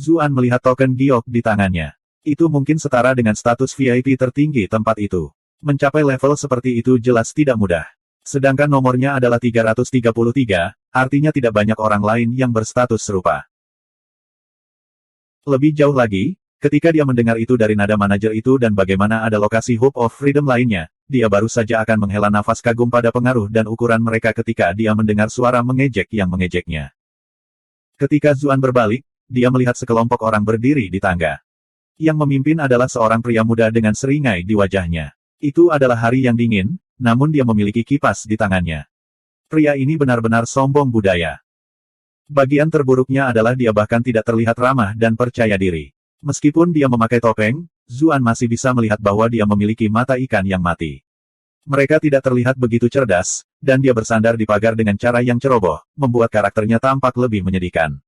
Zuan melihat token giok di tangannya. Itu mungkin setara dengan status VIP tertinggi tempat itu. Mencapai level seperti itu jelas tidak mudah. Sedangkan nomornya adalah 333, artinya tidak banyak orang lain yang berstatus serupa. Lebih jauh lagi, ketika dia mendengar itu dari nada manajer itu dan bagaimana ada lokasi Hope of Freedom lainnya, dia baru saja akan menghela nafas kagum pada pengaruh dan ukuran mereka ketika dia mendengar suara mengejek yang mengejeknya. Ketika Zuan berbalik, dia melihat sekelompok orang berdiri di tangga. Yang memimpin adalah seorang pria muda dengan seringai di wajahnya. Itu adalah hari yang dingin, namun dia memiliki kipas di tangannya. Pria ini benar-benar sombong budaya. Bagian terburuknya adalah dia bahkan tidak terlihat ramah dan percaya diri. Meskipun dia memakai topeng, Zuan masih bisa melihat bahwa dia memiliki mata ikan yang mati. Mereka tidak terlihat begitu cerdas, dan dia bersandar di pagar dengan cara yang ceroboh, membuat karakternya tampak lebih menyedihkan.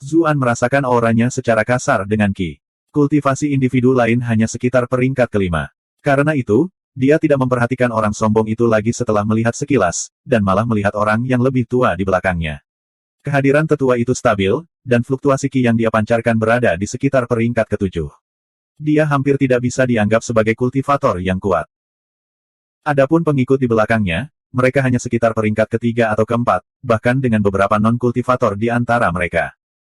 Zuan merasakan auranya secara kasar dengan Qi. Kultivasi individu lain hanya sekitar peringkat kelima. Karena itu, dia tidak memperhatikan orang sombong itu lagi setelah melihat sekilas, dan malah melihat orang yang lebih tua di belakangnya. Kehadiran tetua itu stabil, dan fluktuasi Qi yang dia pancarkan berada di sekitar peringkat ketujuh. Dia hampir tidak bisa dianggap sebagai kultivator yang kuat. Adapun pengikut di belakangnya, mereka hanya sekitar peringkat ketiga atau keempat, bahkan dengan beberapa non-kultivator di antara mereka.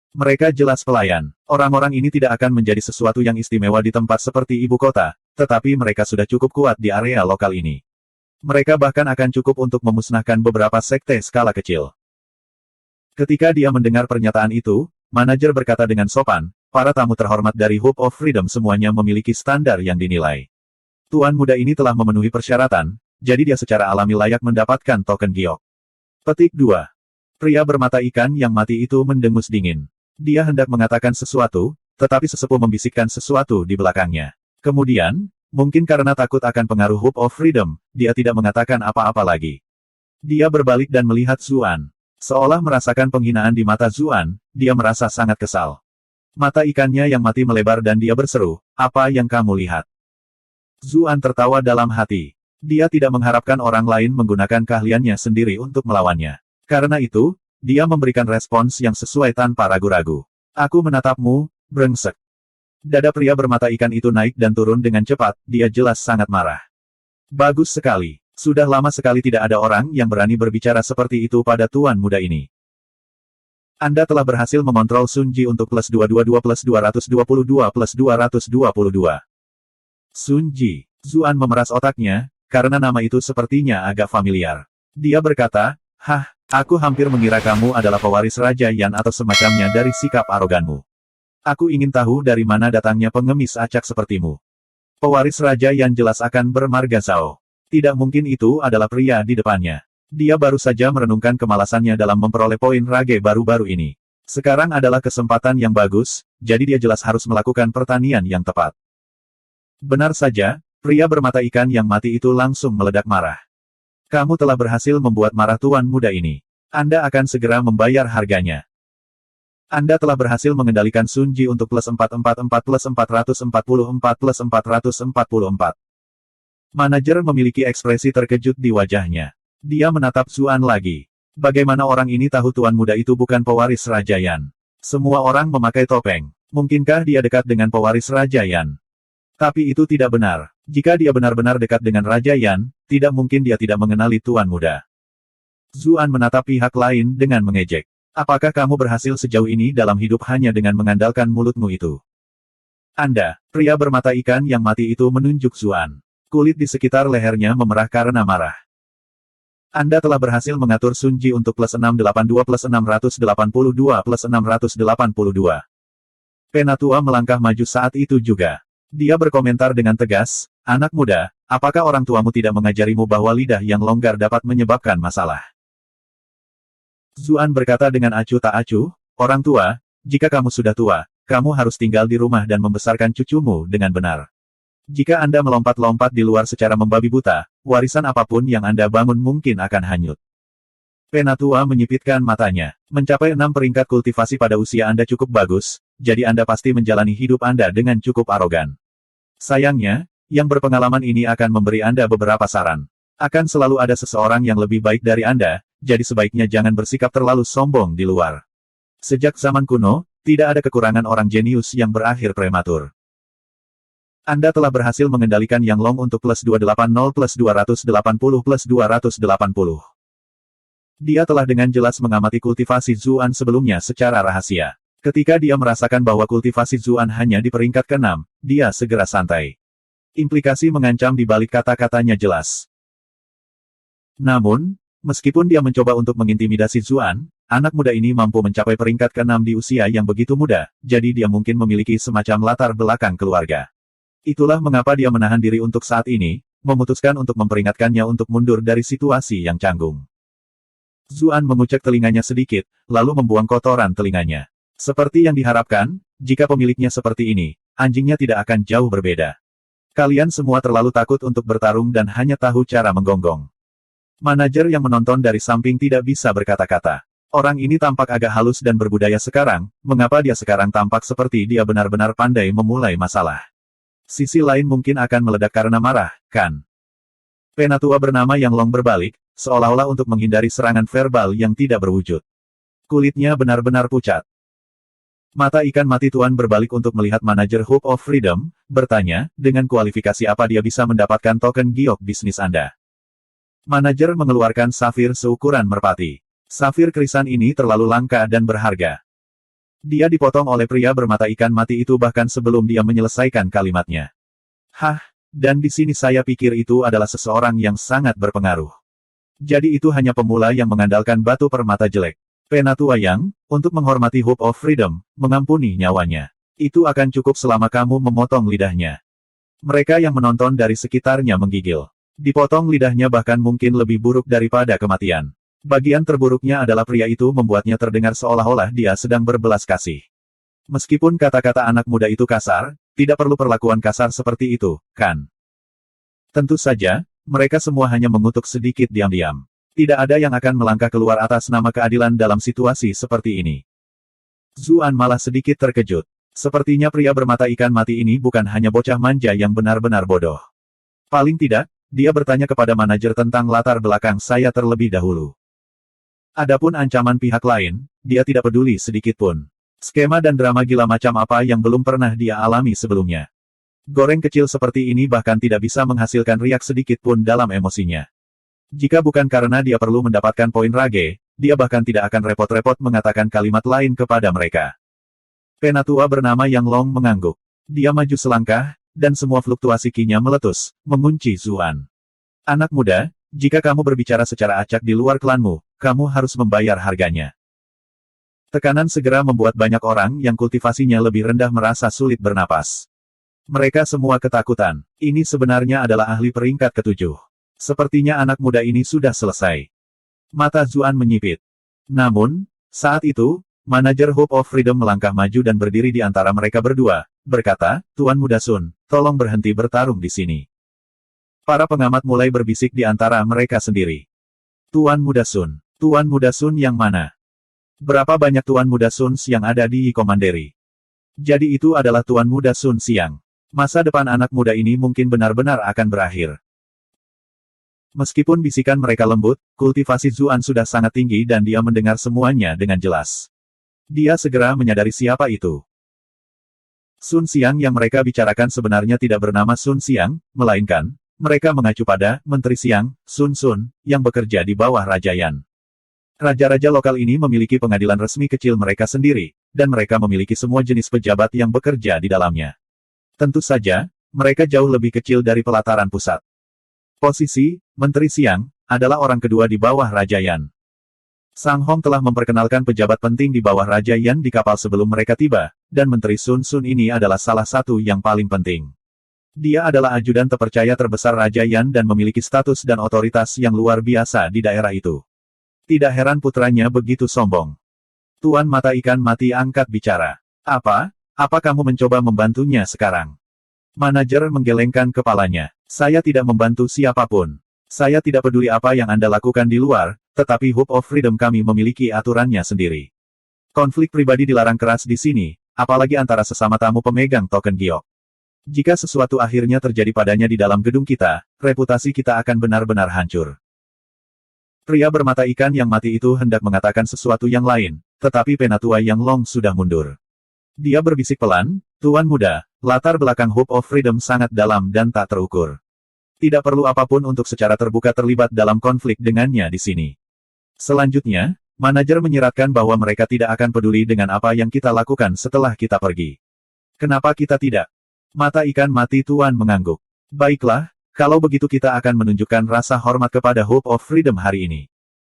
Mereka jelas pelayan. Orang-orang ini tidak akan menjadi sesuatu yang istimewa di tempat seperti ibu kota, tetapi mereka sudah cukup kuat di area lokal ini. Mereka bahkan akan cukup untuk memusnahkan beberapa sekte skala kecil. Ketika dia mendengar pernyataan itu, manajer berkata dengan sopan, para tamu terhormat dari Hope of Freedom semuanya memiliki standar yang dinilai. Tuan muda ini telah memenuhi persyaratan, jadi dia secara alami layak mendapatkan token giok. Petik 2. Pria bermata ikan yang mati itu mendengus dingin. Dia hendak mengatakan sesuatu, tetapi sesepuh membisikkan sesuatu di belakangnya. Kemudian, mungkin karena takut akan pengaruh Hope of Freedom, dia tidak mengatakan apa-apa lagi. Dia berbalik dan melihat Zuan. Seolah merasakan penghinaan di mata Zuan, dia merasa sangat kesal. Mata ikannya yang mati melebar dan dia berseru, "Apa yang kamu lihat?" Zuan tertawa dalam hati. Dia tidak mengharapkan orang lain menggunakan keahliannya sendiri untuk melawannya. Karena itu, dia memberikan respons yang sesuai tanpa ragu-ragu. "Aku menatapmu, brengsek." Dada pria bermata ikan itu naik dan turun dengan cepat, dia jelas sangat marah. Bagus sekali. Sudah lama sekali tidak ada orang yang berani berbicara seperti itu pada tuan muda ini. Anda telah berhasil memontrol Sun Ji untuk plus 222 plus 222 plus 222. Sun Ji. Zuan memeras otaknya, karena nama itu sepertinya agak familiar. Dia berkata, "Hah, aku hampir mengira kamu adalah pewaris Raja Yan atau semacamnya dari sikap aroganmu. Aku ingin tahu dari mana datangnya pengemis acak sepertimu." Pewaris Raja Yan jelas akan bermarga Zhao. Tidak mungkin itu adalah pria di depannya. Dia baru saja merenungkan kemalasannya dalam memperoleh poin rage baru-baru ini. Sekarang adalah kesempatan yang bagus, jadi dia jelas harus melakukan pertanian yang tepat. Benar saja, pria bermata ikan yang mati itu langsung meledak marah. "Kamu telah berhasil membuat marah tuan muda ini. Anda akan segera membayar harganya. Anda telah berhasil mengendalikan Sun Ji untuk plus 444 plus 444 plus 444. Manajer memiliki ekspresi terkejut di wajahnya. Dia menatap Zuan lagi. Bagaimana orang ini tahu tuan muda itu bukan pewaris Raja Yan? Semua orang memakai topeng. Mungkinkah dia dekat dengan pewaris Raja Yan? Tapi itu tidak benar. Jika dia benar-benar dekat dengan Raja Yan, tidak mungkin dia tidak mengenali tuan muda. Zuan menatap pihak lain dengan mengejek. "Apakah kamu berhasil sejauh ini dalam hidup hanya dengan mengandalkan mulutmu itu?" "Anda," pria bermata ikan yang mati itu menunjuk Zuan. Kulit di sekitar lehernya memerah karena marah. "Anda telah berhasil mengatur Sun Ji untuk plus 682 plus 682 plus 682. Penatua melangkah maju saat itu juga. Dia berkomentar dengan tegas, "Anak muda, apakah orang tuamu tidak mengajarimu bahwa lidah yang longgar dapat menyebabkan masalah?" Zuan berkata dengan acuh tak acuh, "Orang tua, jika kamu sudah tua, kamu harus tinggal di rumah dan membesarkan cucumu dengan benar. Jika Anda melompat-lompat di luar secara membabi buta, warisan apapun yang Anda bangun mungkin akan hanyut." Penatua menyipitkan matanya. "Mencapai 6 peringkat kultivasi pada usia Anda cukup bagus, jadi Anda pasti menjalani hidup Anda dengan cukup arogan. Sayangnya, yang berpengalaman ini akan memberi Anda beberapa saran. Akan selalu ada seseorang yang lebih baik dari Anda, jadi sebaiknya jangan bersikap terlalu sombong di luar. Sejak zaman kuno, Tidak ada kekurangan orang jenius yang berakhir prematur. Anda telah berhasil mengendalikan Yang Long untuk plus 280 plus 280 plus 280. Dia telah dengan jelas mengamati kultivasi Zuan sebelumnya secara rahasia. Ketika dia merasakan bahwa kultivasi Zuan hanya di peringkat ke-6, dia segera santai. Implikasi mengancam di balik kata-katanya jelas. Namun, meskipun dia mencoba untuk mengintimidasi Zuan, anak muda ini mampu mencapai peringkat ke-6 di usia yang begitu muda, jadi dia mungkin memiliki semacam latar belakang keluarga. Itulah mengapa dia menahan diri untuk saat ini, memutuskan untuk memperingatkannya untuk mundur dari situasi yang canggung. Zuan mengucek telinganya sedikit, lalu membuang kotoran telinganya. Seperti yang diharapkan, jika pemiliknya seperti ini, anjingnya tidak akan jauh berbeda. Kalian semua terlalu takut untuk bertarung dan hanya tahu cara menggonggong. Manajer yang menonton dari samping tidak bisa berkata-kata. Orang ini tampak agak halus dan berbudaya sekarang, mengapa dia sekarang tampak seperti dia benar-benar pandai memulai masalah. Sisi lain mungkin akan meledak karena marah, kan? Penatua bernama Yang Long berbalik, seolah-olah untuk menghindari serangan verbal yang tidak berwujud. Kulitnya benar-benar pucat. Mata ikan mati Tuan berbalik untuk melihat manajer Hope of Freedom, bertanya, dengan kualifikasi apa dia bisa mendapatkan token giok bisnis Anda? Manajer mengeluarkan safir seukuran merpati. Safir krisan ini terlalu langka dan berharga. Dia dipotong oleh pria bermata ikan mati itu bahkan sebelum dia menyelesaikan kalimatnya. Hah, dan di sini saya pikir itu adalah seseorang yang sangat berpengaruh. Jadi itu hanya pemula yang mengandalkan batu permata jelek. Penatua Yang, untuk menghormati Hope of Freedom, mengampuni nyawanya. Itu akan cukup selama kamu memotong lidahnya. Mereka yang menonton dari sekitarnya menggigil. Dipotong lidahnya bahkan mungkin lebih buruk daripada kematian. Bagian terburuknya adalah pria itu membuatnya terdengar seolah-olah dia sedang berbelas kasih. Meskipun kata-kata anak muda itu kasar, tidak perlu perlakuan kasar seperti itu, kan? Tentu saja, mereka semua hanya mengutuk sedikit diam-diam. Tidak ada yang akan melangkah keluar atas nama keadilan dalam situasi seperti ini. Zuan malah sedikit terkejut. Sepertinya pria bermata ikan mati ini bukan hanya bocah manja yang benar-benar bodoh. Paling tidak, dia bertanya kepada manajer tentang latar belakang saya terlebih dahulu. Adapun ancaman pihak lain, dia tidak peduli sedikitpun. Skema dan drama gila macam apa yang belum pernah dia alami sebelumnya. Goreng kecil seperti ini bahkan tidak bisa menghasilkan riak sedikitpun dalam emosinya. Jika bukan karena dia perlu mendapatkan poin rage, dia bahkan tidak akan repot-repot mengatakan kalimat lain kepada mereka. Penatua bernama Yang Long mengangguk. Dia maju selangkah, dan semua fluktuasi ki-nya meletus, mengunci Zuan. Anak muda, jika kamu berbicara secara acak di luar klanmu, kamu harus membayar harganya. Tekanan segera membuat banyak orang yang kultivasinya lebih rendah merasa sulit bernapas. Mereka semua ketakutan. Ini sebenarnya adalah ahli peringkat ke-7. Sepertinya anak muda ini sudah selesai. Mata Zuan menyipit. Namun, saat itu, manajer Hope of Freedom melangkah maju dan berdiri di antara mereka berdua, berkata, Tuan Muda Sun, tolong berhenti bertarung di sini. Para pengamat mulai berbisik di antara mereka sendiri. Tuan Muda Sun yang mana? Berapa banyak Tuan Muda Sun yang ada di Commandery? Jadi itu adalah Tuan Muda Sun Siang. Masa depan anak muda ini mungkin benar-benar akan berakhir. Meskipun bisikan mereka lembut, kultivasi Zuan sudah sangat tinggi dan dia mendengar semuanya dengan jelas. Dia segera menyadari siapa itu. Sun Xiang yang mereka bicarakan sebenarnya tidak bernama Sun Xiang, melainkan, mereka mengacu pada Menteri Xiang, Sun Sun, yang bekerja di bawah Raja Yan. Raja-raja lokal ini memiliki pengadilan resmi kecil mereka sendiri, dan mereka memiliki semua jenis pejabat yang bekerja di dalamnya. Tentu saja, mereka jauh lebih kecil dari pelataran pusat. Posisi, Menteri Xiang, adalah orang kedua di bawah Raja Yan. Sang Hong telah memperkenalkan pejabat penting di bawah Raja Yan di kapal sebelum mereka tiba, dan Menteri Sun Sun ini adalah salah satu yang paling penting. Dia adalah ajudan terpercaya terbesar Raja Yan dan memiliki status dan otoritas yang luar biasa di daerah itu. Tidak heran putranya begitu sombong. Tuan Mata Ikan Mati angkat bicara. Apa kamu mencoba membantunya sekarang? Manajer menggelengkan kepalanya. Saya tidak membantu siapapun. Saya tidak peduli apa yang Anda lakukan di luar, tetapi Hope of Freedom kami memiliki aturannya sendiri. Konflik pribadi dilarang keras di sini, apalagi antara sesama tamu pemegang token giok. Jika sesuatu akhirnya terjadi padanya di dalam gedung kita, reputasi kita akan benar-benar hancur. Pria bermata ikan yang mati itu hendak mengatakan sesuatu yang lain, tetapi Penatua Yang Long sudah mundur. Dia berbisik pelan, Tuan Muda, latar belakang Hope of Freedom sangat dalam dan tak terukur. Tidak perlu apapun untuk secara terbuka terlibat dalam konflik dengannya di sini. Selanjutnya, manajer menyiratkan bahwa mereka tidak akan peduli dengan apa yang kita lakukan setelah kita pergi. Kenapa kita tidak? Mata ikan mati Tuan mengangguk. Baiklah, kalau begitu kita akan menunjukkan rasa hormat kepada Hope of Freedom hari ini.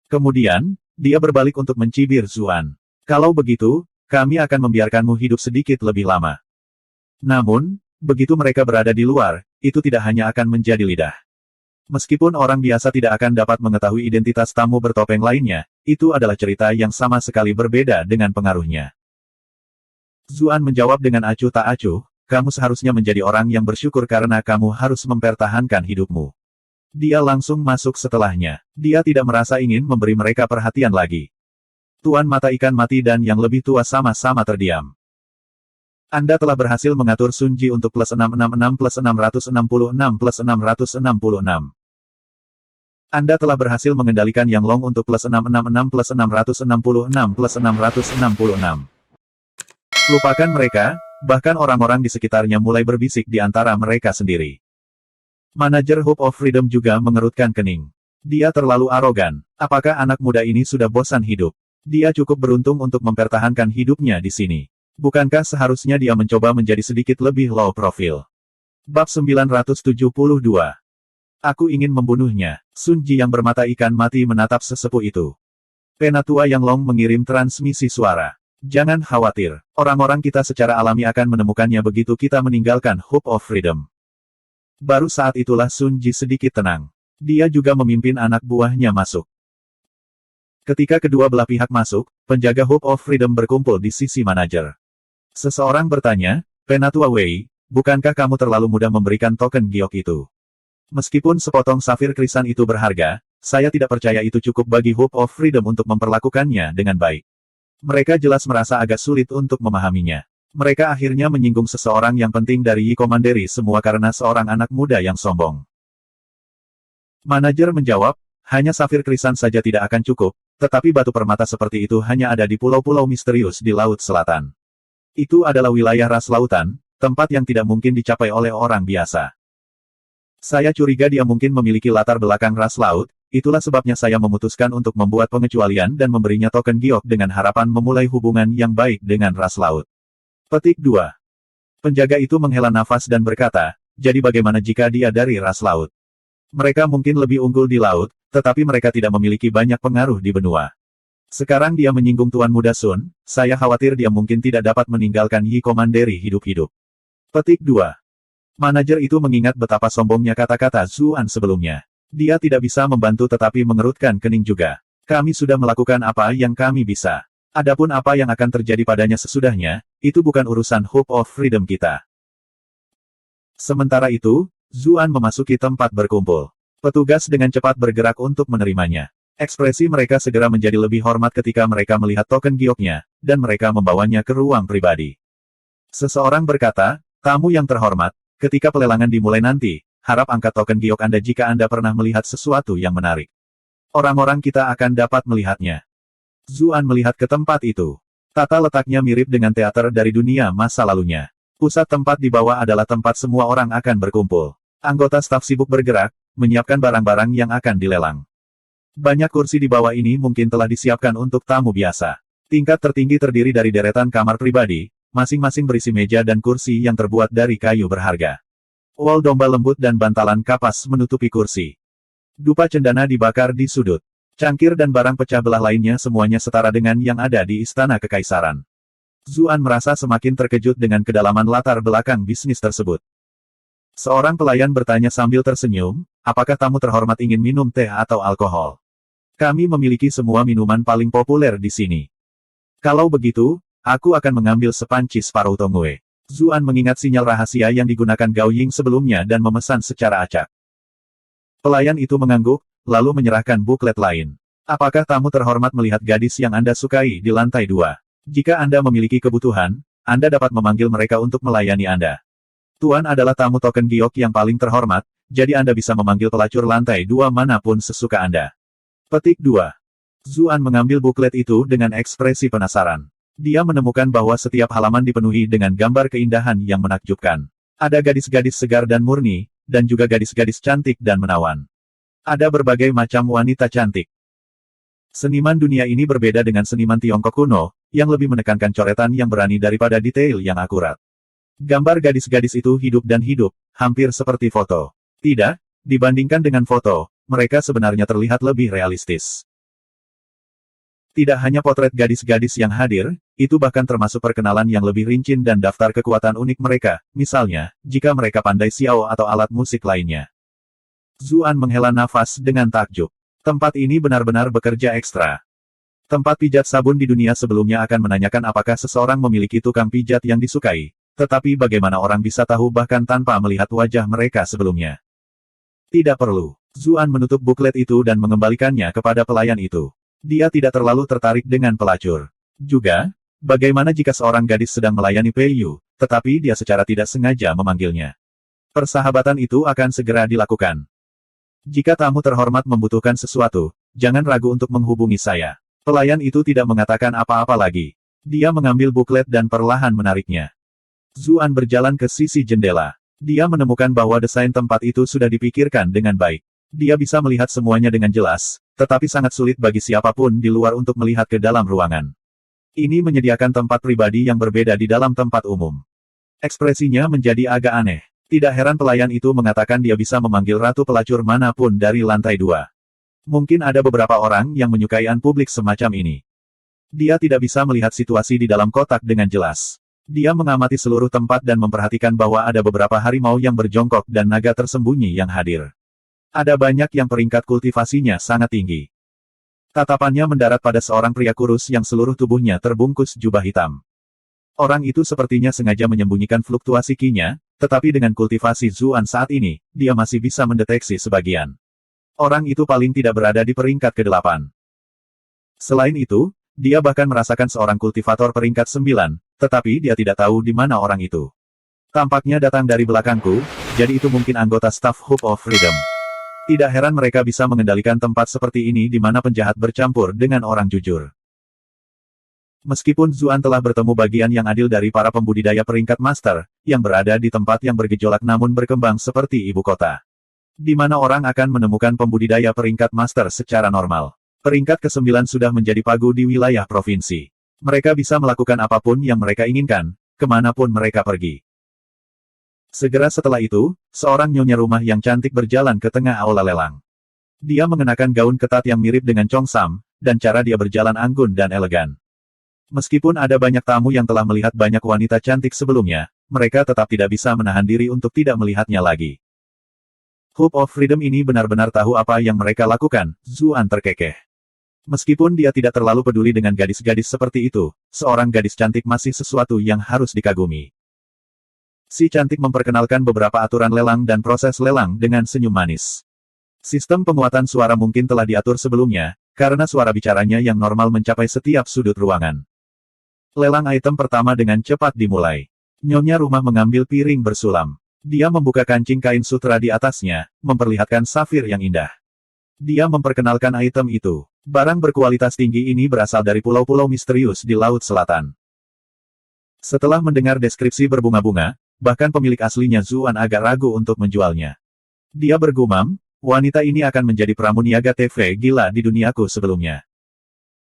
Kemudian, dia berbalik untuk mencibir Zuan. Kalau begitu, kami akan membiarkanmu hidup sedikit lebih lama. Namun, begitu mereka berada di luar, itu tidak hanya akan menjadi lidah. Meskipun orang biasa tidak akan dapat mengetahui identitas tamu bertopeng lainnya, itu adalah cerita yang sama sekali berbeda dengan pengaruhnya. Zuan menjawab dengan acuh tak acuh, kamu seharusnya menjadi orang yang bersyukur karena kamu harus mempertahankan hidupmu. Dia langsung masuk setelahnya. Dia tidak merasa ingin memberi mereka perhatian lagi. Tuan Mata Ikan Mati dan yang lebih tua sama-sama terdiam. Anda telah berhasil mengatur Sunji untuk plus 666 plus 666 plus 666. Anda telah berhasil mengendalikan Yang Long untuk plus 666 plus 666 plus 666. Lupakan mereka, bahkan orang-orang di sekitarnya mulai berbisik di antara mereka sendiri. Manajer Hope of Freedom juga mengerutkan kening. Dia terlalu arogan. Apakah anak muda ini sudah bosan hidup? Dia cukup beruntung untuk mempertahankan hidupnya di sini. Bukankah seharusnya dia mencoba menjadi sedikit lebih low profile? Bab 972. Aku ingin membunuhnya. Sunji yang bermata ikan mati menatap sesepuh itu. Penatua Yang Long mengirim transmisi suara. Jangan khawatir, orang-orang kita secara alami akan menemukannya begitu kita meninggalkan Hope of Freedom. Baru saat itulah Sunji sedikit tenang. Dia juga memimpin anak buahnya masuk. Ketika kedua belah pihak masuk, penjaga Hope of Freedom berkumpul di sisi manajer. Seseorang bertanya, Penatua Wei, bukankah kamu terlalu mudah memberikan token giok itu? Meskipun sepotong safir krisan itu berharga, saya tidak percaya itu cukup bagi Hope of Freedom untuk memperlakukannya dengan baik. Mereka jelas merasa agak sulit untuk memahaminya. Mereka akhirnya menyinggung seseorang yang penting dari Yi Commandery semua karena seorang anak muda yang sombong. Manajer menjawab, hanya safir krisan saja tidak akan cukup, tetapi batu permata seperti itu hanya ada di pulau-pulau misterius di Laut Selatan. Itu adalah wilayah ras lautan, tempat yang tidak mungkin dicapai oleh orang biasa. Saya curiga dia mungkin memiliki latar belakang ras laut, itulah sebabnya saya memutuskan untuk membuat pengecualian dan memberinya token giok dengan harapan memulai hubungan yang baik dengan ras laut. Petik 2. Penjaga itu menghela nafas dan berkata, jadi bagaimana jika dia dari ras laut? Mereka mungkin lebih unggul di laut, tetapi mereka tidak memiliki banyak pengaruh di benua. Sekarang dia menyinggung Tuan Muda Sun, saya khawatir dia mungkin tidak dapat meninggalkan Yi Commandery hidup-hidup. Petik 2. Manajer itu mengingat betapa sombongnya kata-kata Zuan sebelumnya. Dia tidak bisa membantu tetapi mengerutkan kening juga. Kami sudah melakukan apa yang kami bisa. Adapun apa yang akan terjadi padanya sesudahnya, itu bukan urusan Hope of Freedom kita. Sementara itu, Zuan memasuki tempat berkumpul. Petugas dengan cepat bergerak untuk menerimanya. Ekspresi mereka segera menjadi lebih hormat ketika mereka melihat token gioknya, dan mereka membawanya ke ruang pribadi. Seseorang berkata, tamu yang terhormat, ketika pelelangan dimulai nanti, harap angkat token giok Anda jika Anda pernah melihat sesuatu yang menarik. Orang-orang kita akan dapat melihatnya. Zuan melihat ke tempat itu. Tata letaknya mirip dengan teater dari dunia masa lalunya. Pusat tempat di bawah adalah tempat semua orang akan berkumpul. Anggota staf sibuk bergerak, menyiapkan barang-barang yang akan dilelang. Banyak kursi di bawah ini mungkin telah disiapkan untuk tamu biasa. Tingkat tertinggi terdiri dari deretan kamar pribadi, masing-masing berisi meja dan kursi yang terbuat dari kayu berharga. Wol domba lembut dan bantalan kapas menutupi kursi. Dupa cendana dibakar di sudut. Cangkir dan barang pecah belah lainnya semuanya setara dengan yang ada di Istana Kekaisaran. Zuan merasa semakin terkejut dengan kedalaman latar belakang bisnis tersebut. Seorang pelayan bertanya sambil tersenyum, apakah tamu terhormat ingin minum teh atau alkohol? Kami memiliki semua minuman paling populer di sini. Kalau begitu, aku akan mengambil sepanci separuh tongue. Zuan mengingat sinyal rahasia yang digunakan Gao Ying sebelumnya dan memesan secara acak. Pelayan itu mengangguk, lalu menyerahkan buklet lain. Apakah tamu terhormat melihat gadis yang Anda sukai di lantai 2? Jika Anda memiliki kebutuhan, Anda dapat memanggil mereka untuk melayani Anda. Tuan adalah tamu token giok yang paling terhormat, jadi Anda bisa memanggil pelacur lantai 2 manapun sesuka Anda. Petik 2. Zuan mengambil buklet itu dengan ekspresi penasaran. Dia menemukan bahwa setiap halaman dipenuhi dengan gambar keindahan yang menakjubkan. Ada gadis-gadis segar dan murni, dan juga gadis-gadis cantik dan menawan. Ada berbagai macam wanita cantik. Seniman dunia ini berbeda dengan seniman Tiongkok kuno, yang lebih menekankan coretan yang berani daripada detail yang akurat. Gambar gadis-gadis itu hidup dan hidup, hampir seperti foto. Tidak, dibandingkan dengan foto, mereka sebenarnya terlihat lebih realistis. Tidak hanya potret gadis-gadis yang hadir, itu bahkan termasuk perkenalan yang lebih rinci dan daftar kekuatan unik mereka, misalnya, jika mereka pandai xiao atau alat musik lainnya. Zuan menghela nafas dengan takjub. Tempat ini benar-benar bekerja ekstra. Tempat pijat sabun di dunia sebelumnya akan menanyakan apakah seseorang memiliki tukang pijat yang disukai, tetapi bagaimana orang bisa tahu bahkan tanpa melihat wajah mereka sebelumnya. Tidak perlu. Zuan menutup buklet itu dan mengembalikannya kepada pelayan itu. Dia tidak terlalu tertarik dengan pelacur. Juga, bagaimana jika seorang gadis sedang melayani Pei Yu, tetapi dia secara tidak sengaja memanggilnya. Persahabatan itu akan segera dilakukan. Jika tamu terhormat membutuhkan sesuatu, jangan ragu untuk menghubungi saya. Pelayan itu tidak mengatakan apa-apa lagi. Dia mengambil buklet dan perlahan menariknya. Zuan berjalan ke sisi jendela. Dia menemukan bahwa desain tempat itu sudah dipikirkan dengan baik. Dia bisa melihat semuanya dengan jelas, tetapi sangat sulit bagi siapapun di luar untuk melihat ke dalam ruangan. Ini menyediakan tempat pribadi yang berbeda di dalam tempat umum. Ekspresinya menjadi agak aneh. Tidak heran pelayan itu mengatakan dia bisa memanggil ratu pelacur manapun dari lantai 2. Mungkin ada beberapa orang yang menyukai publik semacam ini. Dia tidak bisa melihat situasi di dalam kotak dengan jelas. Dia mengamati seluruh tempat dan memperhatikan bahwa ada beberapa harimau yang berjongkok dan naga tersembunyi yang hadir. Ada banyak yang peringkat kultivasinya sangat tinggi. Tatapannya mendarat pada seorang pria kurus yang seluruh tubuhnya terbungkus jubah hitam. Orang itu sepertinya sengaja menyembunyikan fluktuasi ki-nya, tetapi dengan kultivasi Zuan saat ini, dia masih bisa mendeteksi sebagian. Orang itu paling tidak berada di peringkat ke-8. Selain itu, dia bahkan merasakan seorang kultivator peringkat 9, tetapi dia tidak tahu di mana orang itu. Tampaknya datang dari belakangku, jadi itu mungkin anggota staf Hope of Freedom. Tidak heran mereka bisa mengendalikan tempat seperti ini di mana penjahat bercampur dengan orang jujur. Meskipun Zuan telah bertemu bagian yang adil dari para pembudidaya peringkat master, yang berada di tempat yang bergejolak namun berkembang seperti ibu kota. Di mana orang akan menemukan pembudidaya peringkat master secara normal. Peringkat ke-9 sudah menjadi pagu di wilayah provinsi. Mereka bisa melakukan apapun yang mereka inginkan, kemanapun mereka pergi. Segera setelah itu, seorang nyonya rumah yang cantik berjalan ke tengah aula lelang. Dia mengenakan gaun ketat yang mirip dengan Chong Sam, dan cara dia berjalan anggun dan elegan. Meskipun ada banyak tamu yang telah melihat banyak wanita cantik sebelumnya, mereka tetap tidak bisa menahan diri untuk tidak melihatnya lagi. Hope of Freedom ini benar-benar tahu apa yang mereka lakukan, Zuan terkekeh. Meskipun dia tidak terlalu peduli dengan gadis-gadis seperti itu, seorang gadis cantik masih sesuatu yang harus dikagumi. Si cantik memperkenalkan beberapa aturan lelang dan proses lelang dengan senyum manis. Sistem penguatan suara mungkin telah diatur sebelumnya, karena suara bicaranya yang normal mencapai setiap sudut ruangan. Lelang item pertama dengan cepat dimulai. Nyonya rumah mengambil piring bersulam. Dia membuka kancing kain sutra di atasnya, memperlihatkan safir yang indah. Dia memperkenalkan item itu. Barang berkualitas tinggi ini berasal dari pulau-pulau misterius di Laut Selatan. Setelah mendengar deskripsi berbunga-bunga, bahkan pemilik aslinya Zuan agak ragu untuk menjualnya. Dia bergumam, wanita ini akan menjadi pramuniaga TV gila di duniaku sebelumnya.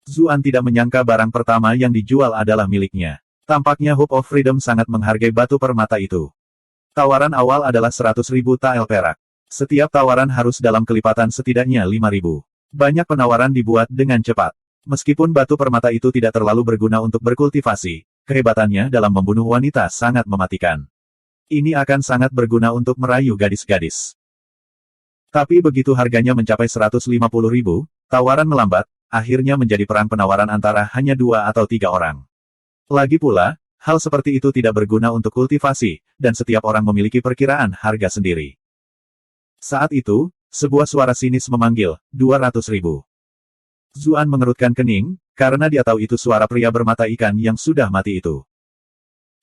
Zuan tidak menyangka barang pertama yang dijual adalah miliknya. Tampaknya Hope of Freedom sangat menghargai batu permata itu. Tawaran awal adalah 100.000 tael perak. Setiap tawaran harus dalam kelipatan setidaknya 5.000. Banyak penawaran dibuat dengan cepat. Meskipun batu permata itu tidak terlalu berguna untuk berkultivasi, kehebatannya dalam membunuh wanita sangat mematikan. Ini akan sangat berguna untuk merayu gadis-gadis. Tapi begitu harganya mencapai 150.000, tawaran melambat, akhirnya menjadi perang penawaran antara hanya 2 atau 3 orang. Lagi pula, hal seperti itu tidak berguna untuk kultivasi, dan setiap orang memiliki perkiraan harga sendiri. Saat itu, sebuah suara sinis memanggil, 200.000. Zuan mengerutkan kening, karena dia tahu itu suara pria bermata ikan yang sudah mati itu.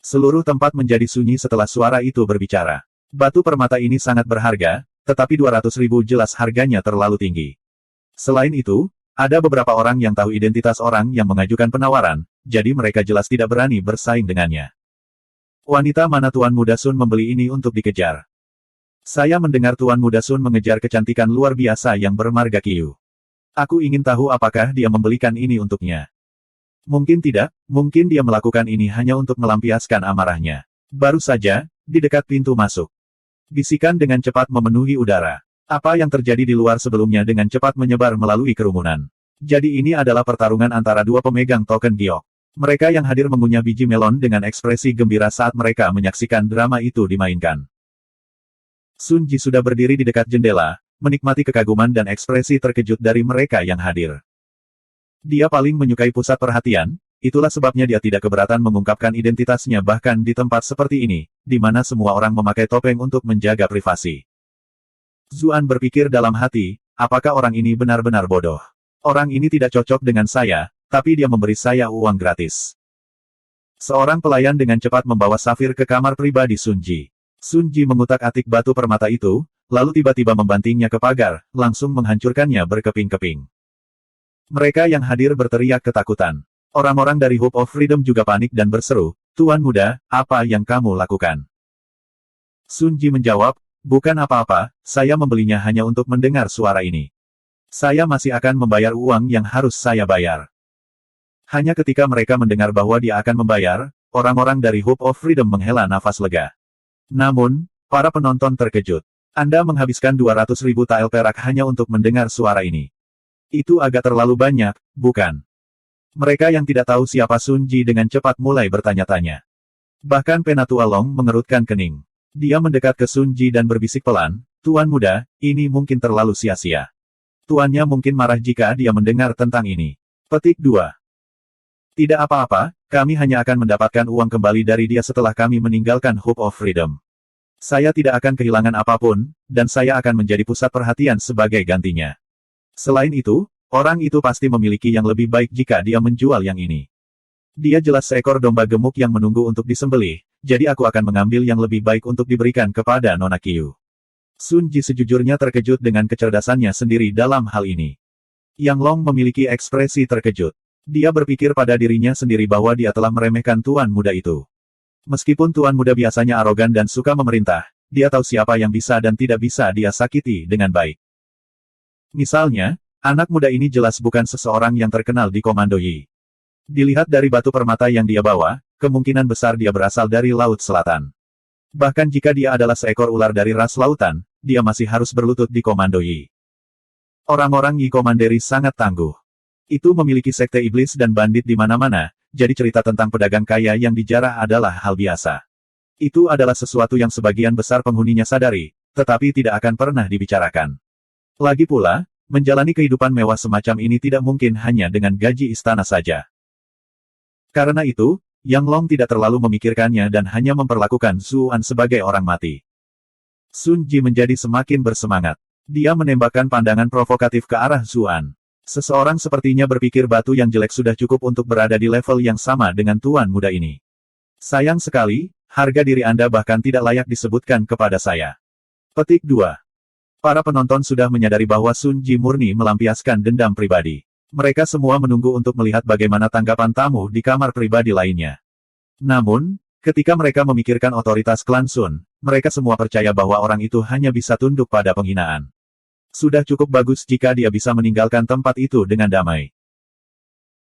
Seluruh tempat menjadi sunyi setelah suara itu berbicara. Batu permata ini sangat berharga, tetapi 200.000 jelas harganya terlalu tinggi. Selain itu, ada beberapa orang yang tahu identitas orang yang mengajukan penawaran, jadi mereka jelas tidak berani bersaing dengannya. Wanita mana Tuan Muda Sun membeli ini untuk dikejar? Saya mendengar Tuan Muda Sun mengejar kecantikan luar biasa yang bermarga Qiu. Aku ingin tahu apakah dia membelikan ini untuknya. Mungkin tidak, mungkin dia melakukan ini hanya untuk melampiaskan amarahnya. Baru saja, di dekat pintu masuk. Bisikan dengan cepat memenuhi udara. Apa yang terjadi di luar sebelumnya dengan cepat menyebar melalui kerumunan. Jadi ini adalah pertarungan antara dua pemegang token giok. Mereka yang hadir mengunyah biji melon dengan ekspresi gembira saat mereka menyaksikan drama itu dimainkan. Sun Ji sudah berdiri di dekat jendela, menikmati kekaguman dan ekspresi terkejut dari mereka yang hadir. Dia paling menyukai pusat perhatian, itulah sebabnya dia tidak keberatan mengungkapkan identitasnya bahkan di tempat seperti ini, di mana semua orang memakai topeng untuk menjaga privasi. Zuan berpikir dalam hati, apakah orang ini benar-benar bodoh? Orang ini tidak cocok dengan saya, tapi dia memberi saya uang gratis. Seorang pelayan dengan cepat membawa safir ke kamar pribadi Sun Ji. Sun Ji mengutak-atik batu permata itu, lalu tiba-tiba membantingnya ke pagar, langsung menghancurkannya berkeping-keping. Mereka yang hadir berteriak ketakutan. Orang-orang dari Hope of Freedom juga panik dan berseru, "Tuan Muda, apa yang kamu lakukan?" Sun Ji menjawab, "Bukan apa-apa, saya membelinya hanya untuk mendengar suara ini. Saya masih akan membayar uang yang harus saya bayar." Hanya ketika mereka mendengar bahwa dia akan membayar, orang-orang dari Hope of Freedom menghela nafas lega. Namun, para penonton terkejut. Anda menghabiskan 200.000 tael perak hanya untuk mendengar suara ini. Itu agak terlalu banyak, bukan? Mereka yang tidak tahu siapa Sun Ji dengan cepat mulai bertanya-tanya. Bahkan Penatua Long mengerutkan kening. Dia mendekat ke Sun Ji dan berbisik pelan, "Tuan Muda, ini mungkin terlalu sia-sia. Tuannya mungkin marah jika dia mendengar tentang ini." Petik 2. Tidak apa-apa, kami hanya akan mendapatkan uang kembali dari dia setelah kami meninggalkan Hope of Freedom. Saya tidak akan kehilangan apapun, dan saya akan menjadi pusat perhatian sebagai gantinya. Selain itu, orang itu pasti memiliki yang lebih baik jika dia menjual yang ini. Dia jelas seekor domba gemuk yang menunggu untuk disembelih, jadi aku akan mengambil yang lebih baik untuk diberikan kepada Nona Qiu. Sun Ji sejujurnya terkejut dengan kecerdasannya sendiri dalam hal ini. Yang Long memiliki ekspresi terkejut. Dia berpikir pada dirinya sendiri bahwa dia telah meremehkan Tuan Muda itu. Meskipun Tuan Muda biasanya arogan dan suka memerintah, dia tahu siapa yang bisa dan tidak bisa dia sakiti dengan baik. Misalnya, anak muda ini jelas bukan seseorang yang terkenal di Komando Yi. Dilihat dari batu permata yang dia bawa, kemungkinan besar dia berasal dari Laut Selatan. Bahkan jika dia adalah seekor ular dari ras lautan, dia masih harus berlutut di Komando Yi. Orang-orang Yi Commandery sangat tangguh. Itu memiliki sekte iblis dan bandit di mana-mana, jadi cerita tentang pedagang kaya yang dijarah adalah hal biasa. Itu adalah sesuatu yang sebagian besar penghuninya sadari, tetapi tidak akan pernah dibicarakan. Lagi pula, menjalani kehidupan mewah semacam ini tidak mungkin hanya dengan gaji istana saja. Karena itu, Yang Long tidak terlalu memikirkannya dan hanya memperlakukan Zuan sebagai orang mati. Sun Ji menjadi semakin bersemangat. Dia menembakkan pandangan provokatif ke arah Zuan. Seseorang sepertinya berpikir batu yang jelek sudah cukup untuk berada di level yang sama dengan Tuan Muda ini. Sayang sekali, harga diri Anda bahkan tidak layak disebutkan kepada saya. Petik 2. Para penonton sudah menyadari bahwa Sun Ji murni melampiaskan dendam pribadi. Mereka semua menunggu untuk melihat bagaimana tanggapan tamu di kamar pribadi lainnya. Namun, ketika mereka memikirkan otoritas klan Sun, mereka semua percaya bahwa orang itu hanya bisa tunduk pada penghinaan. Sudah cukup bagus jika dia bisa meninggalkan tempat itu dengan damai.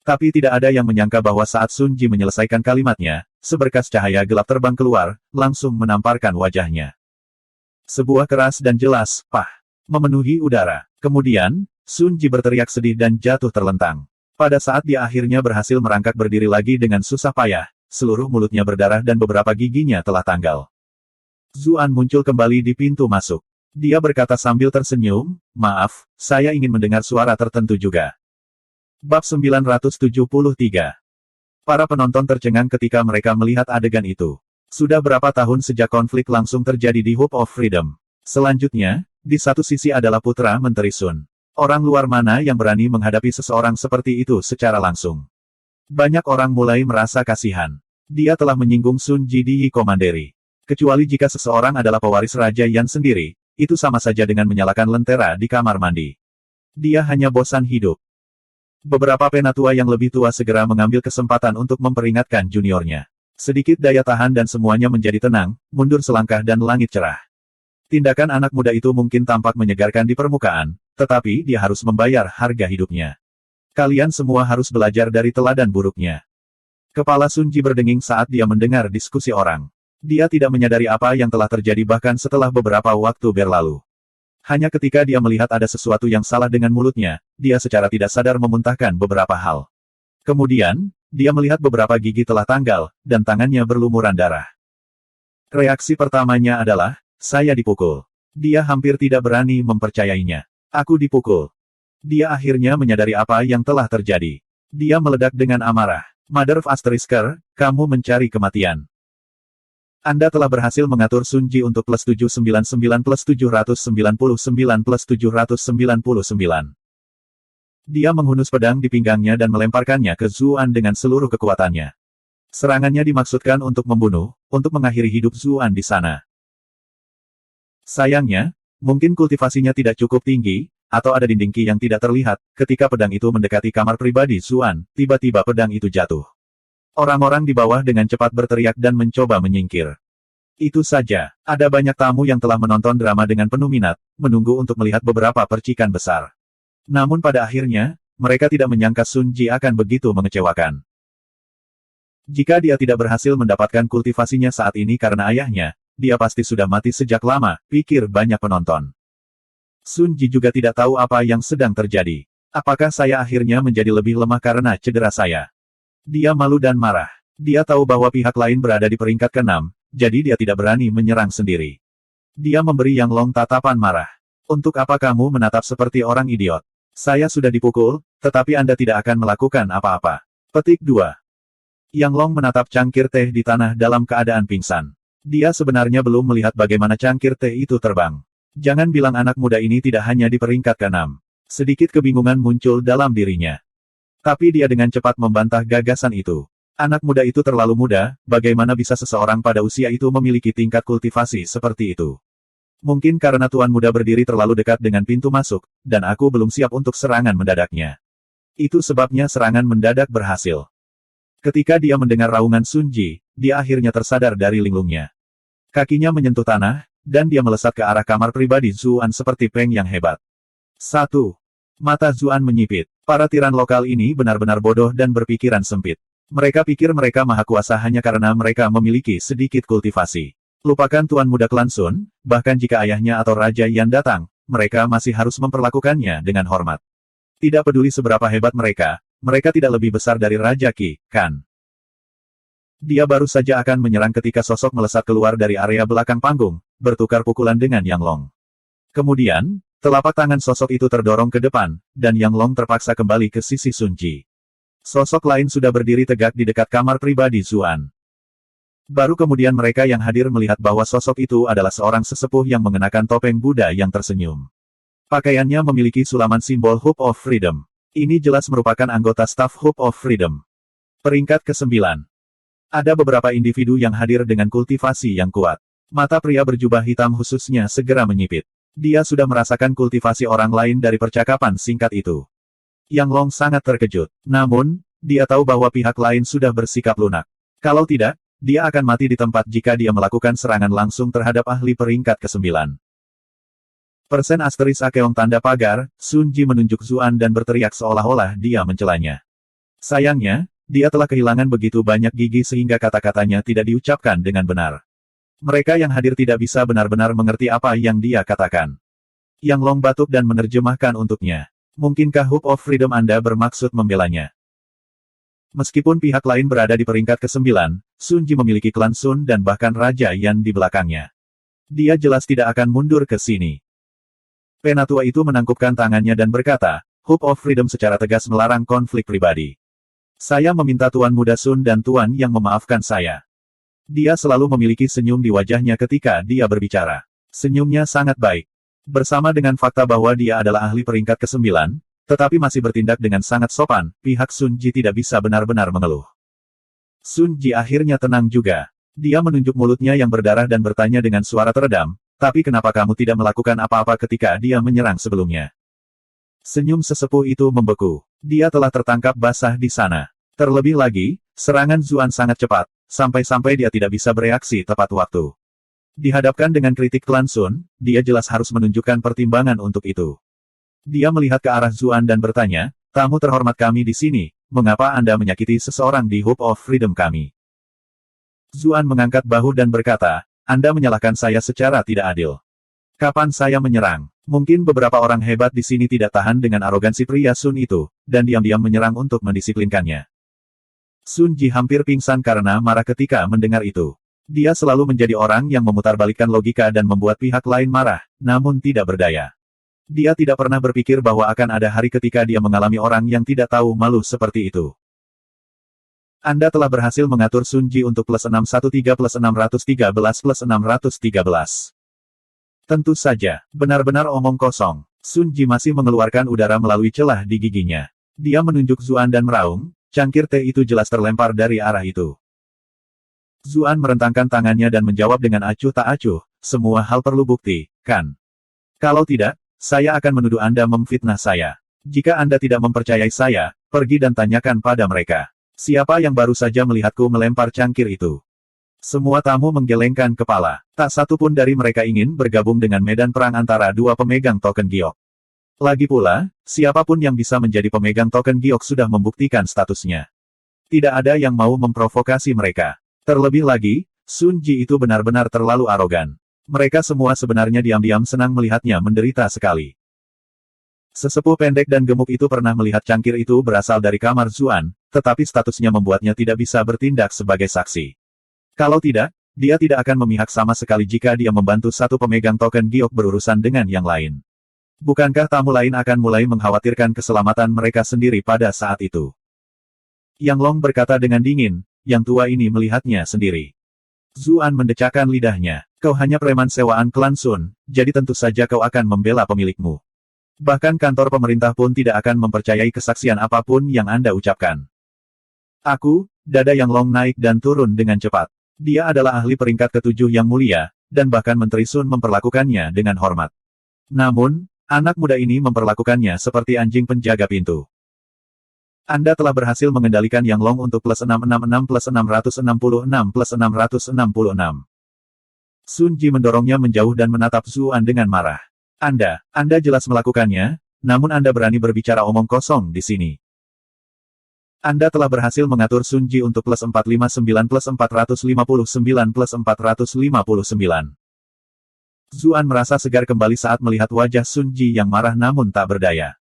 Tapi tidak ada yang menyangka bahwa saat Sun Ji menyelesaikan kalimatnya, seberkas cahaya gelap terbang keluar, langsung menamparkan wajahnya. Sebuah keras dan jelas, "Pah!" memenuhi udara. Kemudian, Sun Ji berteriak sedih dan jatuh terlentang. Pada saat dia akhirnya berhasil merangkak berdiri lagi dengan susah payah, seluruh mulutnya berdarah dan beberapa giginya telah tanggal. Zuan muncul kembali di pintu masuk. Dia berkata sambil tersenyum, "Maaf, saya ingin mendengar suara tertentu juga." Bab 973. Para penonton tercengang ketika mereka melihat adegan itu. Sudah berapa tahun sejak konflik langsung terjadi di Hope of Freedom. Selanjutnya, di satu sisi adalah putra Menteri Sun. Orang luar mana yang berani menghadapi seseorang seperti itu secara langsung? Banyak orang mulai merasa kasihan. Dia telah menyinggung Sun Ji di Yi Commandery. Kecuali jika seseorang adalah pewaris Raja Yan sendiri, itu sama saja dengan menyalakan lentera di kamar mandi. Dia hanya bosan hidup. Beberapa penatua yang lebih tua segera mengambil kesempatan untuk memperingatkan juniornya. Sedikit daya tahan dan semuanya menjadi tenang, mundur selangkah dan langit cerah. Tindakan anak muda itu mungkin tampak menyegarkan di permukaan, tetapi dia harus membayar harga hidupnya. Kalian semua harus belajar dari teladan buruknya. Kepala Sun Ji berdenging saat dia mendengar diskusi orang. Dia tidak menyadari apa yang telah terjadi bahkan setelah beberapa waktu berlalu. Hanya ketika dia melihat ada sesuatu yang salah dengan mulutnya, dia secara tidak sadar memuntahkan beberapa hal. Kemudian, dia melihat beberapa gigi telah tanggal, dan tangannya berlumuran darah. Reaksi pertamanya adalah, saya dipukul. Dia hampir tidak berani mempercayainya. Aku dipukul. Dia akhirnya menyadari apa yang telah terjadi. Dia meledak dengan amarah. Mother of Asterisker, kamu mencari kematian. Anda telah berhasil mengatur Sun Ji untuk plus 799 plus 799 plus 799. Dia menghunus pedang di pinggangnya dan melemparkannya ke Zuan dengan seluruh kekuatannya. Serangannya dimaksudkan untuk membunuh, untuk mengakhiri hidup Zuan di sana. Sayangnya, mungkin kultivasinya tidak cukup tinggi, atau ada dinding ki yang tidak terlihat, ketika pedang itu mendekati kamar pribadi Zuan, tiba-tiba pedang itu jatuh. Orang-orang di bawah dengan cepat berteriak dan mencoba menyingkir. Itu saja, ada banyak tamu yang telah menonton drama dengan penuh minat, menunggu untuk melihat beberapa percikan besar. Namun pada akhirnya, mereka tidak menyangka Sun Ji akan begitu mengecewakan. Jika dia tidak berhasil mendapatkan kultivasinya saat ini karena ayahnya, dia pasti sudah mati sejak lama, pikir banyak penonton. Sun Ji juga tidak tahu apa yang sedang terjadi. Apakah saya akhirnya menjadi lebih lemah karena cedera saya? Dia malu dan marah. Dia tahu bahwa pihak lain berada di peringkat ke-6, jadi dia tidak berani menyerang sendiri. Dia memberi Yang Long tatapan marah. Untuk apa kamu menatap seperti orang idiot? Saya sudah dipukul, tetapi Anda tidak akan melakukan apa-apa. Petik 2. Yang Long menatap cangkir teh di tanah dalam keadaan pingsan. Dia sebenarnya belum melihat bagaimana cangkir teh itu terbang. Jangan bilang anak muda ini tidak hanya di peringkat ke-6. Sedikit kebingungan muncul dalam dirinya. Tapi dia dengan cepat membantah gagasan itu. Anak muda itu terlalu muda, bagaimana bisa seseorang pada usia itu memiliki tingkat kultivasi seperti itu? Mungkin karena tuan muda berdiri terlalu dekat dengan pintu masuk, dan aku belum siap untuk serangan mendadaknya. Itu sebabnya serangan mendadak berhasil. Ketika dia mendengar raungan Sun Ji, dia akhirnya tersadar dari linglungnya. Kakinya menyentuh tanah, dan dia melesat ke arah kamar pribadi Zuan seperti peng yang hebat. 1. Mata Zuan menyipit. Para tiran lokal ini benar-benar bodoh dan berpikiran sempit. Mereka pikir mereka maha kuasa hanya karena mereka memiliki sedikit kultivasi. Lupakan tuan muda klan Sun, bahkan jika ayahnya atau Raja Yan datang, mereka masih harus memperlakukannya dengan hormat. Tidak peduli seberapa hebat mereka, mereka tidak lebih besar dari Raja Qi, kan? Dia baru saja akan menyerang ketika sosok melesat keluar dari area belakang panggung, bertukar pukulan dengan Yang Long. Kemudian, telapak tangan sosok itu terdorong ke depan, dan Yang Long terpaksa kembali ke sisi Sun Ji. Sosok lain sudah berdiri tegak di dekat kamar pribadi Zuan. Baru kemudian mereka yang hadir melihat bahwa sosok itu adalah seorang sesepuh yang mengenakan topeng Buddha yang tersenyum. Pakaiannya memiliki sulaman simbol Hope of Freedom. Ini jelas merupakan anggota staf Hope of Freedom. Peringkat ke-9. Ada beberapa individu yang hadir dengan kultivasi yang kuat. Mata pria berjubah hitam khususnya segera menyipit. Dia sudah merasakan kultivasi orang lain dari percakapan singkat itu. Yang Long sangat terkejut. Namun, dia tahu bahwa pihak lain sudah bersikap lunak. Kalau tidak, dia akan mati di tempat jika dia melakukan serangan langsung terhadap ahli peringkat ke-9. Persen asteris Akeong tanda pagar, Sun Ji menunjuk Zuan dan berteriak seolah-olah dia mencelanya. Sayangnya, dia telah kehilangan begitu banyak gigi sehingga kata-katanya tidak diucapkan dengan benar. Mereka yang hadir tidak bisa benar-benar mengerti apa yang dia katakan. Yang Long batuk dan menerjemahkan untuknya. Mungkinkah Hope of Freedom Anda bermaksud membelanya? Meskipun pihak lain berada di peringkat ke-9, Sun Ji memiliki klan Sun dan bahkan Raja Yan di belakangnya. Dia jelas tidak akan mundur ke sini. Penatua itu menangkupkan tangannya dan berkata, Hope of Freedom secara tegas melarang konflik pribadi. Saya meminta Tuan Muda Sun dan Tuan yang memaafkan saya. Dia selalu memiliki senyum di wajahnya ketika dia berbicara. Senyumnya sangat baik. Bersama dengan fakta bahwa dia adalah ahli peringkat ke-9, tetapi masih bertindak dengan sangat sopan, pihak Sun Ji tidak bisa benar-benar mengeluh. Sun Ji akhirnya tenang juga. Dia menunjuk mulutnya yang berdarah dan bertanya dengan suara teredam, tapi kenapa kamu tidak melakukan apa-apa ketika dia menyerang sebelumnya? Senyum sesepuh itu membeku. Dia telah tertangkap basah di sana. Terlebih lagi, serangan Zuan sangat cepat, sampai-sampai dia tidak bisa bereaksi tepat waktu. Dihadapkan dengan kritik klan Sun, dia jelas harus menunjukkan pertimbangan untuk itu. Dia melihat ke arah Zuan dan bertanya, "Tamu terhormat kami di sini, mengapa Anda menyakiti seseorang di Hope of Freedom kami?" Zuan mengangkat bahu dan berkata, "Anda menyalahkan saya secara tidak adil. Kapan saya menyerang? Mungkin beberapa orang hebat di sini tidak tahan dengan arogansi pria Sun itu, dan diam-diam menyerang untuk mendisiplinkannya." Sun Ji hampir pingsan karena marah ketika mendengar itu. Dia selalu menjadi orang yang memutarbalikkan logika dan membuat pihak lain marah, namun tidak berdaya. Dia tidak pernah berpikir bahwa akan ada hari ketika dia mengalami orang yang tidak tahu malu seperti itu. Anda telah berhasil mengatur Sun Ji untuk plus 613 plus 613 plus 613. Tentu saja, benar-benar omong kosong. Sun Ji masih mengeluarkan udara melalui celah di giginya. Dia menunjuk Zuan dan meraung, cangkir teh itu jelas terlempar dari arah itu. Zuan merentangkan tangannya dan menjawab dengan acuh tak acuh, "Semua hal perlu bukti, kan? Kalau tidak, saya akan menuduh Anda memfitnah saya. Jika Anda tidak mempercayai saya, pergi dan tanyakan pada mereka. Siapa yang baru saja melihatku melempar cangkir itu?" Semua tamu menggelengkan kepala. Tak satu pun dari mereka ingin bergabung dengan medan perang antara dua pemegang token giok. Lagi pula, siapapun yang bisa menjadi pemegang token giok sudah membuktikan statusnya. Tidak ada yang mau memprovokasi mereka. Terlebih lagi, Sun Ji itu benar-benar terlalu arogan. Mereka semua sebenarnya diam-diam senang melihatnya menderita sekali. Sesepuh pendek dan gemuk itu pernah melihat cangkir itu berasal dari kamar Zuan, tetapi statusnya membuatnya tidak bisa bertindak sebagai saksi. Kalau tidak, dia tidak akan memihak sama sekali jika dia membantu satu pemegang token giok berurusan dengan yang lain. Bukankah tamu lain akan mulai mengkhawatirkan keselamatan mereka sendiri pada saat itu? Yang Long berkata dengan dingin, yang tua ini melihatnya sendiri. Zuan mendecakkan lidahnya. "Kau hanya preman sewaan klan Sun, jadi tentu saja kau akan membela pemilikmu. Bahkan kantor pemerintah pun tidak akan mempercayai kesaksian apapun yang Anda ucapkan." Dada Yang Long naik dan turun dengan cepat. Dia adalah ahli peringkat ketujuh yang mulia, dan bahkan Menteri Sun memperlakukannya dengan hormat. Namun, anak muda ini memperlakukannya seperti anjing penjaga pintu. "Anda telah berhasil mengendalikan Yang Long untuk plus 666 plus 666 plus 666. Sun Ji mendorongnya menjauh dan menatap Zuan dengan marah. Anda jelas melakukannya, namun Anda berani berbicara omong kosong di sini. Anda telah berhasil mengatur Sun Ji untuk plus 459 plus 459 plus 459. Zuan merasa segar kembali saat melihat wajah Sun Ji yang marah namun tak berdaya.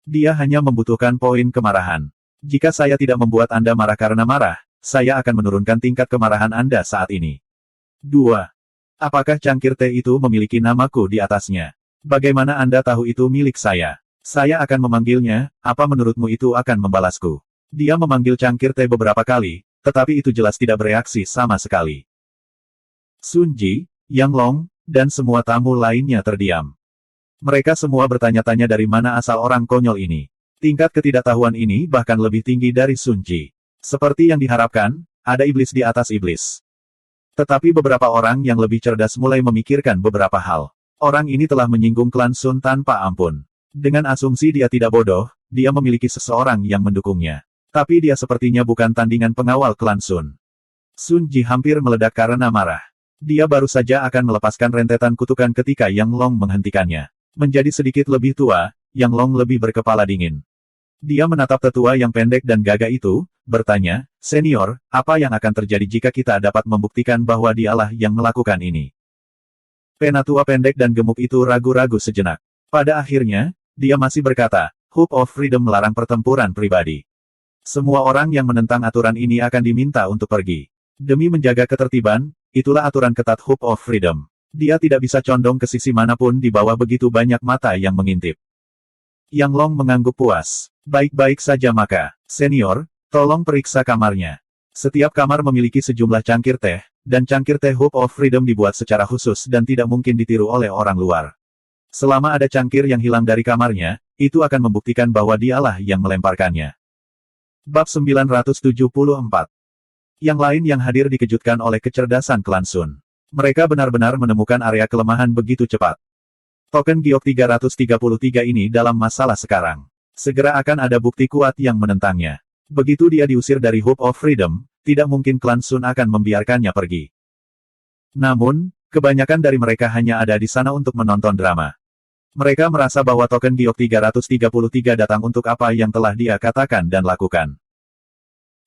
Dia hanya membutuhkan poin kemarahan. Jika saya tidak membuat Anda marah karena marah, saya akan menurunkan tingkat kemarahan Anda saat ini. 2. Apakah cangkir teh itu memiliki namaku di atasnya? Bagaimana Anda tahu itu milik saya? Saya akan memanggilnya, apa menurutmu itu akan membalasku? Dia memanggil cangkir teh beberapa kali, tetapi itu jelas tidak bereaksi sama sekali. Sun Ji, Yang Long, dan semua tamu lainnya terdiam. Mereka semua bertanya-tanya dari mana asal orang konyol ini. Tingkat ketidaktahuan ini bahkan lebih tinggi dari Sun Ji. Seperti yang diharapkan, ada iblis di atas iblis. Tetapi beberapa orang yang lebih cerdas mulai memikirkan beberapa hal. Orang ini telah menyinggung klan Sun tanpa ampun. Dengan asumsi dia tidak bodoh, dia memiliki seseorang yang mendukungnya. Tapi dia sepertinya bukan tandingan pengawal klan Sun. Sun Ji hampir meledak karena marah. Dia baru saja akan melepaskan rentetan kutukan ketika Yang Long menghentikannya. Menjadi sedikit lebih tua, Yang Long lebih berkepala dingin. Dia menatap tetua yang pendek dan gagah itu, bertanya, "Senior, apa yang akan terjadi jika kita dapat membuktikan bahwa dialah yang melakukan ini?" Penatua pendek dan gemuk itu ragu-ragu sejenak. Pada akhirnya, dia masih berkata, "Hope of Freedom melarang pertempuran pribadi. Semua orang yang menentang aturan ini akan diminta untuk pergi. Demi menjaga ketertiban, itulah aturan ketat Hope of Freedom." Dia tidak bisa condong ke sisi manapun di bawah begitu banyak mata yang mengintip. Yang Long mengangguk puas. "Baik-baik saja maka, senior, tolong periksa kamarnya." Setiap kamar memiliki sejumlah cangkir teh, dan cangkir teh Hope of Freedom dibuat secara khusus dan tidak mungkin ditiru oleh orang luar. Selama ada cangkir yang hilang dari kamarnya, itu akan membuktikan bahwa dialah yang melemparkannya. Bab 974. Yang lain yang hadir dikejutkan oleh kecerdasan klan Sun. Mereka benar-benar menemukan area kelemahan begitu cepat. Token Giok 333 ini dalam masalah sekarang. Segera akan ada bukti kuat yang menentangnya. Begitu dia diusir dari Hope of Freedom, tidak mungkin klan Sun akan membiarkannya pergi. Namun, kebanyakan dari mereka hanya ada di sana untuk menonton drama. Mereka merasa bahwa token Giok 333 datang untuk apa yang telah dia katakan dan lakukan.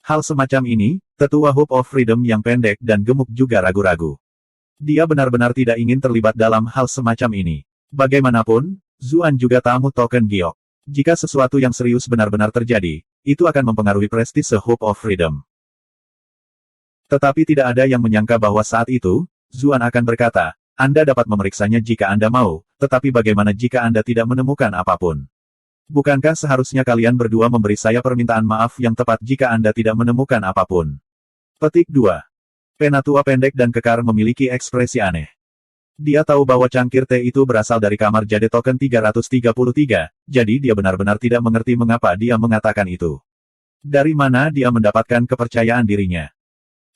Hal semacam ini, tetua Hope of Freedom yang pendek dan gemuk juga ragu-ragu. Dia benar-benar tidak ingin terlibat dalam hal semacam ini. Bagaimanapun, Zuan juga tamu token Giok. Jika sesuatu yang serius benar-benar terjadi, itu akan mempengaruhi prestise Hope of Freedom. Tetapi tidak ada yang menyangka bahwa saat itu, Zuan akan berkata, Anda dapat memeriksanya jika Anda mau, tetapi bagaimana jika Anda tidak menemukan apapun? Bukankah seharusnya kalian berdua memberi saya permintaan maaf yang tepat jika Anda tidak menemukan apapun? Petik 2. Penatua pendek dan kekar memiliki ekspresi aneh. Dia tahu bahwa cangkir teh itu berasal dari kamar jade token 333, jadi dia benar-benar tidak mengerti mengapa dia mengatakan itu. Dari mana dia mendapatkan kepercayaan dirinya?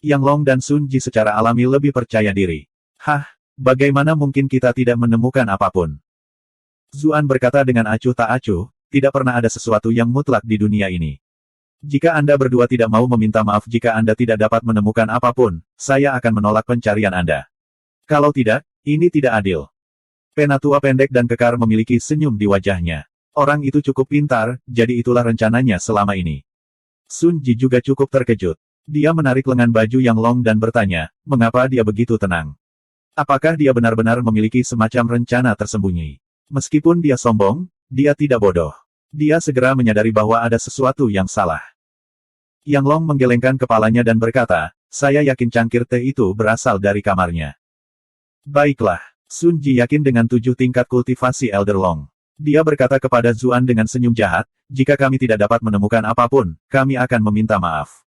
Yang Long dan Sun Ji secara alami lebih percaya diri. Hah, bagaimana mungkin kita tidak menemukan apapun? Zuan berkata dengan acuh tak acuh, tidak pernah ada sesuatu yang mutlak di dunia ini. Jika Anda berdua tidak mau meminta maaf jika Anda tidak dapat menemukan apapun, saya akan menolak pencarian Anda. Kalau tidak, ini tidak adil. Penatua pendek dan kekar memiliki senyum di wajahnya. Orang itu cukup pintar, jadi itulah rencananya selama ini. Sun Ji juga cukup terkejut. Dia menarik lengan baju yang Long dan bertanya, mengapa dia begitu tenang? Apakah dia benar-benar memiliki semacam rencana tersembunyi? Meskipun dia sombong, dia tidak bodoh. Dia segera menyadari bahwa ada sesuatu yang salah. Yang Long menggelengkan kepalanya dan berkata, saya yakin cangkir teh itu berasal dari kamarnya. Baiklah, Sun Ji yakin dengan 7 tingkat kultivasi Elder Long. Dia berkata kepada Zuan dengan senyum jahat, jika kami tidak dapat menemukan apapun, kami akan meminta maaf.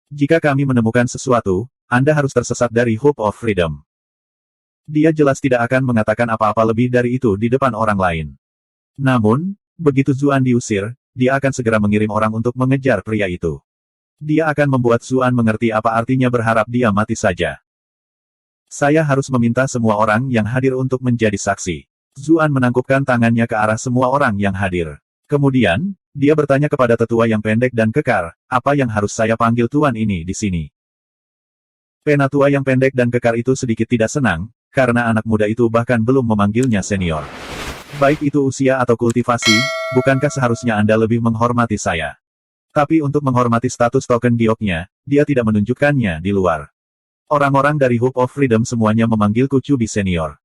Jika kami menemukan sesuatu, Anda harus tersesat dari Hope of Freedom. Dia jelas tidak akan mengatakan apa-apa lebih dari itu di depan orang lain. Namun, begitu Zuan diusir, dia akan segera mengirim orang untuk mengejar pria itu. Dia akan membuat Zuan mengerti apa artinya berharap dia mati saja. Saya harus meminta semua orang yang hadir untuk menjadi saksi. Zuan menangkupkan tangannya ke arah semua orang yang hadir. Kemudian, dia bertanya kepada tetua yang pendek dan kekar, apa yang harus saya panggil tuan ini di sini? Penatua yang pendek dan kekar itu sedikit tidak senang, karena anak muda itu bahkan belum memanggilnya senior. Baik itu usia atau kultivasi, bukankah seharusnya Anda lebih menghormati saya? Tapi untuk menghormati status token gioknya, dia tidak menunjukkannya di luar. Orang-orang dari Hope of Freedom semuanya memanggilku Cubi Senior.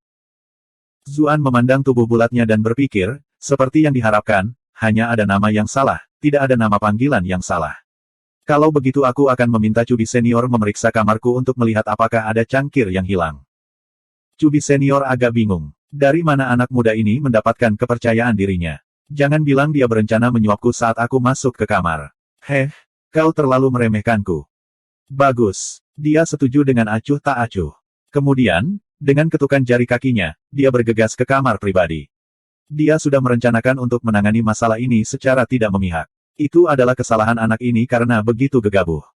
Zuan memandang tubuh bulatnya dan berpikir, seperti yang diharapkan, hanya ada nama yang salah, tidak ada nama panggilan yang salah. Kalau begitu aku akan meminta Cubi Senior memeriksa kamarku untuk melihat apakah ada cangkir yang hilang. Cubi Senior agak bingung. Dari mana anak muda ini mendapatkan kepercayaan dirinya? Jangan bilang dia berencana menyuapku saat aku masuk ke kamar. Heh, kau terlalu meremehkanku. Bagus. Dia setuju dengan acuh tak acuh. Kemudian, dengan ketukan jari kakinya, dia bergegas ke kamar pribadi. Dia sudah merencanakan untuk menangani masalah ini secara tidak memihak. Itu adalah kesalahan anak ini karena begitu gegabah.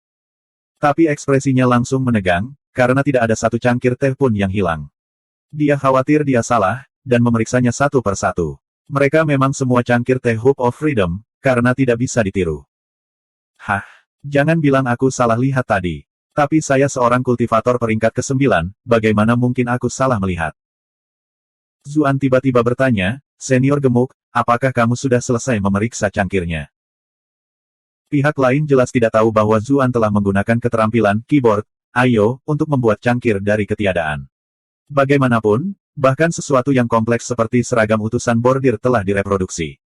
Tapi ekspresinya langsung menegang, karena tidak ada satu cangkir teh pun yang hilang. Dia khawatir dia salah, dan memeriksanya satu persatu. Mereka memang semua cangkir teh Hope of Freedom, karena tidak bisa ditiru. Hah, jangan bilang aku salah lihat tadi. Tapi saya seorang kultivator peringkat ke-9, bagaimana mungkin aku salah melihat? Zuan tiba-tiba bertanya, senior gemuk, apakah kamu sudah selesai memeriksa cangkirnya? Pihak lain jelas tidak tahu bahwa Zuan telah menggunakan keterampilan keyboard, I/O, untuk membuat cangkir dari ketiadaan. Bagaimanapun, bahkan sesuatu yang kompleks seperti seragam utusan bordir telah direproduksi.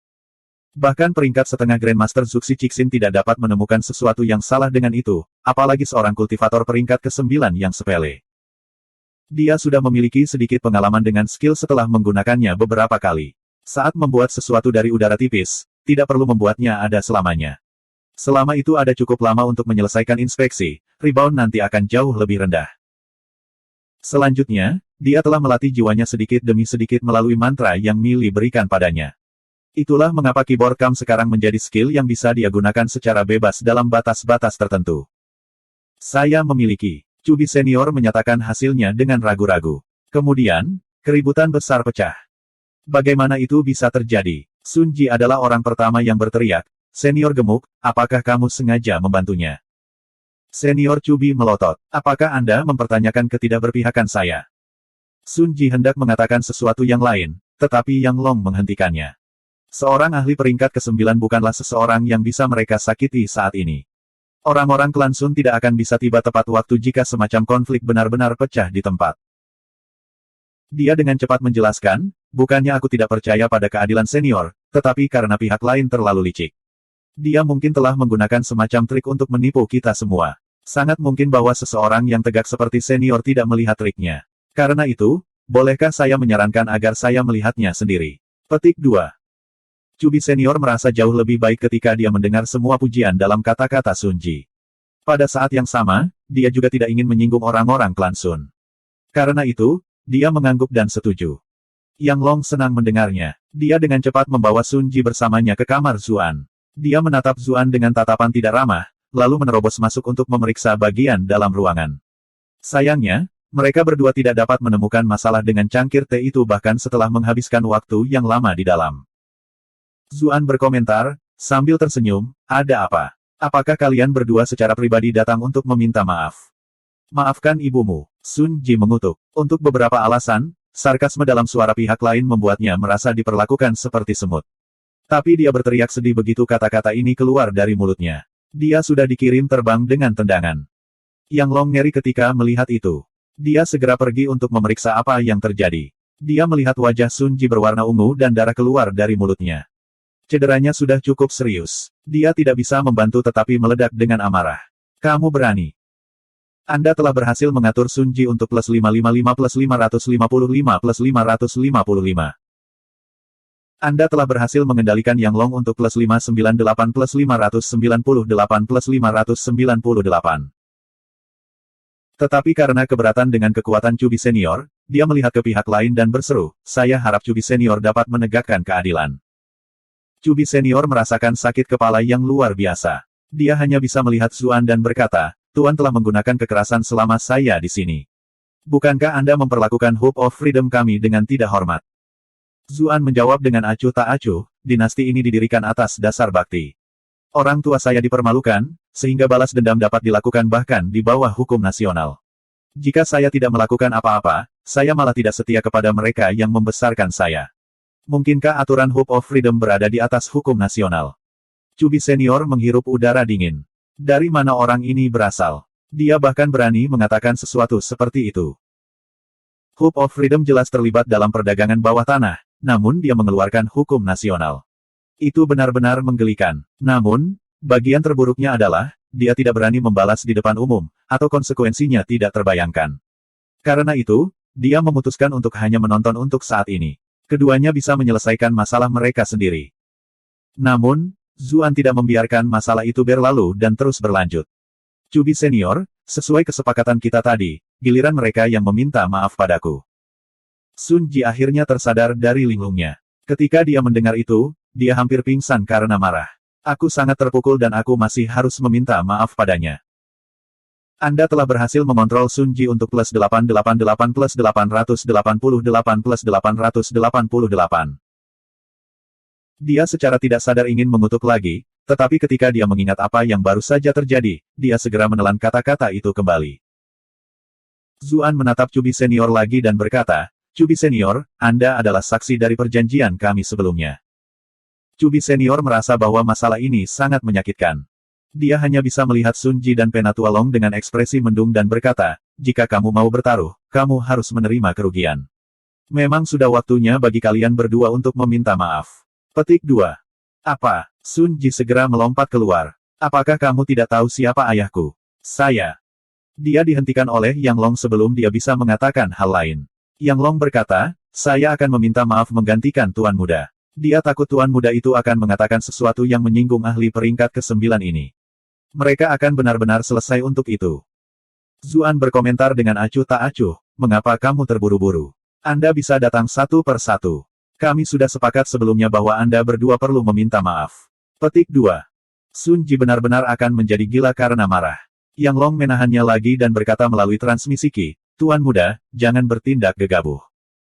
Bahkan peringkat setengah Grandmaster Zuxi Cixin tidak dapat menemukan sesuatu yang salah dengan itu, apalagi seorang kultivator peringkat ke-9 yang sepele. Dia sudah memiliki sedikit pengalaman dengan skill setelah menggunakannya beberapa kali. Saat membuat sesuatu dari udara tipis, tidak perlu membuatnya ada selamanya. Selama itu ada cukup lama untuk menyelesaikan inspeksi, rebound nanti akan jauh lebih rendah. Selanjutnya, dia telah melatih jiwanya sedikit demi sedikit melalui mantra yang Mili berikan padanya. Itulah mengapa keyboard cam sekarang menjadi skill yang bisa dia gunakan secara bebas dalam batas-batas tertentu. Saya memiliki. Cubi Senior menyatakan hasilnya dengan ragu-ragu. Kemudian, keributan besar pecah. Bagaimana itu bisa terjadi? Sun Ji adalah orang pertama yang berteriak, "Senior gemuk, apakah kamu sengaja membantunya?" Senior Cubi melotot, "Apakah Anda mempertanyakan ketidakberpihakan saya?" Sun Ji hendak mengatakan sesuatu yang lain, tetapi Yang Long menghentikannya. Seorang ahli peringkat ke-9 bukanlah seseorang yang bisa mereka sakiti saat ini. Orang-orang klan Sun tidak akan bisa tiba tepat waktu jika semacam konflik benar-benar pecah di tempat. Dia dengan cepat menjelaskan, "Bukannya aku tidak percaya pada keadilan senior, tetapi karena pihak lain terlalu licik. Dia mungkin telah menggunakan semacam trik untuk menipu kita semua. Sangat mungkin bahwa seseorang yang tegak seperti senior tidak melihat triknya. Karena itu, bolehkah saya menyarankan agar saya melihatnya sendiri?" Petik 2. Cubi senior merasa jauh lebih baik ketika dia mendengar semua pujian dalam kata-kata Sun Ji. Pada saat yang sama, dia juga tidak ingin menyinggung orang-orang klan Sun. Karena itu, dia mengangguk dan setuju. Yang Long senang mendengarnya. Dia dengan cepat membawa Sun Ji bersamanya ke kamar Zuan. Dia menatap Zuan dengan tatapan tidak ramah, lalu menerobos masuk untuk memeriksa bagian dalam ruangan. Sayangnya, mereka berdua tidak dapat menemukan masalah dengan cangkir teh itu bahkan setelah menghabiskan waktu yang lama di dalam. Zuan berkomentar, sambil tersenyum, "Ada apa? Apakah kalian berdua secara pribadi datang untuk meminta maaf?" "Maafkan ibumu." Sun Ji mengutuk. Untuk beberapa alasan, sarkasme dalam suara pihak lain membuatnya merasa diperlakukan seperti semut. Tapi dia berteriak sedih begitu kata-kata ini keluar dari mulutnya. Dia sudah dikirim terbang dengan tendangan. Yang Long ngeri ketika melihat itu. Dia segera pergi untuk memeriksa apa yang terjadi. Dia melihat wajah Sun Ji berwarna ungu dan darah keluar dari mulutnya. Cederanya sudah cukup serius. Dia tidak bisa membantu tetapi meledak dengan amarah. "Kamu berani. Anda telah berhasil mengatur Sun Ji untuk plus 555 plus 555 plus 555. Anda telah berhasil mengendalikan Yang Long untuk plus 598 plus 598 plus 598. Tetapi karena keberatan dengan kekuatan Cubi Senior, dia melihat ke pihak lain dan berseru, "Saya harap Cubi Senior dapat menegakkan keadilan." Cubi Senior merasakan sakit kepala yang luar biasa. Dia hanya bisa melihat Zuan dan berkata, "Tuan telah menggunakan kekerasan selama saya di sini. Bukankah Anda memperlakukan Hope of Freedom kami dengan tidak hormat?" Zuan menjawab dengan acuh tak acuh, "Dinasti ini didirikan atas dasar bakti. Orang tua saya dipermalukan, sehingga balas dendam dapat dilakukan bahkan di bawah hukum nasional. Jika saya tidak melakukan apa-apa, saya malah tidak setia kepada mereka yang membesarkan saya. Mungkinkah aturan Hope of Freedom berada di atas hukum nasional?" Cubi Senior menghirup udara dingin. Dari mana orang ini berasal? Dia bahkan berani mengatakan sesuatu seperti itu. Hope of Freedom jelas terlibat dalam perdagangan bawah tanah, namun dia mengeluarkan hukum nasional. Itu benar-benar menggelikan. Namun, bagian terburuknya adalah, dia tidak berani membalas di depan umum, atau konsekuensinya tidak terbayangkan. Karena itu, dia memutuskan untuk hanya menonton untuk saat ini. Keduanya bisa menyelesaikan masalah mereka sendiri. Namun, Zuan tidak membiarkan masalah itu berlalu dan terus berlanjut. "Cubi Senior, sesuai kesepakatan kita tadi, giliran mereka yang meminta maaf padaku." Sun Ji akhirnya tersadar dari linglungnya. Ketika dia mendengar itu, dia hampir pingsan karena marah. "Aku sangat terpukul dan aku masih harus meminta maaf padanya. Anda telah berhasil mengontrol Sun Ji untuk plus 888 plus 888 plus 888. Dia secara tidak sadar ingin mengutuk lagi, tetapi ketika dia mengingat apa yang baru saja terjadi, dia segera menelan kata-kata itu kembali. Zuan menatap Cubi Senior lagi dan berkata, "Cubi Senior, Anda adalah saksi dari perjanjian kami sebelumnya." Cubi Senior merasa bahwa masalah ini sangat menyakitkan. Dia hanya bisa melihat Sun Ji dan Penatua Long dengan ekspresi mendung dan berkata, "Jika kamu mau bertaruh, kamu harus menerima kerugian. Memang sudah waktunya bagi kalian berdua untuk meminta maaf." Petik 2. "Apa?" Sun Ji segera melompat keluar. "Apakah kamu tidak tahu siapa ayahku?" "Saya." Dia dihentikan oleh Yang Long sebelum dia bisa mengatakan hal lain. Yang Long berkata, "Saya akan meminta maaf menggantikan Tuan Muda." Dia takut Tuan Muda itu akan mengatakan sesuatu yang menyinggung ahli peringkat ke-9 ini. Mereka akan benar-benar selesai untuk itu. Zuan berkomentar dengan acuh tak acuh, "Mengapa kamu terburu-buru? Anda bisa datang satu per satu. Kami sudah sepakat sebelumnya bahwa Anda berdua perlu meminta maaf." Petik 2. Sun Ji benar-benar akan menjadi gila karena marah. Yang Long menahannya lagi dan berkata melalui transmisi Qi, "Tuan Muda, jangan bertindak gegabah.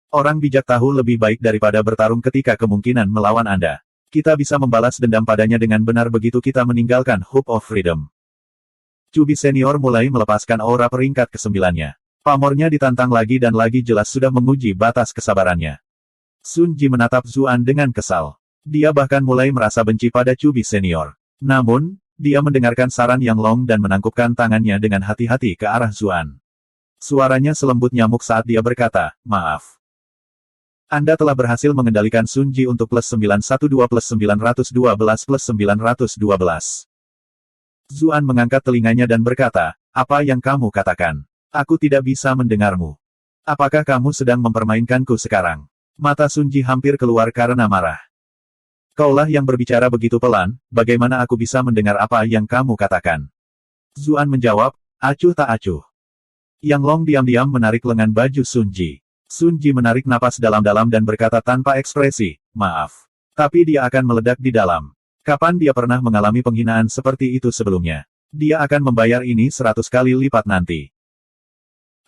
Orang bijak tahu lebih baik daripada bertarung ketika kemungkinan melawan Anda. Kita bisa membalas dendam padanya dengan benar begitu kita meninggalkan Hope of Freedom. Cubi senior mulai melepaskan aura peringkat ke-9-nya. Pamornya ditantang lagi dan lagi jelas sudah menguji batas kesabarannya. Sun Ji menatap Zuan dengan kesal. Dia bahkan mulai merasa benci pada Cubi senior. Namun, dia mendengarkan saran Yang Long dan menangkupkan tangannya dengan hati-hati ke arah Zuan. Suaranya selembut nyamuk saat dia berkata, "Maaf. Anda telah berhasil mengendalikan Sun Ji untuk plus 912 plus 912 plus 912. Zuan mengangkat telinganya dan berkata, "Apa yang kamu katakan? Aku tidak bisa mendengarmu. Apakah kamu sedang mempermainkanku sekarang?" Mata Sun Ji hampir keluar karena marah. "Kaulah yang berbicara begitu pelan, bagaimana aku bisa mendengar apa yang kamu katakan?" Zuan menjawab, "Acuh tak acuh." Yang Long diam-diam menarik lengan baju Sun Ji. Sun Ji menarik napas dalam-dalam dan berkata tanpa ekspresi, "Maaf. Tapi dia akan meledak di dalam. Kapan dia pernah mengalami penghinaan seperti itu sebelumnya? Dia akan membayar ini 100 kali lipat nanti.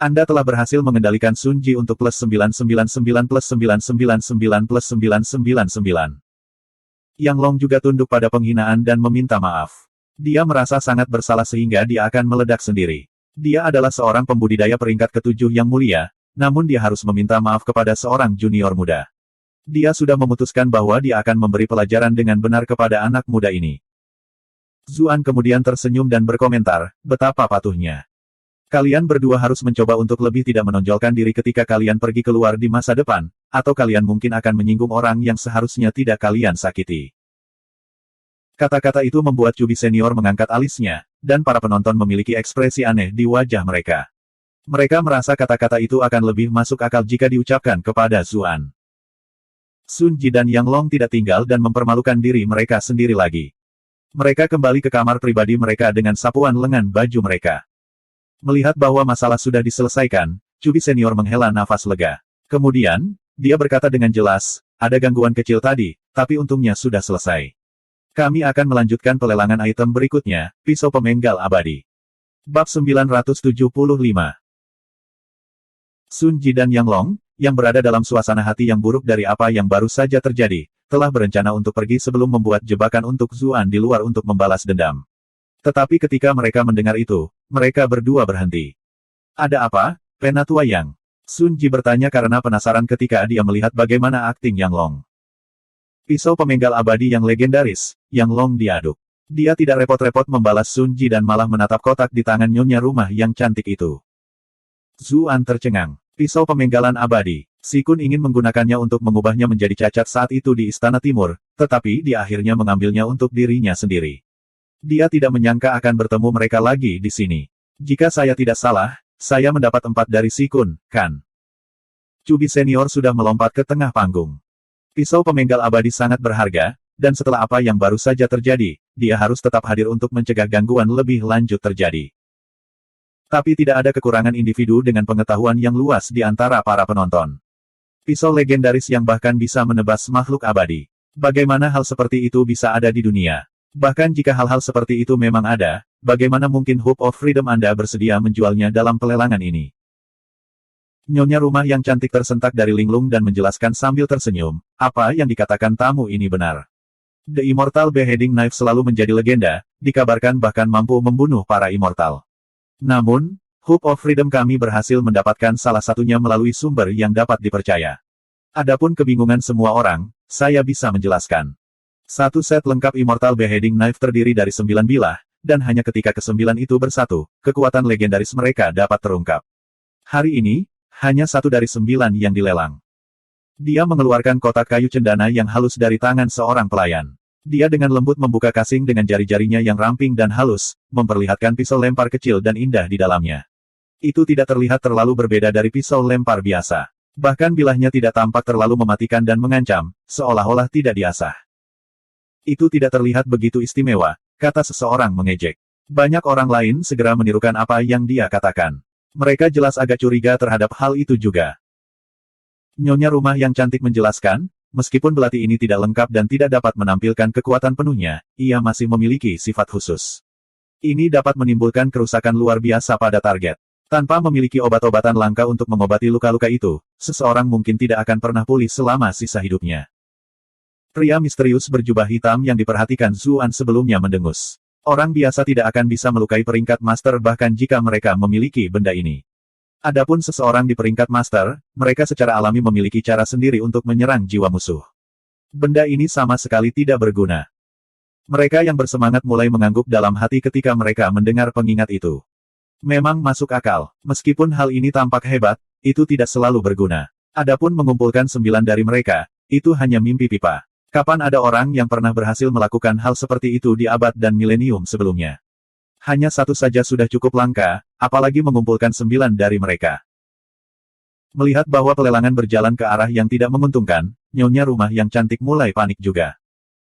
Anda telah berhasil mengendalikan Sun Ji untuk plus 999 plus 999 plus 999. Yang Long juga tunduk pada penghinaan dan meminta maaf. Dia merasa sangat bersalah sehingga dia akan meledak sendiri. Dia adalah seorang pembudidaya peringkat ke-7 yang mulia, namun dia harus meminta maaf kepada seorang junior muda. Dia sudah memutuskan bahwa dia akan memberi pelajaran dengan benar kepada anak muda ini. Zuan kemudian tersenyum dan berkomentar, "Betapa patuhnya. Kalian berdua harus mencoba untuk lebih tidak menonjolkan diri ketika kalian pergi keluar di masa depan, atau kalian mungkin akan menyinggung orang yang seharusnya tidak kalian sakiti." Kata-kata itu membuat Cubi senior mengangkat alisnya, dan para penonton memiliki ekspresi aneh di wajah mereka. Mereka merasa kata-kata itu akan lebih masuk akal jika diucapkan kepada Zuan. Sun Ji dan Yang Long tidak tinggal dan mempermalukan diri mereka sendiri lagi. Mereka kembali ke kamar pribadi mereka dengan sapuan lengan baju mereka. Melihat bahwa masalah sudah diselesaikan, Cubi senior menghela nafas lega. Kemudian, dia berkata dengan jelas, "Ada gangguan kecil tadi, tapi untungnya sudah selesai. Kami akan melanjutkan pelelangan item berikutnya, pisau pemenggal abadi." Bab 975. Sun Ji dan Yang Long, yang berada dalam suasana hati yang buruk dari apa yang baru saja terjadi, telah berencana untuk pergi sebelum membuat jebakan untuk Zuan di luar untuk membalas dendam. Tetapi ketika mereka mendengar itu, mereka berdua berhenti. "Ada apa, Penatua Yang?" Sun Ji bertanya karena penasaran ketika dia melihat bagaimana akting Yang Long. Pisau pemenggal abadi yang legendaris, Yang Long diaduk. Dia tidak repot-repot membalas Sun Ji dan malah menatap kotak di tangan nyonya rumah yang cantik itu. Zuan tercengang. Pisau pemenggalan abadi. Si Kun ingin menggunakannya untuk mengubahnya menjadi cacat saat itu di Istana Timur, tetapi dia akhirnya mengambilnya untuk dirinya sendiri. Dia tidak menyangka akan bertemu mereka lagi di sini. "Jika saya tidak salah, saya mendapat 4 dari Si Kun, kan?" Cubi senior sudah melompat ke tengah panggung. Pisau pemenggal abadi sangat berharga, dan setelah apa yang baru saja terjadi, dia harus tetap hadir untuk mencegah gangguan lebih lanjut terjadi. Tapi tidak ada kekurangan individu dengan pengetahuan yang luas di antara para penonton. Pisau legendaris yang bahkan bisa menebas makhluk abadi. Bagaimana hal seperti itu bisa ada di dunia? Bahkan jika hal-hal seperti itu memang ada, bagaimana mungkin Hope of Freedom Anda bersedia menjualnya dalam pelelangan ini? Nyonya rumah yang cantik tersentak dari linglung dan menjelaskan sambil tersenyum, "Apa yang dikatakan tamu ini benar. The Immortal Beheading Knife selalu menjadi legenda, dikabarkan bahkan mampu membunuh para immortal. Namun, Hope of Freedom kami berhasil mendapatkan salah satunya melalui sumber yang dapat dipercaya. Adapun kebingungan semua orang, saya bisa menjelaskan. Satu set lengkap Immortal Beheading Knife terdiri dari 9 bilah, dan hanya ketika ke-9 itu bersatu, kekuatan legendaris mereka dapat terungkap. Hari ini, hanya 1 dari 9 yang dilelang." Dia mengeluarkan kotak kayu cendana yang halus dari tangan seorang pelayan. Dia dengan lembut membuka kasing dengan jari-jarinya yang ramping dan halus, memperlihatkan pisau lempar kecil dan indah di dalamnya. Itu tidak terlihat terlalu berbeda dari pisau lempar biasa. Bahkan bilahnya tidak tampak terlalu mematikan dan mengancam, seolah-olah tidak diasah. "Itu tidak terlihat begitu istimewa," kata seseorang mengejek. Banyak orang lain segera menirukan apa yang dia katakan. Mereka jelas agak curiga terhadap hal itu juga. Nyonya rumah yang cantik menjelaskan, "Meskipun belati ini tidak lengkap dan tidak dapat menampilkan kekuatan penuhnya, ia masih memiliki sifat khusus. Ini dapat menimbulkan kerusakan luar biasa pada target. Tanpa memiliki obat-obatan langka untuk mengobati luka-luka itu, seseorang mungkin tidak akan pernah pulih selama sisa hidupnya. Pria misterius berjubah hitam yang diperhatikan Zuan sebelumnya mendengus. Orang biasa tidak akan bisa melukai peringkat master bahkan jika mereka memiliki benda ini. Adapun seseorang di peringkat master, mereka secara alami memiliki cara sendiri untuk menyerang jiwa musuh. Benda ini sama sekali tidak berguna. Mereka yang bersemangat mulai mengangguk dalam hati ketika mereka mendengar pengingat itu. Memang masuk akal, meskipun hal ini tampak hebat, itu tidak selalu berguna. Adapun mengumpulkan 9 dari mereka, itu hanya mimpi pipa. Kapan ada orang yang pernah berhasil melakukan hal seperti itu di abad dan milenium sebelumnya? Hanya satu saja sudah cukup langka, apalagi mengumpulkan 9 dari mereka. Melihat bahwa pelelangan berjalan ke arah yang tidak menguntungkan, nyonya rumah yang cantik mulai panik juga.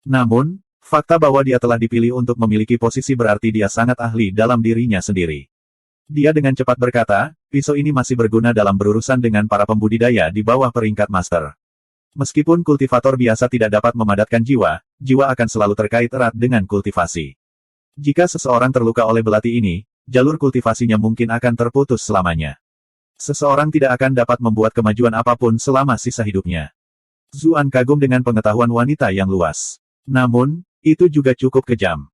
Namun, fakta bahwa dia telah dipilih untuk memiliki posisi berarti dia sangat ahli dalam dirinya sendiri. Dia dengan cepat berkata, pisau ini masih berguna dalam berurusan dengan para pembudidaya di bawah peringkat master. Meskipun kultivator biasa tidak dapat memadatkan jiwa, jiwa akan selalu terkait erat dengan kultivasi. Jika seseorang terluka oleh belati ini, jalur kultivasinya mungkin akan terputus selamanya. Seseorang tidak akan dapat membuat kemajuan apapun selama sisa hidupnya. Zuan kagum dengan pengetahuan wanita yang luas. Namun, itu juga cukup kejam.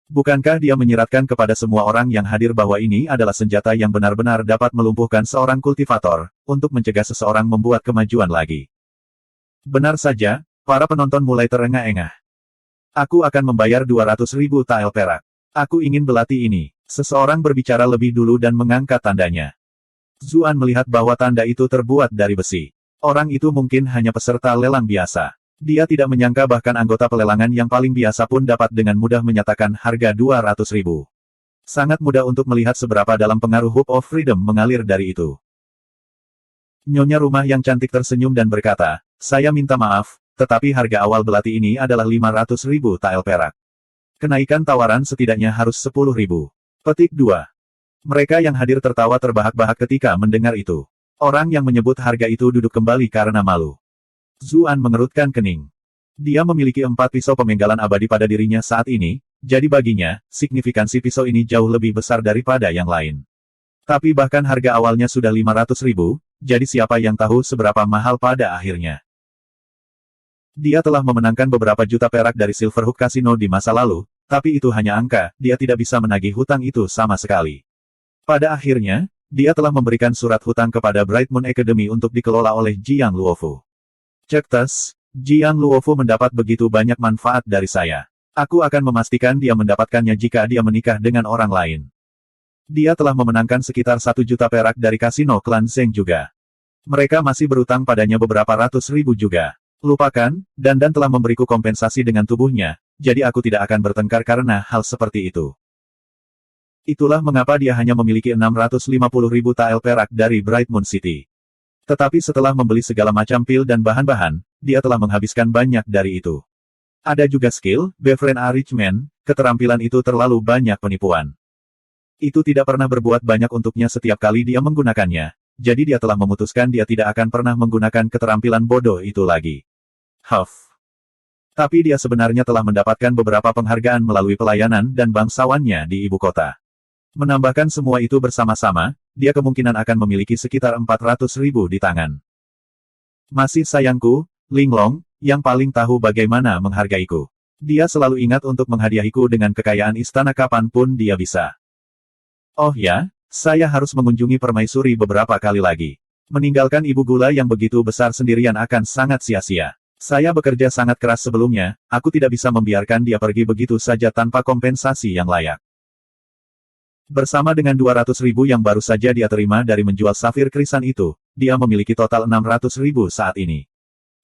Bukankah dia menyiratkan kepada semua orang yang hadir bahwa ini adalah senjata yang benar-benar dapat melumpuhkan seorang kultivator, untuk mencegah seseorang membuat kemajuan lagi? Benar saja, para penonton mulai terengah-engah. Aku akan membayar 200.000 tael perak. Aku ingin belati ini. Seseorang berbicara lebih dulu dan mengangkat tandanya. Zuan melihat bahwa tanda itu terbuat dari besi. Orang itu mungkin hanya peserta lelang biasa. Dia tidak menyangka bahkan anggota pelelangan yang paling biasa pun dapat dengan mudah menyatakan harga 200.000. Sangat mudah untuk melihat seberapa dalam pengaruh Hope of Freedom mengalir dari itu. Nyonya rumah yang cantik tersenyum dan berkata, saya minta maaf, tetapi harga awal belati ini adalah 500.000 tael perak. Kenaikan tawaran setidaknya harus 10.000. Petik 2. Mereka yang hadir tertawa terbahak-bahak ketika mendengar itu. Orang yang menyebut harga itu duduk kembali karena malu. Zuan mengerutkan kening. Dia memiliki 4 pisau pemenggalan abadi pada dirinya saat ini, jadi baginya, signifikansi pisau ini jauh lebih besar daripada yang lain. Tapi bahkan harga awalnya sudah 500.000, jadi siapa yang tahu seberapa mahal pada akhirnya. Dia telah memenangkan beberapa juta perak dari Silverhook Casino di masa lalu, tapi itu hanya angka, dia tidak bisa menagih hutang itu sama sekali. Pada akhirnya, dia telah memberikan surat hutang kepada Bright Moon Academy untuk dikelola oleh Jiang Luofu. Cek tes, Jiang Luofu mendapat begitu banyak manfaat dari saya. Aku akan memastikan dia mendapatkannya jika dia menikah dengan orang lain. Dia telah memenangkan sekitar 1 juta perak dari kasino klan Zeng juga. Mereka masih berutang padanya beberapa ratus ribu juga. Lupakan, Dandan telah memberiku kompensasi dengan tubuhnya, jadi aku tidak akan bertengkar karena hal seperti itu. Itulah mengapa dia hanya memiliki 650.000 tael perak dari Bright Moon City. Tetapi setelah membeli segala macam pil dan bahan-bahan, dia telah menghabiskan banyak dari itu. Ada juga skill, Befriend a Rich Man, keterampilan itu terlalu banyak penipuan. Itu tidak pernah berbuat banyak untuknya setiap kali dia menggunakannya, jadi dia telah memutuskan dia tidak akan pernah menggunakan keterampilan bodoh itu lagi. Huff. Tapi dia sebenarnya telah mendapatkan beberapa penghargaan melalui pelayanan dan bangsawannya di ibu kota. Menambahkan semua itu bersama-sama, dia kemungkinan akan memiliki sekitar 400.000 di tangan. Masih sayangku, Linglong, yang paling tahu bagaimana menghargaiku. Dia selalu ingat untuk menghadiahiku dengan kekayaan istana kapanpun dia bisa. Oh ya, saya harus mengunjungi permaisuri beberapa kali lagi. Meninggalkan ibu gula yang begitu besar sendirian akan sangat sia-sia. Saya bekerja sangat keras sebelumnya, aku tidak bisa membiarkan dia pergi begitu saja tanpa kompensasi yang layak. Bersama dengan 200.000 yang baru saja dia terima dari menjual safir krisan itu, dia memiliki total 600.000 saat ini.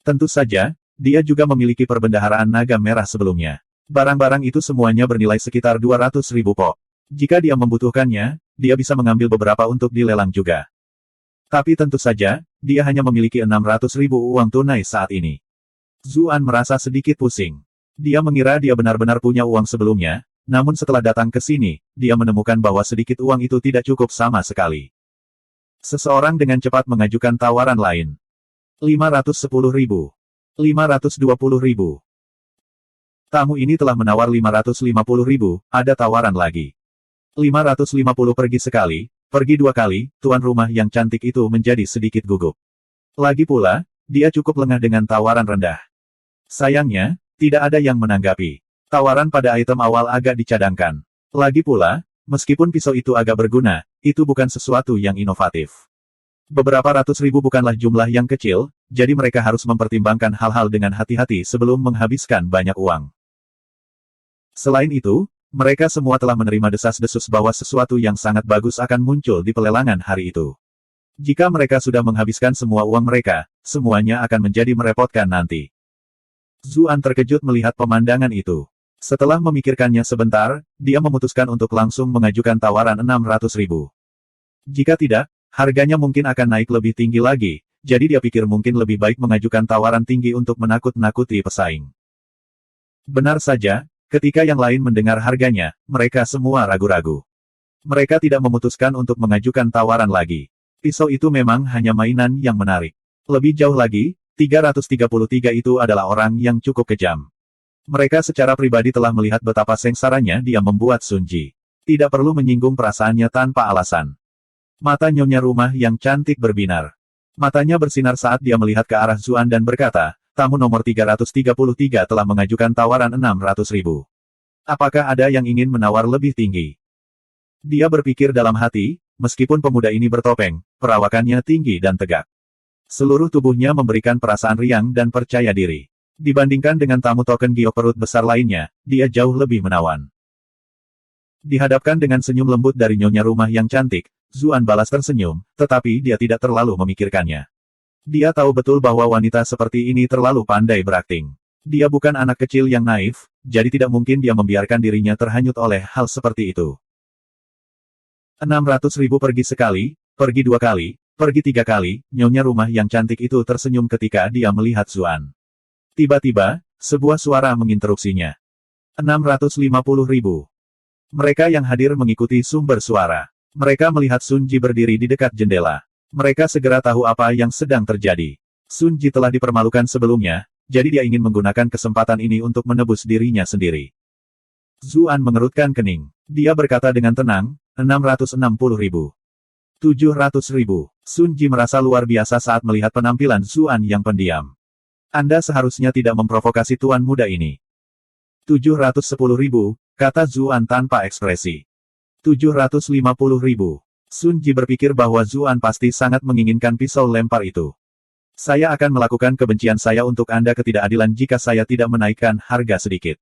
Tentu saja, dia juga memiliki perbendaharaan naga merah sebelumnya. Barang-barang itu semuanya bernilai sekitar 200.000 pok. Jika dia membutuhkannya, dia bisa mengambil beberapa untuk dilelang juga. Tapi tentu saja, dia hanya memiliki 600.000 uang tunai saat ini. Zuan merasa sedikit pusing. Dia mengira dia benar-benar punya uang sebelumnya, namun setelah datang ke sini, dia menemukan bahwa sedikit uang itu tidak cukup sama sekali. Seseorang dengan cepat mengajukan tawaran lain. 510.000. 520.000. Tamu ini telah menawar 550.000, ada tawaran lagi. 550 pergi sekali, pergi 2 kali, tuan rumah yang cantik itu menjadi sedikit gugup. Lagi pula, dia cukup lengah dengan tawaran rendah. Sayangnya, tidak ada yang menanggapi. Tawaran pada item awal agak dicadangkan. Lagi pula, meskipun pisau itu agak berguna, itu bukan sesuatu yang inovatif. Beberapa ratus ribu bukanlah jumlah yang kecil, jadi mereka harus mempertimbangkan hal-hal dengan hati-hati sebelum menghabiskan banyak uang. Selain itu, mereka semua telah menerima desas-desus bahwa sesuatu yang sangat bagus akan muncul di pelelangan hari itu. Jika mereka sudah menghabiskan semua uang mereka, semuanya akan menjadi merepotkan nanti. Zuan terkejut melihat pemandangan itu. Setelah memikirkannya sebentar, dia memutuskan untuk langsung mengajukan tawaran 600 ribu. Jika tidak, harganya mungkin akan naik lebih tinggi lagi, jadi dia pikir mungkin lebih baik mengajukan tawaran tinggi untuk menakut-nakuti pesaing. Benar saja, ketika yang lain mendengar harganya, mereka semua ragu-ragu. Mereka tidak memutuskan untuk mengajukan tawaran lagi. Pisau itu memang hanya mainan yang menarik. Lebih jauh lagi, 333 itu adalah orang yang cukup kejam. Mereka secara pribadi telah melihat betapa sengsaranya dia membuat Sun Ji. Tidak perlu menyinggung perasaannya tanpa alasan. Mata nyonya rumah yang cantik berbinar. Matanya bersinar saat dia melihat ke arah Zuan dan berkata, tamu nomor 333 telah mengajukan tawaran 600 ribu. Apakah ada yang ingin menawar lebih tinggi? Dia berpikir dalam hati, meskipun pemuda ini bertopeng, perawakannya tinggi dan tegak. Seluruh tubuhnya memberikan perasaan riang dan percaya diri. Dibandingkan dengan tamu token giok perut besar lainnya, dia jauh lebih menawan. Dihadapkan dengan senyum lembut dari nyonya rumah yang cantik, Zuan balas tersenyum, tetapi dia tidak terlalu memikirkannya. Dia tahu betul bahwa wanita seperti ini terlalu pandai berakting. Dia bukan anak kecil yang naif, jadi tidak mungkin dia membiarkan dirinya terhanyut oleh hal seperti itu. 600 ribu pergi sekali, pergi 2 kali, pergi 3 kali, nyonya rumah yang cantik itu tersenyum ketika dia melihat Zuan. Tiba-tiba, sebuah suara menginterupsinya. 650 ribu. Mereka yang hadir mengikuti sumber suara. Mereka melihat Sun Ji berdiri di dekat jendela. Mereka segera tahu apa yang sedang terjadi. Sun Ji telah dipermalukan sebelumnya, jadi dia ingin menggunakan kesempatan ini untuk menebus dirinya sendiri. Zuan mengerutkan kening. Dia berkata dengan tenang, 660 ribu. 700 ribu. Sun Ji merasa luar biasa saat melihat penampilan Zuan yang pendiam. Anda seharusnya tidak memprovokasi tuan muda ini. 710 ribu, kata Zuan tanpa ekspresi. 750 ribu. Sun Ji berpikir bahwa Zuan pasti sangat menginginkan pisau lempar itu. Saya akan melakukan kebencian saya untuk Anda ketidakadilan jika saya tidak menaikkan harga sedikit.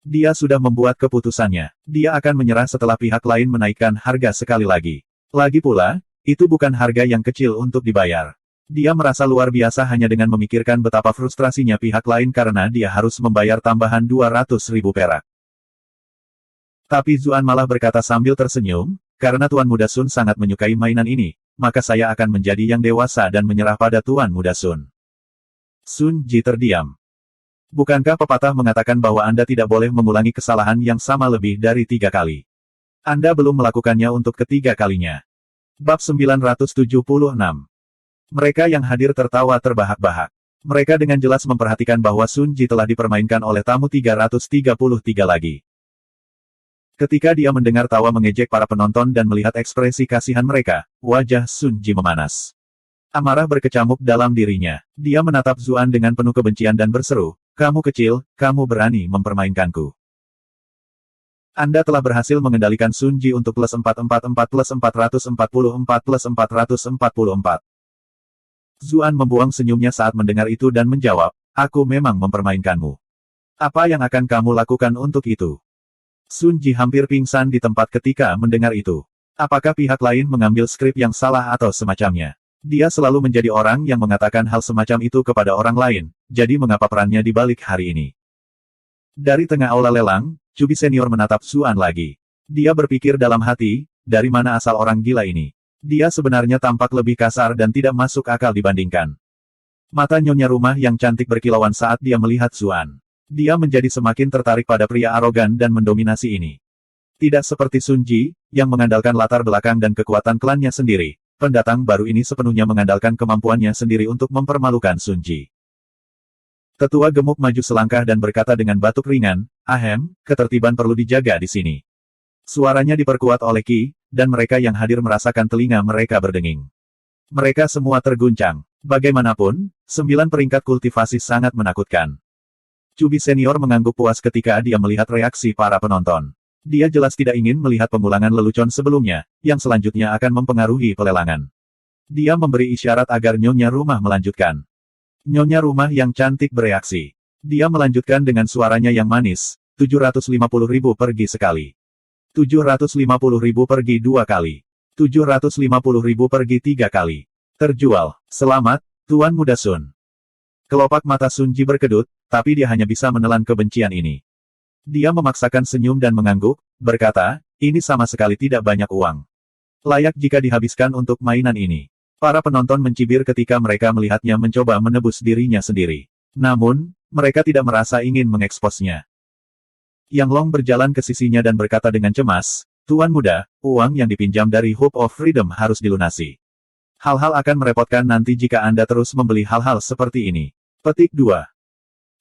Dia sudah membuat keputusannya. Dia akan menyerah setelah pihak lain menaikkan harga sekali lagi. Lagi pula, itu bukan harga yang kecil untuk dibayar. Dia merasa luar biasa hanya dengan memikirkan betapa frustrasinya pihak lain karena dia harus membayar tambahan 200 ribu perak. Tapi Zuan malah berkata sambil tersenyum, karena Tuan Muda Sun sangat menyukai mainan ini, maka saya akan menjadi yang dewasa dan menyerah pada Tuan Muda Sun. Sun Ji terdiam. Bukankah pepatah mengatakan bahwa Anda tidak boleh mengulangi kesalahan yang sama lebih dari 3 kali? Anda belum melakukannya untuk ketiga kalinya. Bab 976. Mereka yang hadir tertawa terbahak-bahak. Mereka dengan jelas memperhatikan bahwa Sun Ji telah dipermainkan oleh tamu 333 lagi. Ketika dia mendengar tawa mengejek para penonton dan melihat ekspresi kasihan mereka, wajah Sun Ji memanas. Amarah berkecamuk dalam dirinya. Dia menatap Zuan dengan penuh kebencian dan berseru, kamu kecil, kamu berani mempermainkanku. Anda telah berhasil mengendalikan Sun Ji untuk plus 444 plus 444 plus 444. Zuan membuang senyumnya saat mendengar itu dan menjawab, aku memang mempermainkanmu. Apa yang akan kamu lakukan untuk itu? Sun Ji hampir pingsan di tempat ketika mendengar itu. Apakah pihak lain mengambil skrip yang salah atau semacamnya? Dia selalu menjadi orang yang mengatakan hal semacam itu kepada orang lain, jadi mengapa perannya di balik hari ini? Dari tengah aula lelang, Cubi senior menatap Zuan lagi. Dia berpikir dalam hati, dari mana asal orang gila ini? Dia sebenarnya tampak lebih kasar dan tidak masuk akal dibandingkan. Mata nyonya rumah yang cantik berkilauan saat dia melihat Zuan. Dia menjadi semakin tertarik pada pria arogan dan mendominasi ini. Tidak seperti Sun Ji, yang mengandalkan latar belakang dan kekuatan klannya sendiri, pendatang baru ini sepenuhnya mengandalkan kemampuannya sendiri untuk mempermalukan Sun Ji. Tetua gemuk maju selangkah dan berkata dengan batuk ringan, ahem, ketertiban perlu dijaga di sini. Suaranya diperkuat oleh Qi, dan mereka yang hadir merasakan telinga mereka berdenging. Mereka semua terguncang. Bagaimanapun, 9 peringkat kultivasi sangat menakutkan. Cubi senior mengangguk puas ketika dia melihat reaksi para penonton. Dia jelas tidak ingin melihat pengulangan lelucon sebelumnya, yang selanjutnya akan mempengaruhi pelelangan. Dia memberi isyarat agar nyonya rumah melanjutkan. Nyonya rumah yang cantik bereaksi. Dia melanjutkan dengan suaranya yang manis, 750.000 pergi sekali. 750.000 pergi 2 kali. 750.000 pergi 3 kali. Terjual. Selamat, Tuan Muda Sun. Kelopak mata Sun Ji berkedut, tapi dia hanya bisa menelan kebencian ini. Dia memaksakan senyum dan mengangguk, berkata, ini sama sekali tidak banyak uang. Layak jika dihabiskan untuk mainan ini. Para penonton mencibir ketika mereka melihatnya mencoba menebus dirinya sendiri. Namun, mereka tidak merasa ingin mengeksposnya. Yang Long berjalan ke sisinya dan berkata dengan cemas, Tuan Muda, uang yang dipinjam dari Hope of Freedom harus dilunasi. Hal-hal akan merepotkan nanti jika Anda terus membeli hal-hal seperti ini. Petik 2.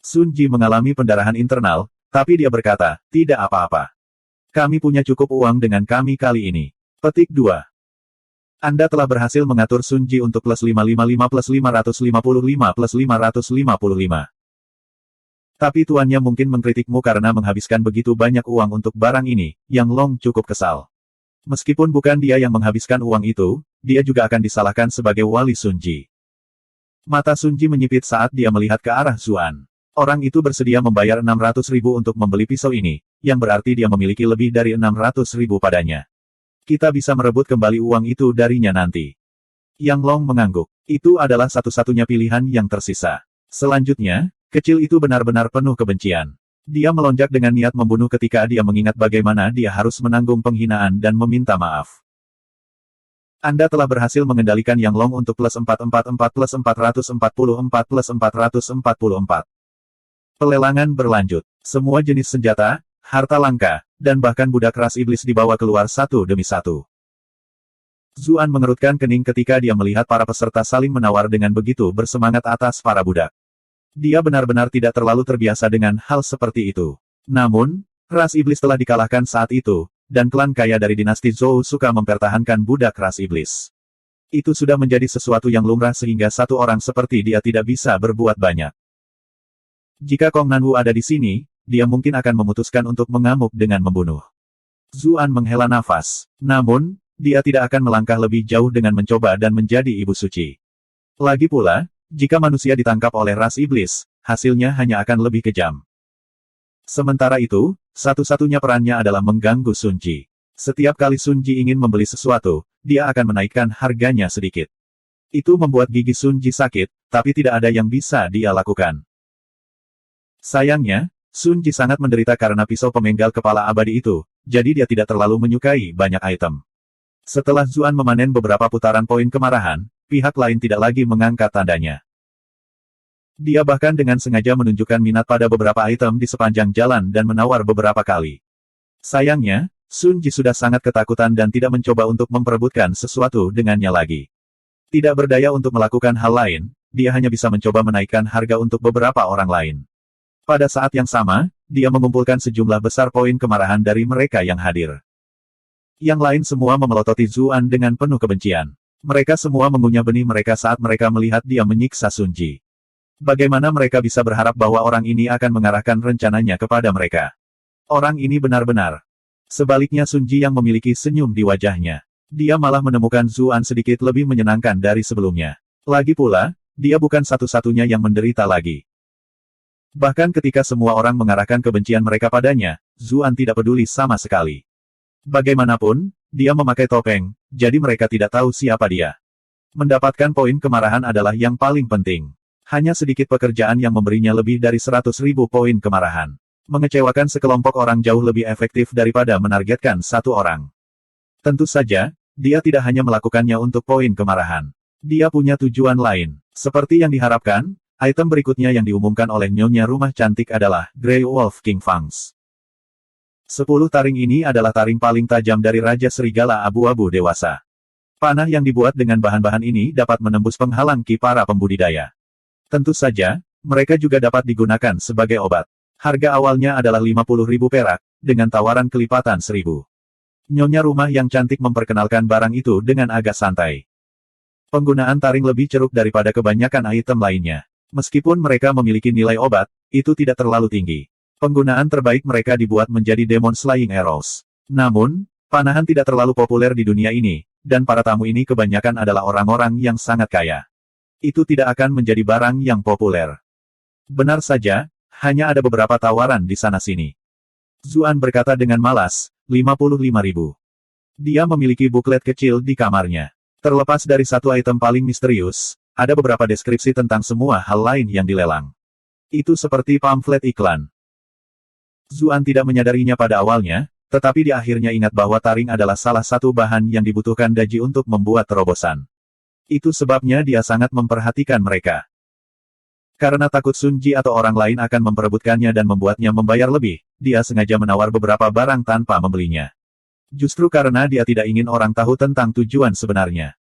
Sun Ji mengalami pendarahan internal, tapi dia berkata, tidak apa-apa. Kami punya cukup uang dengan kami kali ini. Petik 2. Anda telah berhasil mengatur Sun Ji untuk plus 555 plus 555 plus 555. Tapi tuannya mungkin mengkritikmu karena menghabiskan begitu banyak uang untuk barang ini, yang Long cukup kesal. Meskipun bukan dia yang menghabiskan uang itu, dia juga akan disalahkan sebagai wali Sun Ji. Mata Sun Ji menyipit saat dia melihat ke arah Zuan. Orang itu bersedia membayar 600.000 untuk membeli pisau ini, yang berarti dia memiliki lebih dari 600.000 padanya. Kita bisa merebut kembali uang itu darinya nanti. Yang Long mengangguk. Itu adalah satu-satunya pilihan yang tersisa. Selanjutnya, kecil itu benar-benar penuh kebencian. Dia melonjak dengan niat membunuh ketika dia mengingat bagaimana dia harus menanggung penghinaan dan meminta maaf. Anda telah berhasil mengendalikan Yang Long untuk plus 444 plus 444 plus 444. Pelelangan berlanjut. Semua jenis senjata, harta langka, dan bahkan budak ras iblis dibawa keluar satu demi satu. Zuan mengerutkan kening ketika dia melihat para peserta saling menawar dengan begitu bersemangat atas para budak. Dia benar-benar tidak terlalu terbiasa dengan hal seperti itu. Namun, ras iblis telah dikalahkan saat itu, dan klan kaya dari dinasti Zhou suka mempertahankan budak ras iblis. Itu sudah menjadi sesuatu yang lumrah sehingga satu orang seperti dia tidak bisa berbuat banyak. Jika Kong Nanwu ada di sini, dia mungkin akan memutuskan untuk mengamuk dengan membunuh. Zuan menghela nafas. Namun, dia tidak akan melangkah lebih jauh dengan mencoba dan menjadi ibu suci. Lagi pula, jika manusia ditangkap oleh ras iblis, hasilnya hanya akan lebih kejam. Sementara itu, satu-satunya perannya adalah mengganggu Sun Ji. Setiap kali Sun Ji ingin membeli sesuatu, dia akan menaikkan harganya sedikit. Itu membuat gigi Sun Ji sakit, tapi tidak ada yang bisa dia lakukan. Sayangnya, Sun Ji sangat menderita karena pisau pemenggal kepala abadi itu, jadi dia tidak terlalu menyukai banyak item. Setelah Zuan memanen beberapa putaran poin kemarahan, pihak lain tidak lagi mengangkat tandanya. Dia bahkan dengan sengaja menunjukkan minat pada beberapa item di sepanjang jalan dan menawar beberapa kali. Sayangnya, Sun Ji sudah sangat ketakutan dan tidak mencoba untuk memperebutkan sesuatu dengannya lagi. Tidak berdaya untuk melakukan hal lain, dia hanya bisa mencoba menaikkan harga untuk beberapa orang lain. Pada saat yang sama, dia mengumpulkan sejumlah besar poin kemarahan dari mereka yang hadir. Yang lain semua memelototi Zuan dengan penuh kebencian. Mereka semua mengunyah benih mereka saat mereka melihat dia menyiksa Sun Ji. Bagaimana mereka bisa berharap bahwa orang ini akan mengarahkan rencananya kepada mereka? Orang ini benar-benar. Sebaliknya Sun Ji yang memiliki senyum di wajahnya. Dia malah menemukan Zuan sedikit lebih menyenangkan dari sebelumnya. Lagi pula, dia bukan satu-satunya yang menderita lagi. Bahkan ketika semua orang mengarahkan kebencian mereka padanya, Zuan tidak peduli sama sekali. Bagaimanapun, dia memakai topeng, jadi mereka tidak tahu siapa dia. Mendapatkan poin kemarahan adalah yang paling penting. Hanya sedikit pekerjaan yang memberinya lebih dari 100.000 poin kemarahan. Mengecewakan sekelompok orang jauh lebih efektif daripada menargetkan satu orang. Tentu saja, dia tidak hanya melakukannya untuk poin kemarahan. Dia punya tujuan lain. Seperti yang diharapkan, item berikutnya yang diumumkan oleh Nyonya Rumah Cantik adalah Grey Wolf King Fangs. 10 taring ini adalah taring paling tajam dari Raja Serigala Abu-Abu Dewasa. Panah yang dibuat dengan bahan-bahan ini dapat menembus penghalang ki para pembudidaya. Tentu saja, mereka juga dapat digunakan sebagai obat. Harga awalnya adalah 50.000 perak, dengan tawaran kelipatan 1.000. Nyonya rumah yang cantik memperkenalkan barang itu dengan agak santai. Penggunaan taring lebih ceruk daripada kebanyakan item lainnya. Meskipun mereka memiliki nilai obat, itu tidak terlalu tinggi. Penggunaan terbaik mereka dibuat menjadi Demon Slaying Arrows. Namun, panahan tidak terlalu populer di dunia ini, dan para tamu ini kebanyakan adalah orang-orang yang sangat kaya. Itu tidak akan menjadi barang yang populer. Benar saja, hanya ada beberapa tawaran di sana-sini. Zuan berkata dengan malas, 55.000. Dia memiliki buklet kecil di kamarnya. Terlepas dari satu item paling misterius, ada beberapa deskripsi tentang semua hal lain yang dilelang. Itu seperti pamflet iklan. Zuan tidak menyadarinya pada awalnya, tetapi di akhirnya ingat bahwa taring adalah salah satu bahan yang dibutuhkan Daji untuk membuat terobosan. Itu sebabnya dia sangat memperhatikan mereka. Karena takut Sun Ji atau orang lain akan memperebutkannya dan membuatnya membayar lebih, dia sengaja menawar beberapa barang tanpa membelinya. Justru karena dia tidak ingin orang tahu tentang tujuan sebenarnya.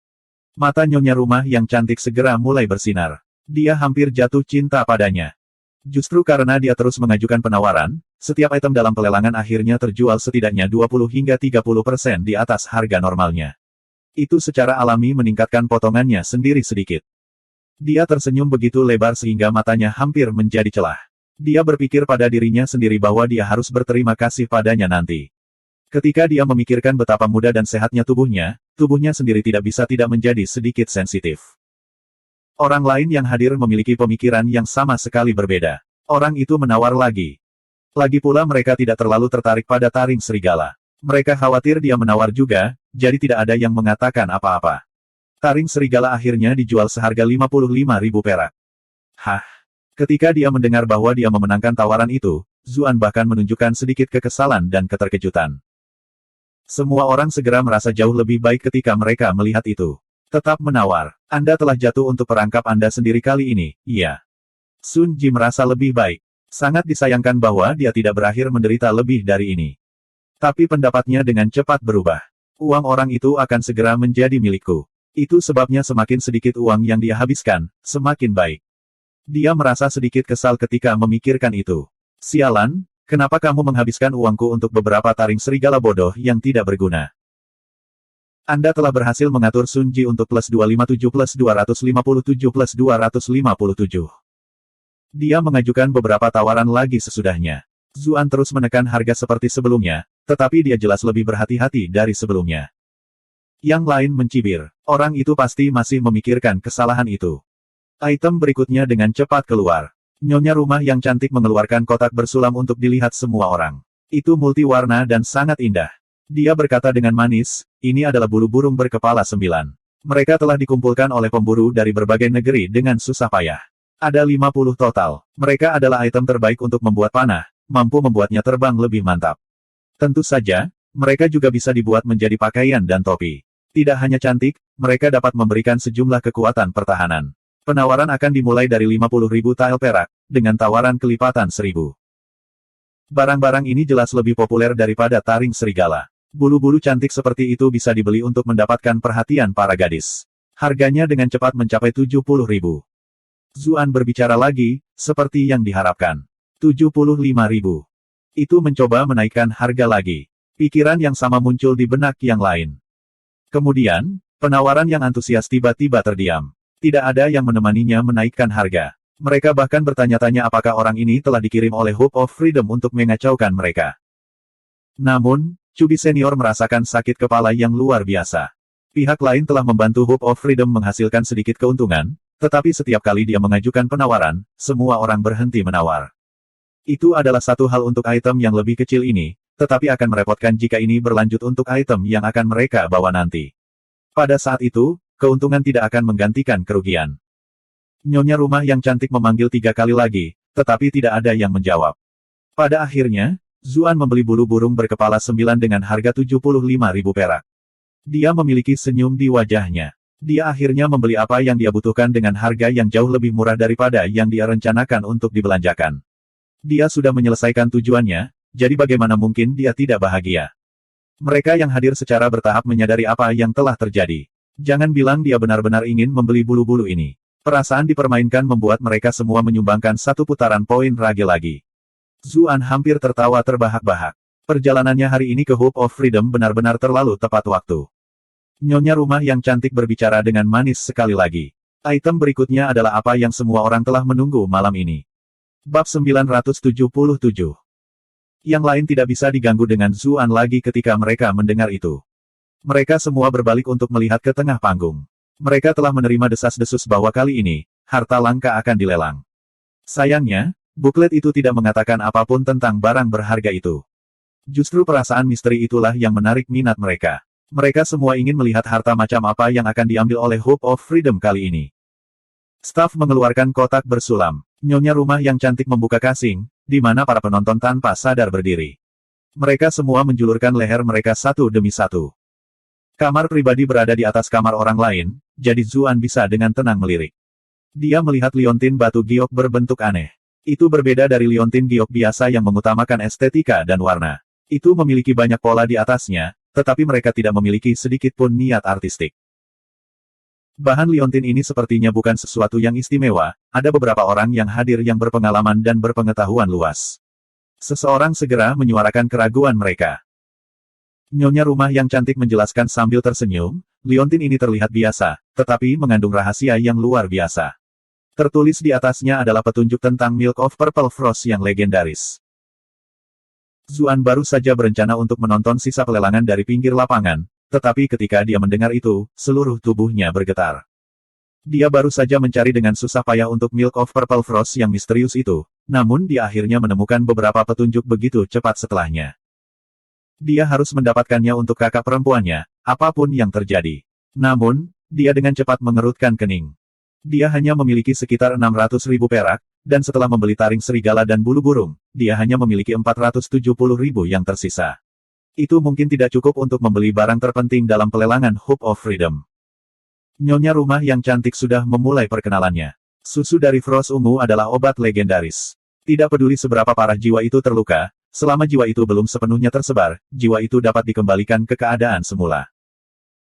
Mata nyonya rumah yang cantik segera mulai bersinar. Dia hampir jatuh cinta padanya. Justru karena dia terus mengajukan penawaran, setiap item dalam pelelangan akhirnya terjual setidaknya 20 hingga 30% di atas harga normalnya. Itu secara alami meningkatkan potongannya sendiri sedikit. Dia tersenyum begitu lebar sehingga matanya hampir menjadi celah. Dia berpikir pada dirinya sendiri bahwa dia harus berterima kasih padanya nanti. Ketika dia memikirkan betapa muda dan sehatnya tubuhnya sendiri tidak bisa tidak menjadi sedikit sensitif. Orang lain yang hadir memiliki pemikiran yang sama sekali berbeda. Orang itu menawar lagi. Lagi pula mereka tidak terlalu tertarik pada taring serigala. Mereka khawatir dia menawar juga, jadi tidak ada yang mengatakan apa-apa. Taring serigala akhirnya dijual seharga 55.000 perak. Hah? Ketika dia mendengar bahwa dia memenangkan tawaran itu, Zuan bahkan menunjukkan sedikit kekesalan dan keterkejutan. Semua orang segera merasa jauh lebih baik ketika mereka melihat itu. Tetap menawar. Anda telah jatuh untuk perangkap Anda sendiri kali ini, iya. Sun Ji merasa lebih baik. Sangat disayangkan bahwa dia tidak berakhir menderita lebih dari ini. Tapi pendapatnya dengan cepat berubah. Uang orang itu akan segera menjadi milikku. Itu sebabnya semakin sedikit uang yang dia habiskan, semakin baik. Dia merasa sedikit kesal ketika memikirkan itu. Sialan, kenapa kamu menghabiskan uangku untuk beberapa taring serigala bodoh yang tidak berguna? Anda telah berhasil mengatur Sun Ji untuk plus 257 plus 257 plus 257. Dia mengajukan beberapa tawaran lagi sesudahnya. Zuan terus menekan harga seperti sebelumnya, tetapi dia jelas lebih berhati-hati dari sebelumnya. Yang lain mencibir. Orang itu pasti masih memikirkan kesalahan itu. Item berikutnya dengan cepat keluar. Nyonya rumah yang cantik mengeluarkan kotak bersulam untuk dilihat semua orang. Itu multiwarna dan sangat indah. Dia berkata dengan manis, ini adalah bulu burung berkepala 9. Mereka telah dikumpulkan oleh pemburu dari berbagai negeri dengan susah payah. Ada 50 total. Mereka adalah item terbaik untuk membuat panah, mampu membuatnya terbang lebih mantap. Tentu saja, mereka juga bisa dibuat menjadi pakaian dan topi. Tidak hanya cantik, mereka dapat memberikan sejumlah kekuatan pertahanan. Penawaran akan dimulai dari 50.000 tael perak, dengan tawaran kelipatan 1.000. Barang-barang ini jelas lebih populer daripada taring serigala. Bulu-bulu cantik seperti itu bisa dibeli untuk mendapatkan perhatian para gadis. Harganya dengan cepat mencapai 70.000. Zuan berbicara lagi, seperti yang diharapkan. 75.000. Itu mencoba menaikkan harga lagi. Pikiran yang sama muncul di benak yang lain. Kemudian, penawaran yang antusias tiba-tiba terdiam. Tidak ada yang menemaninya menaikkan harga. Mereka bahkan bertanya-tanya apakah orang ini telah dikirim oleh Hope of Freedom untuk mengacaukan mereka. Namun, Cubi Senior merasakan sakit kepala yang luar biasa. Pihak lain telah membantu Hope of Freedom menghasilkan sedikit keuntungan, tetapi setiap kali dia mengajukan penawaran, semua orang berhenti menawar. Itu adalah satu hal untuk item yang lebih kecil ini, tetapi akan merepotkan jika ini berlanjut untuk item yang akan mereka bawa nanti. Pada saat itu, keuntungan tidak akan menggantikan kerugian. Nyonya rumah yang cantik memanggil 3 kali lagi, tetapi tidak ada yang menjawab. Pada akhirnya, Zuan membeli bulu burung berkepala 9 dengan harga 75.000 perak. Dia memiliki senyum di wajahnya. Dia akhirnya membeli apa yang dia butuhkan dengan harga yang jauh lebih murah daripada yang dia rencanakan untuk dibelanjakan. Dia sudah menyelesaikan tujuannya, jadi bagaimana mungkin dia tidak bahagia? Mereka yang hadir secara bertahap menyadari apa yang telah terjadi. Jangan bilang dia benar-benar ingin membeli bulu-bulu ini. Perasaan dipermainkan membuat mereka semua menyumbangkan satu putaran poin rage lagi. Zuan hampir tertawa terbahak-bahak. Perjalanannya hari ini ke Hope of Freedom benar-benar terlalu tepat waktu. Nyonya rumah yang cantik berbicara dengan manis sekali lagi. Item berikutnya adalah apa yang semua orang telah menunggu malam ini. Bab 977. Yang lain tidak bisa diganggu dengan Zuan lagi ketika mereka mendengar itu. Mereka semua berbalik untuk melihat ke tengah panggung. Mereka telah menerima desas-desus bahwa kali ini, harta langka akan dilelang. Sayangnya, buklet itu tidak mengatakan apapun tentang barang berharga itu. Justru perasaan misteri itulah yang menarik minat mereka. Mereka semua ingin melihat harta macam apa yang akan diambil oleh Hope of Freedom kali ini. Staf mengeluarkan kotak bersulam. Nyonya rumah yang cantik membuka kasing, di mana para penonton tanpa sadar berdiri. Mereka semua menjulurkan leher mereka satu demi satu. Kamar pribadi berada di atas kamar orang lain, jadi Zuan bisa dengan tenang melirik. Dia melihat liontin batu giok berbentuk aneh. Itu berbeda dari liontin giok biasa yang mengutamakan estetika dan warna. Itu memiliki banyak pola di atasnya, tetapi mereka tidak memiliki sedikit pun niat artistik. Bahan liontin ini sepertinya bukan sesuatu yang istimewa, ada beberapa orang yang hadir yang berpengalaman dan berpengetahuan luas. Seseorang segera menyuarakan keraguan mereka. Nyonya rumah yang cantik menjelaskan sambil tersenyum, liontin ini terlihat biasa, tetapi mengandung rahasia yang luar biasa. Tertulis di atasnya adalah petunjuk tentang Milk of Purple Frost yang legendaris. Zuan baru saja berencana untuk menonton sisa pelelangan dari pinggir lapangan, tetapi ketika dia mendengar itu, seluruh tubuhnya bergetar. Dia baru saja mencari dengan susah payah untuk Milk of Purple Frost yang misterius itu, namun dia akhirnya menemukan beberapa petunjuk begitu cepat setelahnya. Dia harus mendapatkannya untuk kakak perempuannya, apapun yang terjadi. Namun, dia dengan cepat mengerutkan kening. Dia hanya memiliki sekitar 600.000 perak, dan setelah membeli taring serigala dan bulu burung, dia hanya memiliki 470.000 yang tersisa. Itu mungkin tidak cukup untuk membeli barang terpenting dalam pelelangan Hope of Freedom. Nyonya rumah yang cantik sudah memulai perkenalannya. Susu dari Frost Ungu adalah obat legendaris. Tidak peduli seberapa parah jiwa itu terluka, selama jiwa itu belum sepenuhnya tersebar, jiwa itu dapat dikembalikan ke keadaan semula.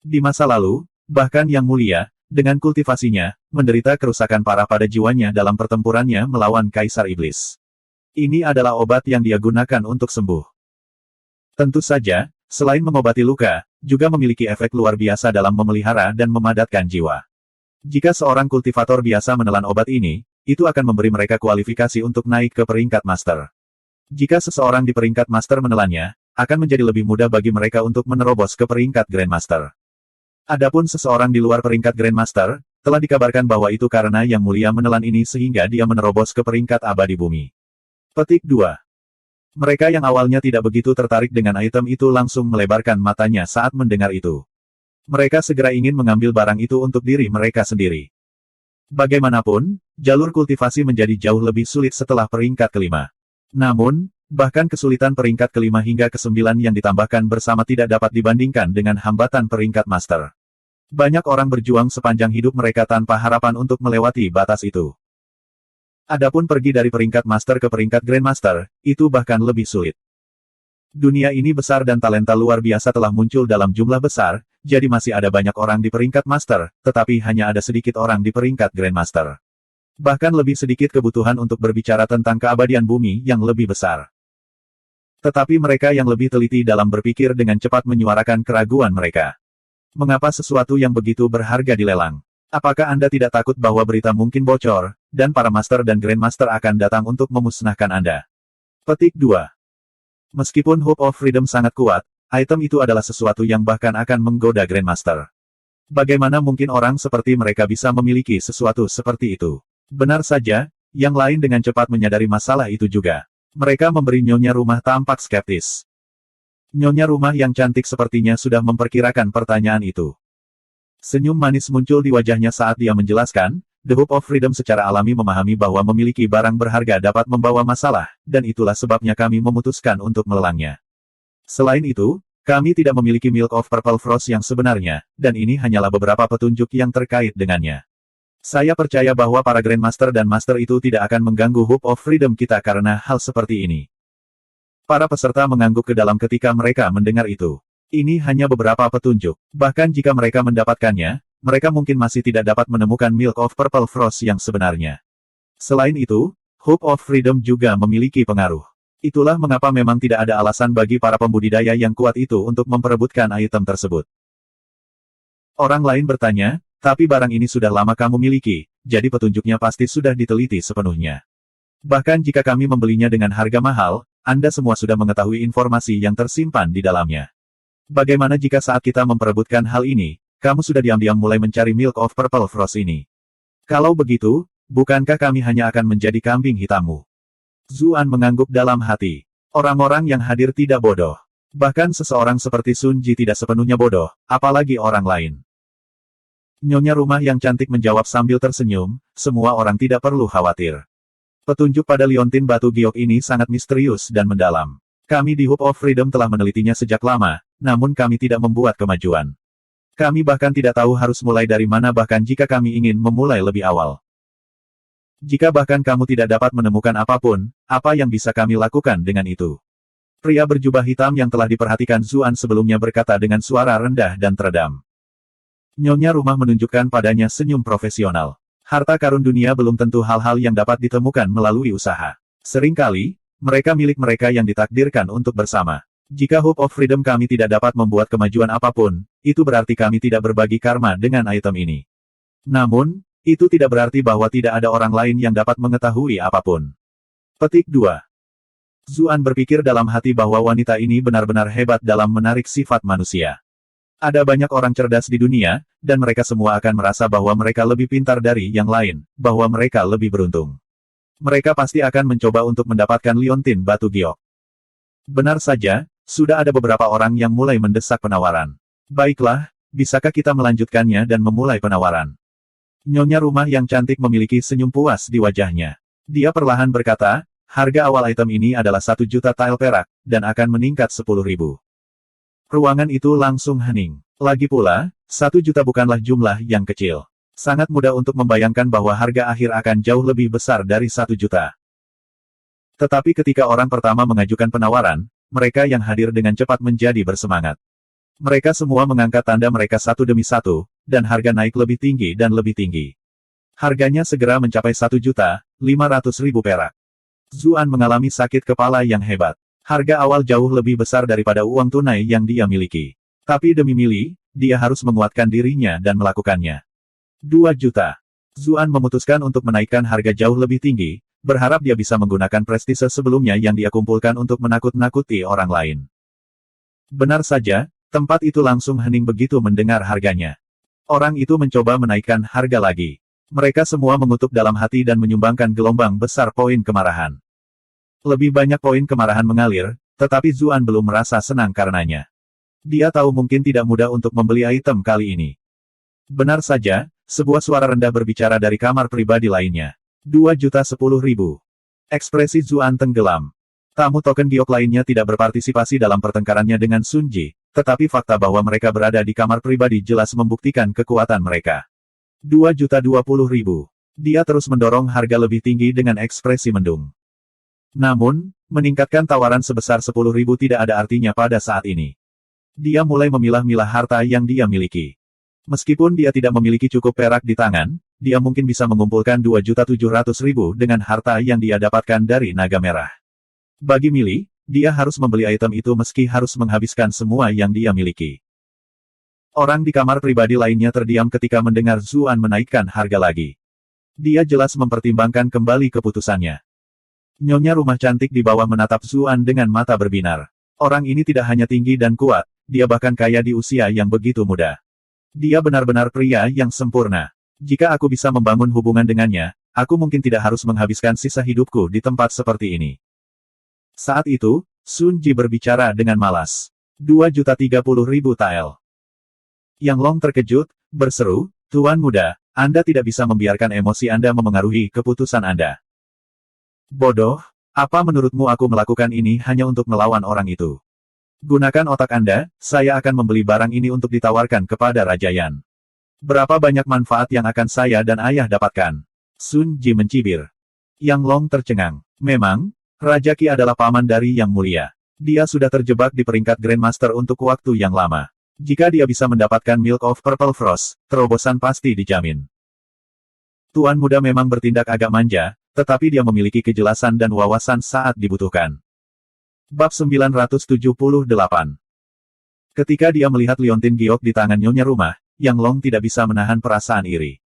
Di masa lalu, bahkan Yang Mulia, dengan kultivasinya, menderita kerusakan parah pada jiwanya dalam pertempurannya melawan Kaisar Iblis. Ini adalah obat yang dia gunakan untuk sembuh. Tentu saja, selain mengobati luka, juga memiliki efek luar biasa dalam memelihara dan memadatkan jiwa. Jika seorang kultivator biasa menelan obat ini, itu akan memberi mereka kualifikasi untuk naik ke peringkat master. Jika seseorang di peringkat master menelannya, akan menjadi lebih mudah bagi mereka untuk menerobos ke peringkat Grandmaster. Adapun seseorang di luar peringkat Grandmaster, telah dikabarkan bahwa itu karena Yang Mulia menelan ini sehingga dia menerobos ke peringkat abadi bumi. Petik 2. Mereka yang awalnya tidak begitu tertarik dengan item itu langsung melebarkan matanya saat mendengar itu. Mereka segera ingin mengambil barang itu untuk diri mereka sendiri. Bagaimanapun, jalur kultivasi menjadi jauh lebih sulit setelah peringkat kelima. Namun, bahkan kesulitan peringkat kelima hingga ke-9 yang ditambahkan bersama tidak dapat dibandingkan dengan hambatan peringkat master. Banyak orang berjuang sepanjang hidup mereka tanpa harapan untuk melewati batas itu. Adapun pergi dari peringkat master ke peringkat grandmaster, itu bahkan lebih sulit. Dunia ini besar dan talenta luar biasa telah muncul dalam jumlah besar, jadi masih ada banyak orang di peringkat master, tetapi hanya ada sedikit orang di peringkat grandmaster. Bahkan lebih sedikit kebutuhan untuk berbicara tentang keabadian bumi yang lebih besar. Tetapi mereka yang lebih teliti dalam berpikir dengan cepat menyuarakan keraguan mereka. Mengapa sesuatu yang begitu berharga dilelang? Apakah Anda tidak takut bahwa berita mungkin bocor, dan para master dan grandmaster akan datang untuk memusnahkan Anda? Petik 2. Meskipun Hope of Freedom sangat kuat, item itu adalah sesuatu yang bahkan akan menggoda grandmaster. Bagaimana mungkin orang seperti mereka bisa memiliki sesuatu seperti itu? Benar saja, yang lain dengan cepat menyadari masalah itu juga. Mereka memberi Nyonya rumah tampak skeptis. Nyonya rumah yang cantik sepertinya sudah memperkirakan pertanyaan itu. Senyum manis muncul di wajahnya saat dia menjelaskan, The Hope of Freedom secara alami memahami bahwa memiliki barang berharga dapat membawa masalah, dan itulah sebabnya kami memutuskan untuk melelangnya. Selain itu, kami tidak memiliki Milk of Purple Frost yang sebenarnya, dan ini hanyalah beberapa petunjuk yang terkait dengannya. Saya percaya bahwa para Grandmaster dan Master itu tidak akan mengganggu Hope of Freedom kita karena hal seperti ini. Para peserta mengangguk ke dalam ketika mereka mendengar itu. Ini hanya beberapa petunjuk. Bahkan jika mereka mendapatkannya, mereka mungkin masih tidak dapat menemukan Milk of Purple Frost yang sebenarnya. Selain itu, Hope of Freedom juga memiliki pengaruh. Itulah mengapa memang tidak ada alasan bagi para pembudidaya yang kuat itu untuk memperebutkan item tersebut. Orang lain bertanya, tapi barang ini sudah lama kamu miliki, jadi petunjuknya pasti sudah diteliti sepenuhnya. Bahkan jika kami membelinya dengan harga mahal, Anda semua sudah mengetahui informasi yang tersimpan di dalamnya. Bagaimana jika saat kita memperebutkan hal ini, kamu sudah diam-diam mulai mencari Milk of Purple Frost ini? Kalau begitu, bukankah kami hanya akan menjadi kambing hitammu? Zuan mengangguk dalam hati. Orang-orang yang hadir tidak bodoh. Bahkan seseorang seperti Sun Ji tidak sepenuhnya bodoh, apalagi orang lain. Nyonya rumah yang cantik menjawab sambil tersenyum, semua orang tidak perlu khawatir. Petunjuk pada liontin batu giok ini sangat misterius dan mendalam. Kami di Hope of Freedom telah menelitinya sejak lama, namun kami tidak membuat kemajuan. Kami bahkan tidak tahu harus mulai dari mana bahkan jika kami ingin memulai lebih awal. Jika bahkan kamu tidak dapat menemukan apapun, apa yang bisa kami lakukan dengan itu? Pria berjubah hitam yang telah diperhatikan Zuan sebelumnya berkata dengan suara rendah dan teredam. Nyonya rumah menunjukkan padanya senyum profesional. Harta karun dunia belum tentu hal-hal yang dapat ditemukan melalui usaha. Seringkali, mereka milik mereka yang ditakdirkan untuk bersama. Jika Hope of Freedom kami tidak dapat membuat kemajuan apapun, itu berarti kami tidak berbagi karma dengan item ini. Namun, itu tidak berarti bahwa tidak ada orang lain yang dapat mengetahui apapun. Petik 2. Zuan berpikir dalam hati bahwa wanita ini benar-benar hebat dalam menarik sifat manusia. Ada banyak orang cerdas di dunia, dan mereka semua akan merasa bahwa mereka lebih pintar dari yang lain, bahwa mereka lebih beruntung. Mereka pasti akan mencoba untuk mendapatkan liontin batu giok. Benar saja, sudah ada beberapa orang yang mulai mendesak penawaran. Baiklah, bisakah kita melanjutkannya dan memulai penawaran? Nyonya rumah yang cantik memiliki senyum puas di wajahnya. Dia perlahan berkata, harga awal item ini adalah 1 juta tile perak, dan akan meningkat 10.000. Ruangan itu langsung hening. Lagi pula, 1 juta bukanlah jumlah yang kecil. Sangat mudah untuk membayangkan bahwa harga akhir akan jauh lebih besar dari 1 juta. Tetapi ketika orang pertama mengajukan penawaran, mereka yang hadir dengan cepat menjadi bersemangat. Mereka semua mengangkat tanda mereka satu demi satu, dan harga naik lebih tinggi dan lebih tinggi. Harganya segera mencapai 1.500.000 perak. Zuan mengalami sakit kepala yang hebat. Harga awal jauh lebih besar daripada uang tunai yang dia miliki. Tapi demi Mili, dia harus menguatkan dirinya dan melakukannya. 2 juta. Zuan memutuskan untuk menaikkan harga jauh lebih tinggi, berharap dia bisa menggunakan prestise sebelumnya yang dia kumpulkan untuk menakut-nakuti orang lain. Benar saja, tempat itu langsung hening begitu mendengar harganya. Orang itu mencoba menaikkan harga lagi. Mereka semua mengutuk dalam hati dan menyumbangkan gelombang besar poin kemarahan. Lebih banyak poin kemarahan mengalir, tetapi Zuan belum merasa senang karenanya. Dia tahu mungkin tidak mudah untuk membeli item kali ini. Benar saja, sebuah suara rendah berbicara dari kamar pribadi lainnya. 2.010.000. Ekspresi Zuan tenggelam. Tamu token giok lainnya tidak berpartisipasi dalam pertengkarannya dengan Sun Ji, tetapi fakta bahwa mereka berada di kamar pribadi jelas membuktikan kekuatan mereka. 2.020.000. Dia terus mendorong harga lebih tinggi dengan ekspresi mendung. Namun, meningkatkan tawaran sebesar 10.000 tidak ada artinya pada saat ini. Dia mulai memilah-milah harta yang dia miliki. Meskipun dia tidak memiliki cukup perak di tangan, dia mungkin bisa mengumpulkan 2.700.000 dengan harta yang dia dapatkan dari naga merah. Bagi Mili, dia harus membeli item itu meski harus menghabiskan semua yang dia miliki. Orang di kamar pribadi lainnya terdiam ketika mendengar Zuan menaikkan harga lagi. Dia jelas mempertimbangkan kembali keputusannya. Nyonya rumah cantik di bawah menatap Zuan dengan mata berbinar. Orang ini tidak hanya tinggi dan kuat, dia bahkan kaya di usia yang begitu muda. Dia benar-benar pria yang sempurna. Jika aku bisa membangun hubungan dengannya, aku mungkin tidak harus menghabiskan sisa hidupku di tempat seperti ini. Saat itu, Sun Ji berbicara dengan malas. 2.030.000 tile. Yang Long terkejut, berseru, Tuan muda, Anda tidak bisa membiarkan emosi Anda memengaruhi keputusan Anda. Bodoh, apa menurutmu aku melakukan ini hanya untuk melawan orang itu? Gunakan otak Anda, saya akan membeli barang ini untuk ditawarkan kepada Raja Yan. Berapa banyak manfaat yang akan saya dan ayah dapatkan? Sun Ji mencibir. Yang Long tercengang. Memang, Raja Qi adalah paman dari Yang Mulia. Dia sudah terjebak di peringkat Grandmaster untuk waktu yang lama. Jika dia bisa mendapatkan Milk of Purple Frost, terobosan pasti dijamin. Tuan muda memang bertindak agak manja, tetapi dia memiliki kejelasan dan wawasan saat dibutuhkan. Bab 978. Ketika dia melihat liontin giok di tangan Nyonya Rumah, Yang Long tidak bisa menahan perasaan iri.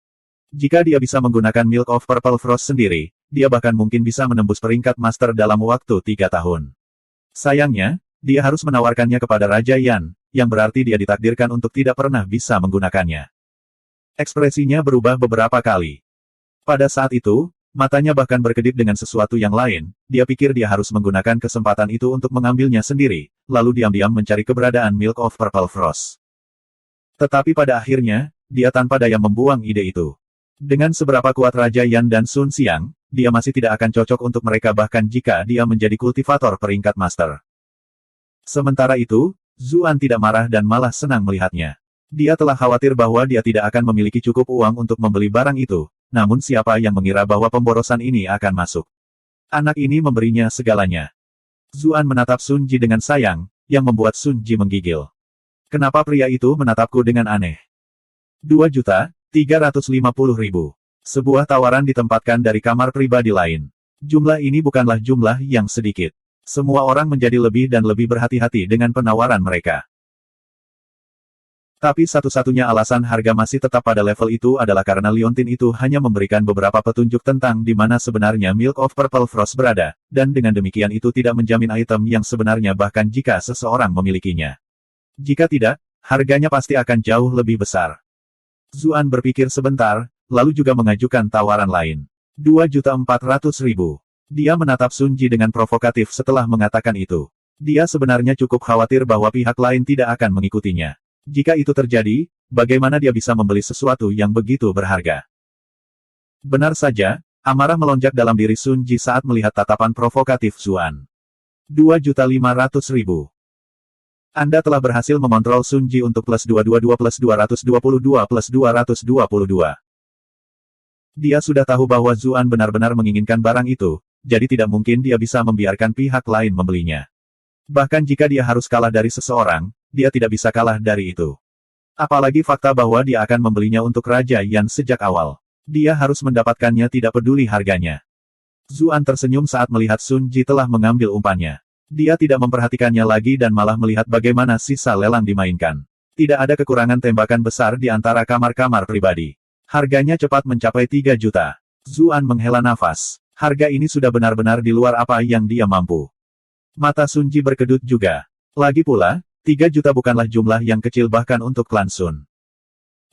Jika dia bisa menggunakan Milk of Purple Frost sendiri, dia bahkan mungkin bisa menembus peringkat master dalam waktu 3 tahun. Sayangnya, dia harus menawarkannya kepada Raja Yan, yang berarti dia ditakdirkan untuk tidak pernah bisa menggunakannya. Ekspresinya berubah beberapa kali. Pada saat itu, matanya bahkan berkedip dengan sesuatu yang lain, dia pikir dia harus menggunakan kesempatan itu untuk mengambilnya sendiri, lalu diam-diam mencari keberadaan Milk of Purple Frost. Tetapi pada akhirnya, dia tanpa daya membuang ide itu. Dengan seberapa kuat Raja Yan dan Sun Xiang, dia masih tidak akan cocok untuk mereka bahkan jika dia menjadi kultivator peringkat master. Sementara itu, Zuan tidak marah dan malah senang melihatnya. Dia telah khawatir bahwa dia tidak akan memiliki cukup uang untuk membeli barang itu, namun siapa yang mengira bahwa pemborosan ini akan masuk. Anak ini memberinya segalanya. Zuan menatap Sun Ji dengan sayang, yang membuat Sun Ji menggigil. Kenapa pria itu menatapku dengan aneh? 2.350.000. Sebuah tawaran ditempatkan dari kamar pribadi lain. Jumlah ini bukanlah jumlah yang sedikit. Semua orang menjadi lebih dan lebih berhati-hati dengan penawaran mereka. Tapi satu-satunya alasan harga masih tetap pada level itu adalah karena liontin itu hanya memberikan beberapa petunjuk tentang di mana sebenarnya Milk of Purple Frost berada, dan dengan demikian itu tidak menjamin item yang sebenarnya bahkan jika seseorang memilikinya. Jika tidak, harganya pasti akan jauh lebih besar. Zuan berpikir sebentar, lalu juga mengajukan tawaran lain. 2.400.000. Dia menatap Sun Ji dengan provokatif setelah mengatakan itu. Dia sebenarnya cukup khawatir bahwa pihak lain tidak akan mengikutinya. Jika itu terjadi, bagaimana dia bisa membeli sesuatu yang begitu berharga? Benar saja, amarah melonjak dalam diri Sun Ji saat melihat tatapan provokatif Zuan. 2.500.000. Anda telah berhasil memontrol Sun Ji untuk plus 222 plus 222 plus 222. Dia sudah tahu bahwa Zuan benar-benar menginginkan barang itu, jadi tidak mungkin dia bisa membiarkan pihak lain membelinya. Bahkan jika dia harus kalah dari seseorang, dia tidak bisa kalah dari itu. Apalagi fakta bahwa dia akan membelinya untuk Raja Yan sejak awal. Dia harus mendapatkannya tidak peduli harganya. Zuan tersenyum saat melihat Sun Ji telah mengambil umpannya. Dia tidak memperhatikannya lagi dan malah melihat bagaimana sisa lelang dimainkan. Tidak ada kekurangan tembakan besar di antara kamar-kamar pribadi. Harganya cepat mencapai 3 juta. Zuan menghela nafas. Harga ini sudah benar-benar di luar apa yang dia mampu. Mata Sun Ji berkedut juga. Lagi pula, 3 juta bukanlah jumlah yang kecil bahkan untuk klan Sun.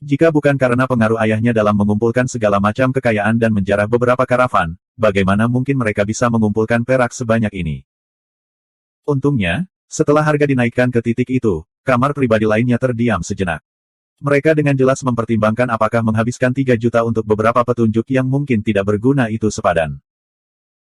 Jika bukan karena pengaruh ayahnya dalam mengumpulkan segala macam kekayaan dan menjarah beberapa karavan, bagaimana mungkin mereka bisa mengumpulkan perak sebanyak ini? Untungnya, setelah harga dinaikkan ke titik itu, kamar pribadi lainnya terdiam sejenak. Mereka dengan jelas mempertimbangkan apakah menghabiskan 3 juta untuk beberapa petunjuk yang mungkin tidak berguna itu sepadan.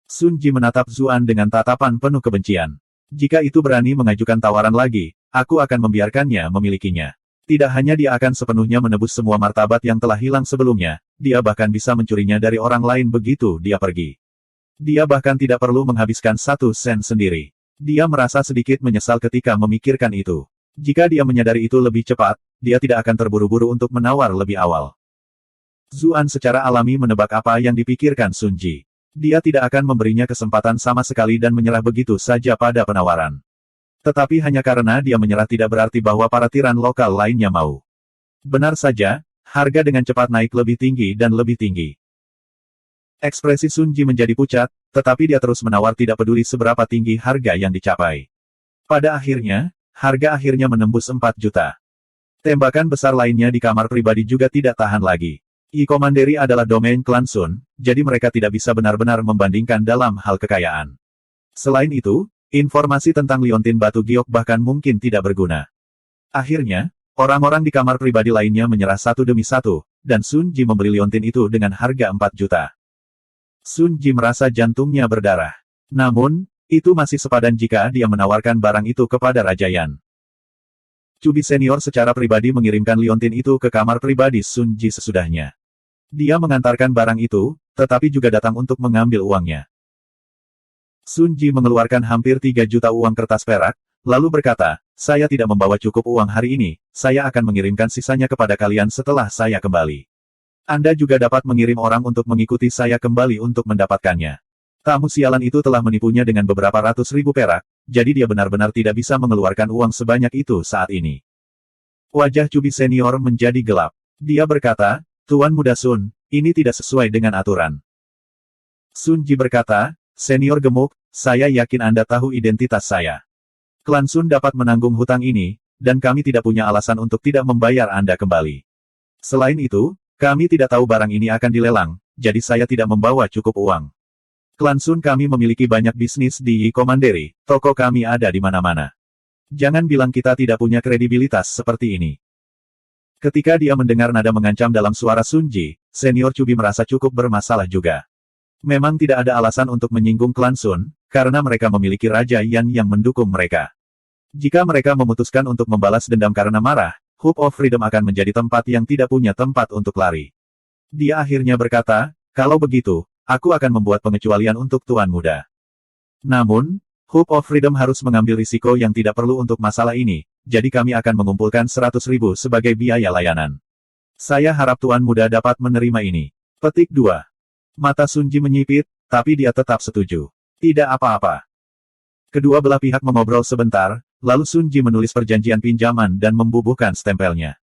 Sun Ji menatap Zuan dengan tatapan penuh kebencian. Jika itu berani mengajukan tawaran lagi, aku akan membiarkannya memilikinya. Tidak hanya dia akan sepenuhnya menebus semua martabat yang telah hilang sebelumnya, dia bahkan bisa mencurinya dari orang lain begitu dia pergi. Dia bahkan tidak perlu menghabiskan 1 sen sendiri. Dia merasa sedikit menyesal ketika memikirkan itu. Jika dia menyadari itu lebih cepat, dia tidak akan terburu-buru untuk menawar lebih awal. Zuan secara alami menebak apa yang dipikirkan Sun Ji. Dia tidak akan memberinya kesempatan sama sekali dan menyerah begitu saja pada penawaran. Tetapi hanya karena dia menyerah tidak berarti bahwa para tiran lokal lainnya mau. Benar saja, harga dengan cepat naik lebih tinggi dan lebih tinggi. Ekspresi Sun Ji menjadi pucat, tetapi dia terus menawar tidak peduli seberapa tinggi harga yang dicapai. Pada akhirnya, harga akhirnya menembus 4 juta. Tembakan besar lainnya di kamar pribadi juga tidak tahan lagi. I-Commandery adalah domain klan Sun, jadi mereka tidak bisa benar-benar membandingkan dalam hal kekayaan. Selain itu, informasi tentang liontin batu giok bahkan mungkin tidak berguna. Akhirnya, orang-orang di kamar pribadi lainnya menyerah satu demi satu, dan Sun Ji membeli liontin itu dengan harga 4 juta. Sun Ji merasa jantungnya berdarah. Namun, itu masih sepadan jika dia menawarkan barang itu kepada Raja Yan. Cubi senior secara pribadi mengirimkan liontin itu ke kamar pribadi Sun Ji sesudahnya. Dia mengantarkan barang itu, tetapi juga datang untuk mengambil uangnya. Sun Ji mengeluarkan hampir 3 juta uang kertas perak, lalu berkata, saya tidak membawa cukup uang hari ini, saya akan mengirimkan sisanya kepada kalian setelah saya kembali. Anda juga dapat mengirim orang untuk mengikuti saya kembali untuk mendapatkannya. Tamu sialan itu telah menipunya dengan beberapa ratus ribu perak, jadi dia benar-benar tidak bisa mengeluarkan uang sebanyak itu saat ini. Wajah Cubi senior menjadi gelap. Dia berkata, Tuan Muda Sun, ini tidak sesuai dengan aturan. Sun Ji berkata, Senior gemuk, saya yakin Anda tahu identitas saya. Klan Sun dapat menanggung hutang ini, dan kami tidak punya alasan untuk tidak membayar Anda kembali. Selain itu, kami tidak tahu barang ini akan dilelang, jadi saya tidak membawa cukup uang. Klan Sun kami memiliki banyak bisnis di Yi Commandery, toko kami ada di mana-mana. Jangan bilang kita tidak punya kredibilitas seperti ini. Ketika dia mendengar nada mengancam dalam suara Sun Ji, Senior Cubi merasa cukup bermasalah juga. Memang tidak ada alasan untuk menyinggung klan Sun, karena mereka memiliki Raja Yan yang mendukung mereka. Jika mereka memutuskan untuk membalas dendam karena marah, Hope of Freedom akan menjadi tempat yang tidak punya tempat untuk lari. Dia akhirnya berkata, kalau begitu, aku akan membuat pengecualian untuk Tuan Muda. Namun, Hope of Freedom harus mengambil risiko yang tidak perlu untuk masalah ini, jadi kami akan mengumpulkan 100.000 sebagai biaya layanan. Saya harap Tuan Muda dapat menerima ini. Petik 2. Mata Sun Ji menyipit, tapi dia tetap setuju. Tidak apa-apa. Kedua belah pihak mengobrol sebentar, lalu Sun Ji menulis perjanjian pinjaman dan membubuhkan stempelnya.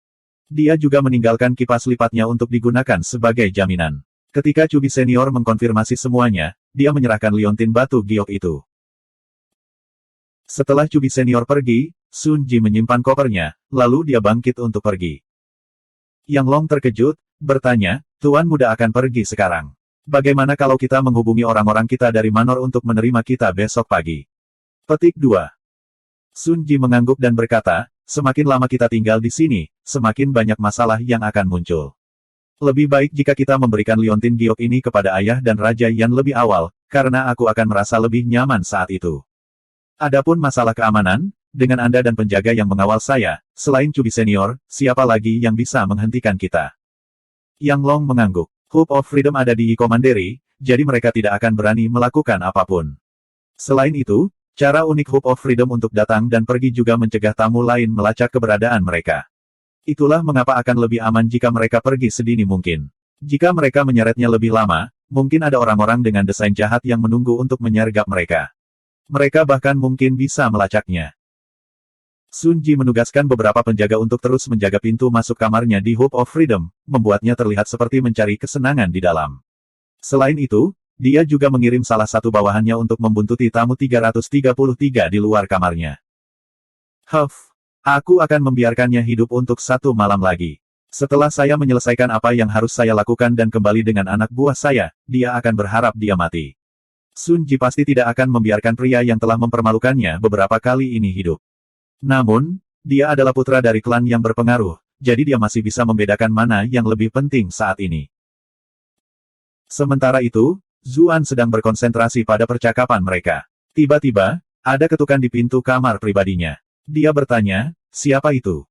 Dia juga meninggalkan kipas lipatnya untuk digunakan sebagai jaminan. Ketika Cubi senior mengkonfirmasi semuanya, dia menyerahkan liontin batu giok itu. Setelah Cubi senior pergi, Sun Ji menyimpan kopernya, lalu dia bangkit untuk pergi. Yang Long terkejut, bertanya, Tuan Muda akan pergi sekarang. Bagaimana kalau kita menghubungi orang-orang kita dari Manor untuk menerima kita besok pagi? Petik 2. Sun Ji mengangguk dan berkata, semakin lama kita tinggal di sini, semakin banyak masalah yang akan muncul. Lebih baik jika kita memberikan liontin giok ini kepada ayah dan Raja Yan lebih awal, karena aku akan merasa lebih nyaman saat itu. Adapun masalah keamanan, dengan Anda dan penjaga yang mengawal saya, selain Cubi senior, siapa lagi yang bisa menghentikan kita? Yang Long mengangguk. Hope of Freedom ada di Yi Commandery, jadi mereka tidak akan berani melakukan apapun. Selain itu, cara unik Hope of Freedom untuk datang dan pergi juga mencegah tamu lain melacak keberadaan mereka. Itulah mengapa akan lebih aman jika mereka pergi sedini mungkin. Jika mereka menyeretnya lebih lama, mungkin ada orang-orang dengan desain jahat yang menunggu untuk menyergap mereka. Mereka bahkan mungkin bisa melacaknya. Sun Ji menugaskan beberapa penjaga untuk terus menjaga pintu masuk kamarnya di Hope of Freedom, membuatnya terlihat seperti mencari kesenangan di dalam. Selain itu, dia juga mengirim salah satu bawahannya untuk membuntuti tamu 333 di luar kamarnya. Aku akan membiarkannya hidup untuk 1 malam lagi. Setelah saya menyelesaikan apa yang harus saya lakukan dan kembali dengan anak buah saya, dia akan berharap dia mati. Sun Ji pasti tidak akan membiarkan pria yang telah mempermalukannya beberapa kali ini hidup. Namun, dia adalah putra dari klan yang berpengaruh, jadi dia masih bisa membedakan mana yang lebih penting saat ini. Sementara itu, Zuan sedang berkonsentrasi pada percakapan mereka. Tiba-tiba, ada ketukan di pintu kamar pribadinya. Dia bertanya, siapa itu?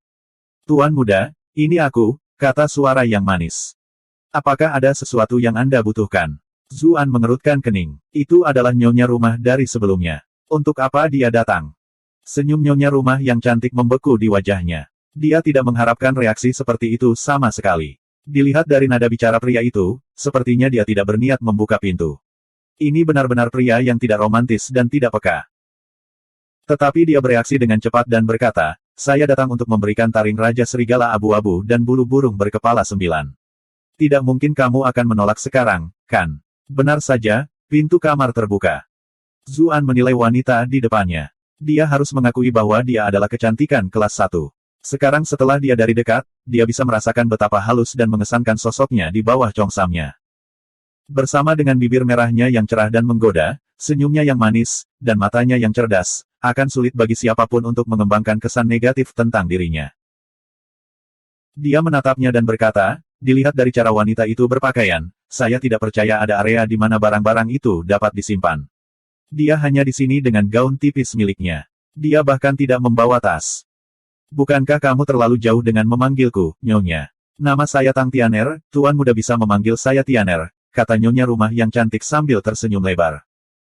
Tuan Muda, ini aku, kata suara yang manis. Apakah ada sesuatu yang Anda butuhkan? Zuan mengerutkan kening. Itu adalah nyonya rumah dari sebelumnya. Untuk apa dia datang? Senyum nyonya rumah yang cantik membeku di wajahnya. Dia tidak mengharapkan reaksi seperti itu sama sekali. Dilihat dari nada bicara pria itu, sepertinya dia tidak berniat membuka pintu. Ini benar-benar pria yang tidak romantis dan tidak peka. Tetapi dia bereaksi dengan cepat dan berkata, saya datang untuk memberikan taring Raja Serigala Abu-Abu dan bulu burung berkepala 9. Tidak mungkin kamu akan menolak sekarang, kan? Benar saja, pintu kamar terbuka. Zuan menilai wanita di depannya. Dia harus mengakui bahwa dia adalah kecantikan kelas 1. Sekarang setelah dia dari dekat, dia bisa merasakan betapa halus dan mengesankan sosoknya di bawah congsamnya. Bersama dengan bibir merahnya yang cerah dan menggoda, senyumnya yang manis, dan matanya yang cerdas, akan sulit bagi siapapun untuk mengembangkan kesan negatif tentang dirinya. Dia menatapnya dan berkata, dilihat dari cara wanita itu berpakaian, saya tidak percaya ada area di mana barang-barang itu dapat disimpan. Dia hanya di sini dengan gaun tipis miliknya. Dia bahkan tidak membawa tas. Bukankah kamu terlalu jauh dengan memanggilku, Nyonya? Nama saya Tang Tianer, Tuan Muda bisa memanggil saya Tianer, kata Nyonya rumah yang cantik sambil tersenyum lebar.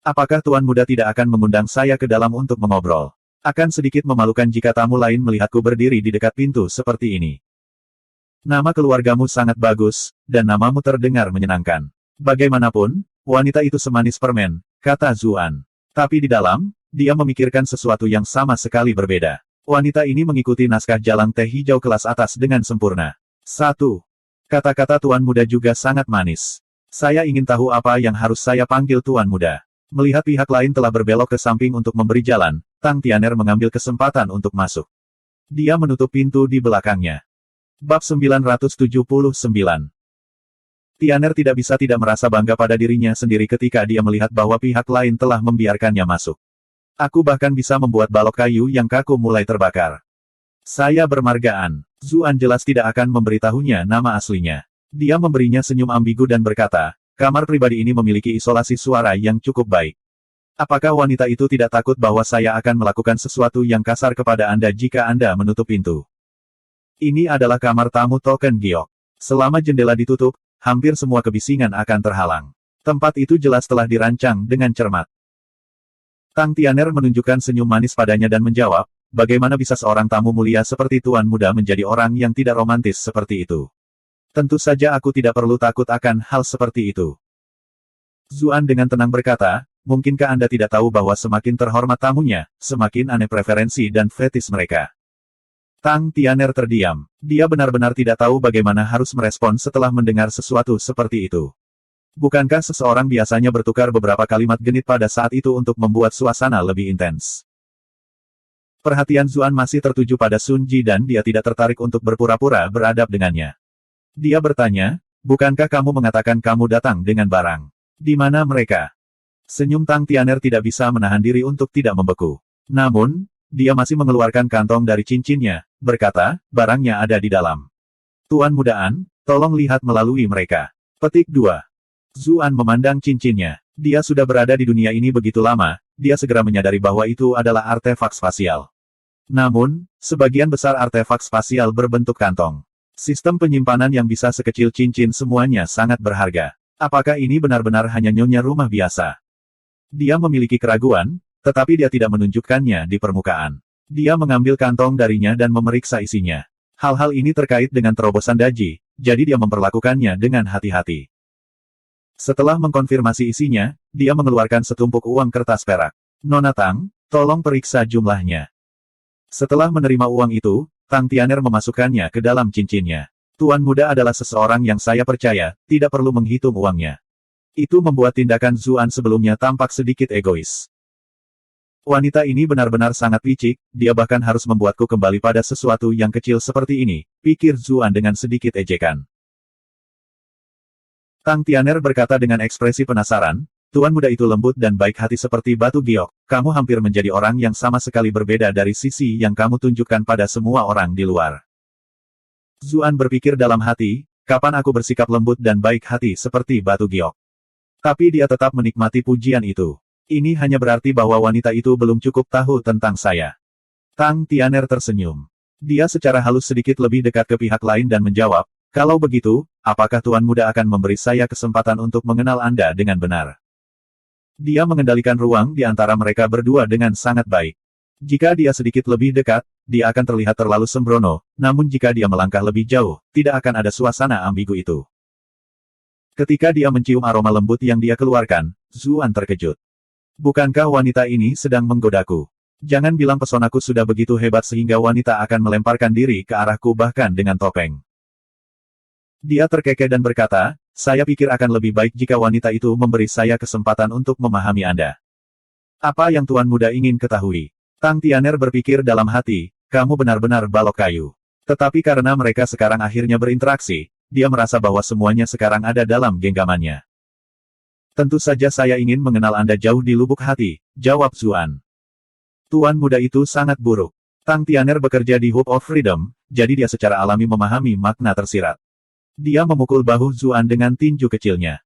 Apakah Tuan Muda tidak akan mengundang saya ke dalam untuk mengobrol? Akan sedikit memalukan jika tamu lain melihatku berdiri di dekat pintu seperti ini. Nama keluargamu sangat bagus, dan namamu terdengar menyenangkan. Bagaimanapun, wanita itu semanis permen, kata Zuan. Tapi di dalam, dia memikirkan sesuatu yang sama sekali berbeda. Wanita ini mengikuti naskah jalang teh hijau kelas atas dengan sempurna. 1. Kata-kata Tuan Muda juga sangat manis. Saya ingin tahu apa yang harus saya panggil Tuan Muda. Melihat pihak lain telah berbelok ke samping untuk memberi jalan, Tang Tianer mengambil kesempatan untuk masuk. Dia menutup pintu di belakangnya. Bab 979. Tianer tidak bisa tidak merasa bangga pada dirinya sendiri ketika dia melihat bahwa pihak lain telah membiarkannya masuk. Aku bahkan bisa membuat balok kayu yang kaku mulai terbakar. Saya bermargaan. Zuan jelas tidak akan memberitahunya nama aslinya. Dia memberinya senyum ambigu dan berkata, kamar pribadi ini memiliki isolasi suara yang cukup baik. Apakah wanita itu tidak takut bahwa saya akan melakukan sesuatu yang kasar kepada Anda jika Anda menutup pintu? Ini adalah kamar tamu Token Giok. Selama jendela ditutup, hampir semua kebisingan akan terhalang. Tempat itu jelas telah dirancang dengan cermat. Tang Tianer menunjukkan senyum manis padanya dan menjawab, bagaimana bisa seorang tamu mulia seperti Tuan Muda menjadi orang yang tidak romantis seperti itu? Tentu saja aku tidak perlu takut akan hal seperti itu. Zuan dengan tenang berkata, mungkinkah Anda tidak tahu bahwa semakin terhormat tamunya, semakin aneh preferensi dan fetis mereka? Tang Tianer terdiam. Dia benar-benar tidak tahu bagaimana harus merespon setelah mendengar sesuatu seperti itu. Bukankah seseorang biasanya bertukar beberapa kalimat genit pada saat itu untuk membuat suasana lebih intens? Perhatian Zuan masih tertuju pada Sun Ji dan dia tidak tertarik untuk berpura-pura beradab dengannya. Dia bertanya, bukankah kamu mengatakan kamu datang dengan barang? Di mana mereka? Senyum Tang Tianer tidak bisa menahan diri untuk tidak membeku. Namun, dia masih mengeluarkan kantong dari cincinnya, berkata, barangnya ada di dalam. Tuan Mudaan, tolong lihat melalui mereka. Petik 2. Zuan memandang cincinnya. Dia sudah berada di dunia ini begitu lama, dia segera menyadari bahwa itu adalah artefak spasial. Namun, sebagian besar artefak spasial berbentuk kantong. Sistem penyimpanan yang bisa sekecil cincin semuanya sangat berharga. Apakah ini benar-benar hanya nyonya rumah biasa? Dia memiliki keraguan, tetapi dia tidak menunjukkannya di permukaan. Dia mengambil kantong darinya dan memeriksa isinya. Hal-hal ini terkait dengan terobosan Daji, jadi dia memperlakukannya dengan hati-hati. Setelah mengkonfirmasi isinya, dia mengeluarkan setumpuk uang kertas perak. Nona Tang, tolong periksa jumlahnya. Setelah menerima uang itu, Tang Tianer memasukkannya ke dalam cincinnya. Tuan Muda adalah seseorang yang saya percaya, tidak perlu menghitung uangnya. Itu membuat tindakan Zuan sebelumnya tampak sedikit egois. Wanita ini benar-benar sangat licik, dia bahkan harus membuatku kembali pada sesuatu yang kecil seperti ini, pikir Zuan dengan sedikit ejekan. Tang Tianer berkata dengan ekspresi penasaran, Tuan Muda itu lembut dan baik hati seperti batu giok, kamu hampir menjadi orang yang sama sekali berbeda dari sisi yang kamu tunjukkan pada semua orang di luar. Zuan berpikir dalam hati, kapan aku bersikap lembut dan baik hati seperti batu giok. Tapi dia tetap menikmati pujian itu. Ini hanya berarti bahwa wanita itu belum cukup tahu tentang saya. Tang Tianer tersenyum. Dia secara halus sedikit lebih dekat ke pihak lain dan menjawab, kalau begitu, apakah Tuan Muda akan memberi saya kesempatan untuk mengenal Anda dengan benar? Dia mengendalikan ruang di antara mereka berdua dengan sangat baik. Jika dia sedikit lebih dekat, dia akan terlihat terlalu sembrono, namun jika dia melangkah lebih jauh, tidak akan ada suasana ambigu itu. Ketika dia mencium aroma lembut yang dia keluarkan, Zuan terkejut. Bukankah wanita ini sedang menggodaku? Jangan bilang pesonaku sudah begitu hebat sehingga wanita akan melemparkan diri ke arahku bahkan dengan topeng. Dia terkekeh dan berkata, saya pikir akan lebih baik jika wanita itu memberi saya kesempatan untuk memahami Anda. Apa yang Tuan Muda ingin ketahui? Tang Tianer berpikir dalam hati, kamu benar-benar balok kayu. Tetapi karena mereka sekarang akhirnya berinteraksi, dia merasa bahwa semuanya sekarang ada dalam genggamannya. Tentu saja saya ingin mengenal Anda jauh di lubuk hati, jawab Zuan. Tuan Muda itu sangat buruk. Tang Tianer bekerja di Hope of Freedom, jadi dia secara alami memahami makna tersirat. Dia memukul bahu Zuan dengan tinju kecilnya.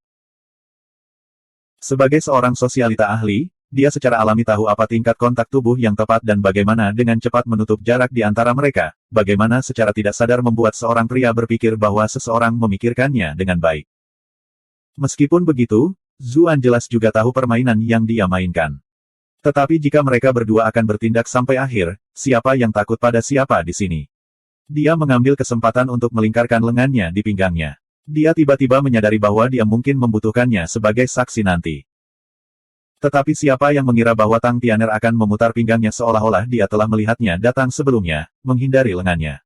Sebagai seorang sosialita ahli, dia secara alami tahu apa tingkat kontak tubuh yang tepat dan bagaimana dengan cepat menutup jarak di antara mereka, bagaimana secara tidak sadar membuat seorang pria berpikir bahwa seseorang memikirkannya dengan baik. Meskipun begitu, Zuan jelas juga tahu permainan yang dia mainkan. Tetapi jika mereka berdua akan bertindak sampai akhir, siapa yang takut pada siapa di sini? Dia mengambil kesempatan untuk melingkarkan lengannya di pinggangnya. Dia tiba-tiba menyadari bahwa dia mungkin membutuhkannya sebagai saksi nanti. Tetapi siapa yang mengira bahwa Tang Tianer akan memutar pinggangnya seolah-olah dia telah melihatnya datang sebelumnya, menghindari lengannya.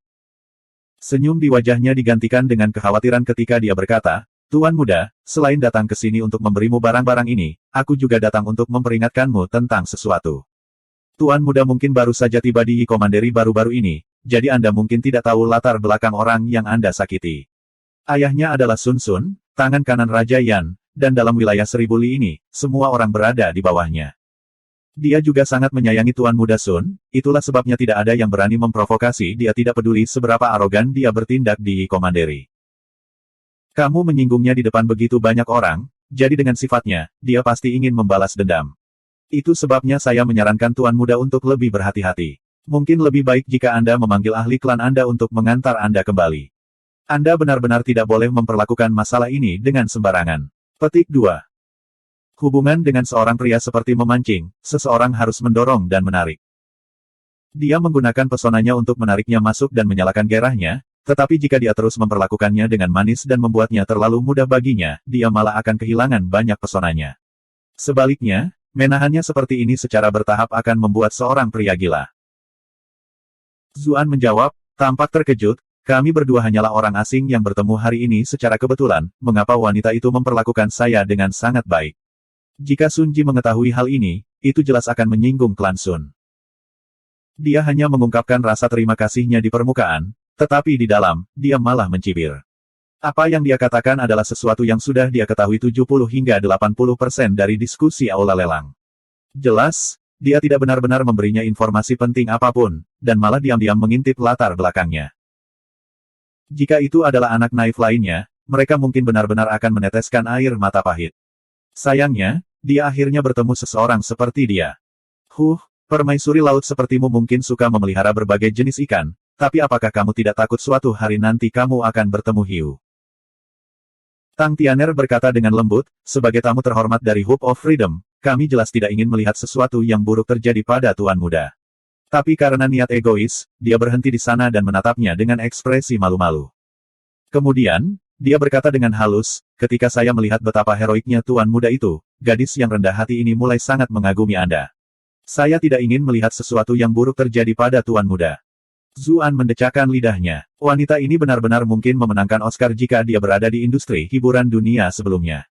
Senyum di wajahnya digantikan dengan kekhawatiran ketika dia berkata, "Tuan muda, selain datang ke sini untuk memberimu barang-barang ini, aku juga datang untuk memperingatkanmu tentang sesuatu. Tuan muda mungkin baru saja tiba di Commandery baru-baru ini, jadi Anda mungkin tidak tahu latar belakang orang yang Anda sakiti. Ayahnya adalah Sun Sun, tangan kanan Raja Yan, dan dalam wilayah 1000 li ini, semua orang berada di bawahnya. Dia juga sangat menyayangi Tuan Muda Sun, itulah sebabnya tidak ada yang berani memprovokasi dia, tidak peduli seberapa arogan dia bertindak di Commandery. Kamu menyinggungnya di depan begitu banyak orang, jadi dengan sifatnya, dia pasti ingin membalas dendam. Itu sebabnya saya menyarankan Tuan Muda untuk lebih berhati-hati. Mungkin lebih baik jika Anda memanggil ahli klan Anda untuk mengantar Anda kembali. Anda benar-benar tidak boleh memperlakukan masalah ini dengan sembarangan." Petik 2. Hubungan dengan seorang pria seperti memancing, seseorang harus mendorong dan menarik. Dia menggunakan pesonanya untuk menariknya masuk dan menyalakan gairahnya, tetapi jika dia terus memperlakukannya dengan manis dan membuatnya terlalu mudah baginya, dia malah akan kehilangan banyak pesonanya. Sebaliknya, menahannya seperti ini secara bertahap akan membuat seorang pria gila. Zuan menjawab, tampak terkejut, "Kami berdua hanyalah orang asing yang bertemu hari ini secara kebetulan, mengapa wanita itu memperlakukan saya dengan sangat baik? Jika Sun Ji mengetahui hal ini, itu jelas akan menyinggung klan Sun." Dia hanya mengungkapkan rasa terima kasihnya di permukaan, tetapi di dalam, dia malah mencibir. Apa yang dia katakan adalah sesuatu yang sudah dia ketahui 70 hingga 80% dari diskusi aula lelang. Jelas, dia tidak benar-benar memberinya informasi penting apapun, dan malah diam-diam mengintip latar belakangnya. Jika itu adalah anak naif lainnya, mereka mungkin benar-benar akan meneteskan air mata pahit. Sayangnya, dia akhirnya bertemu seseorang seperti dia. Permaisuri laut sepertimu mungkin suka memelihara berbagai jenis ikan, tapi apakah kamu tidak takut suatu hari nanti kamu akan bertemu hiu? Tang Tianer berkata dengan lembut, "Sebagai tamu terhormat dari Hope of Freedom, kami jelas tidak ingin melihat sesuatu yang buruk terjadi pada Tuan Muda." Tapi karena niat egois, dia berhenti di sana dan menatapnya dengan ekspresi malu-malu. Kemudian, dia berkata dengan halus, "Ketika saya melihat betapa heroiknya Tuan Muda itu, gadis yang rendah hati ini mulai sangat mengagumi Anda. Saya tidak ingin melihat sesuatu yang buruk terjadi pada Tuan Muda." Zuan mendecakkan lidahnya. Wanita ini benar-benar mungkin memenangkan Oscar jika dia berada di industri hiburan dunia sebelumnya.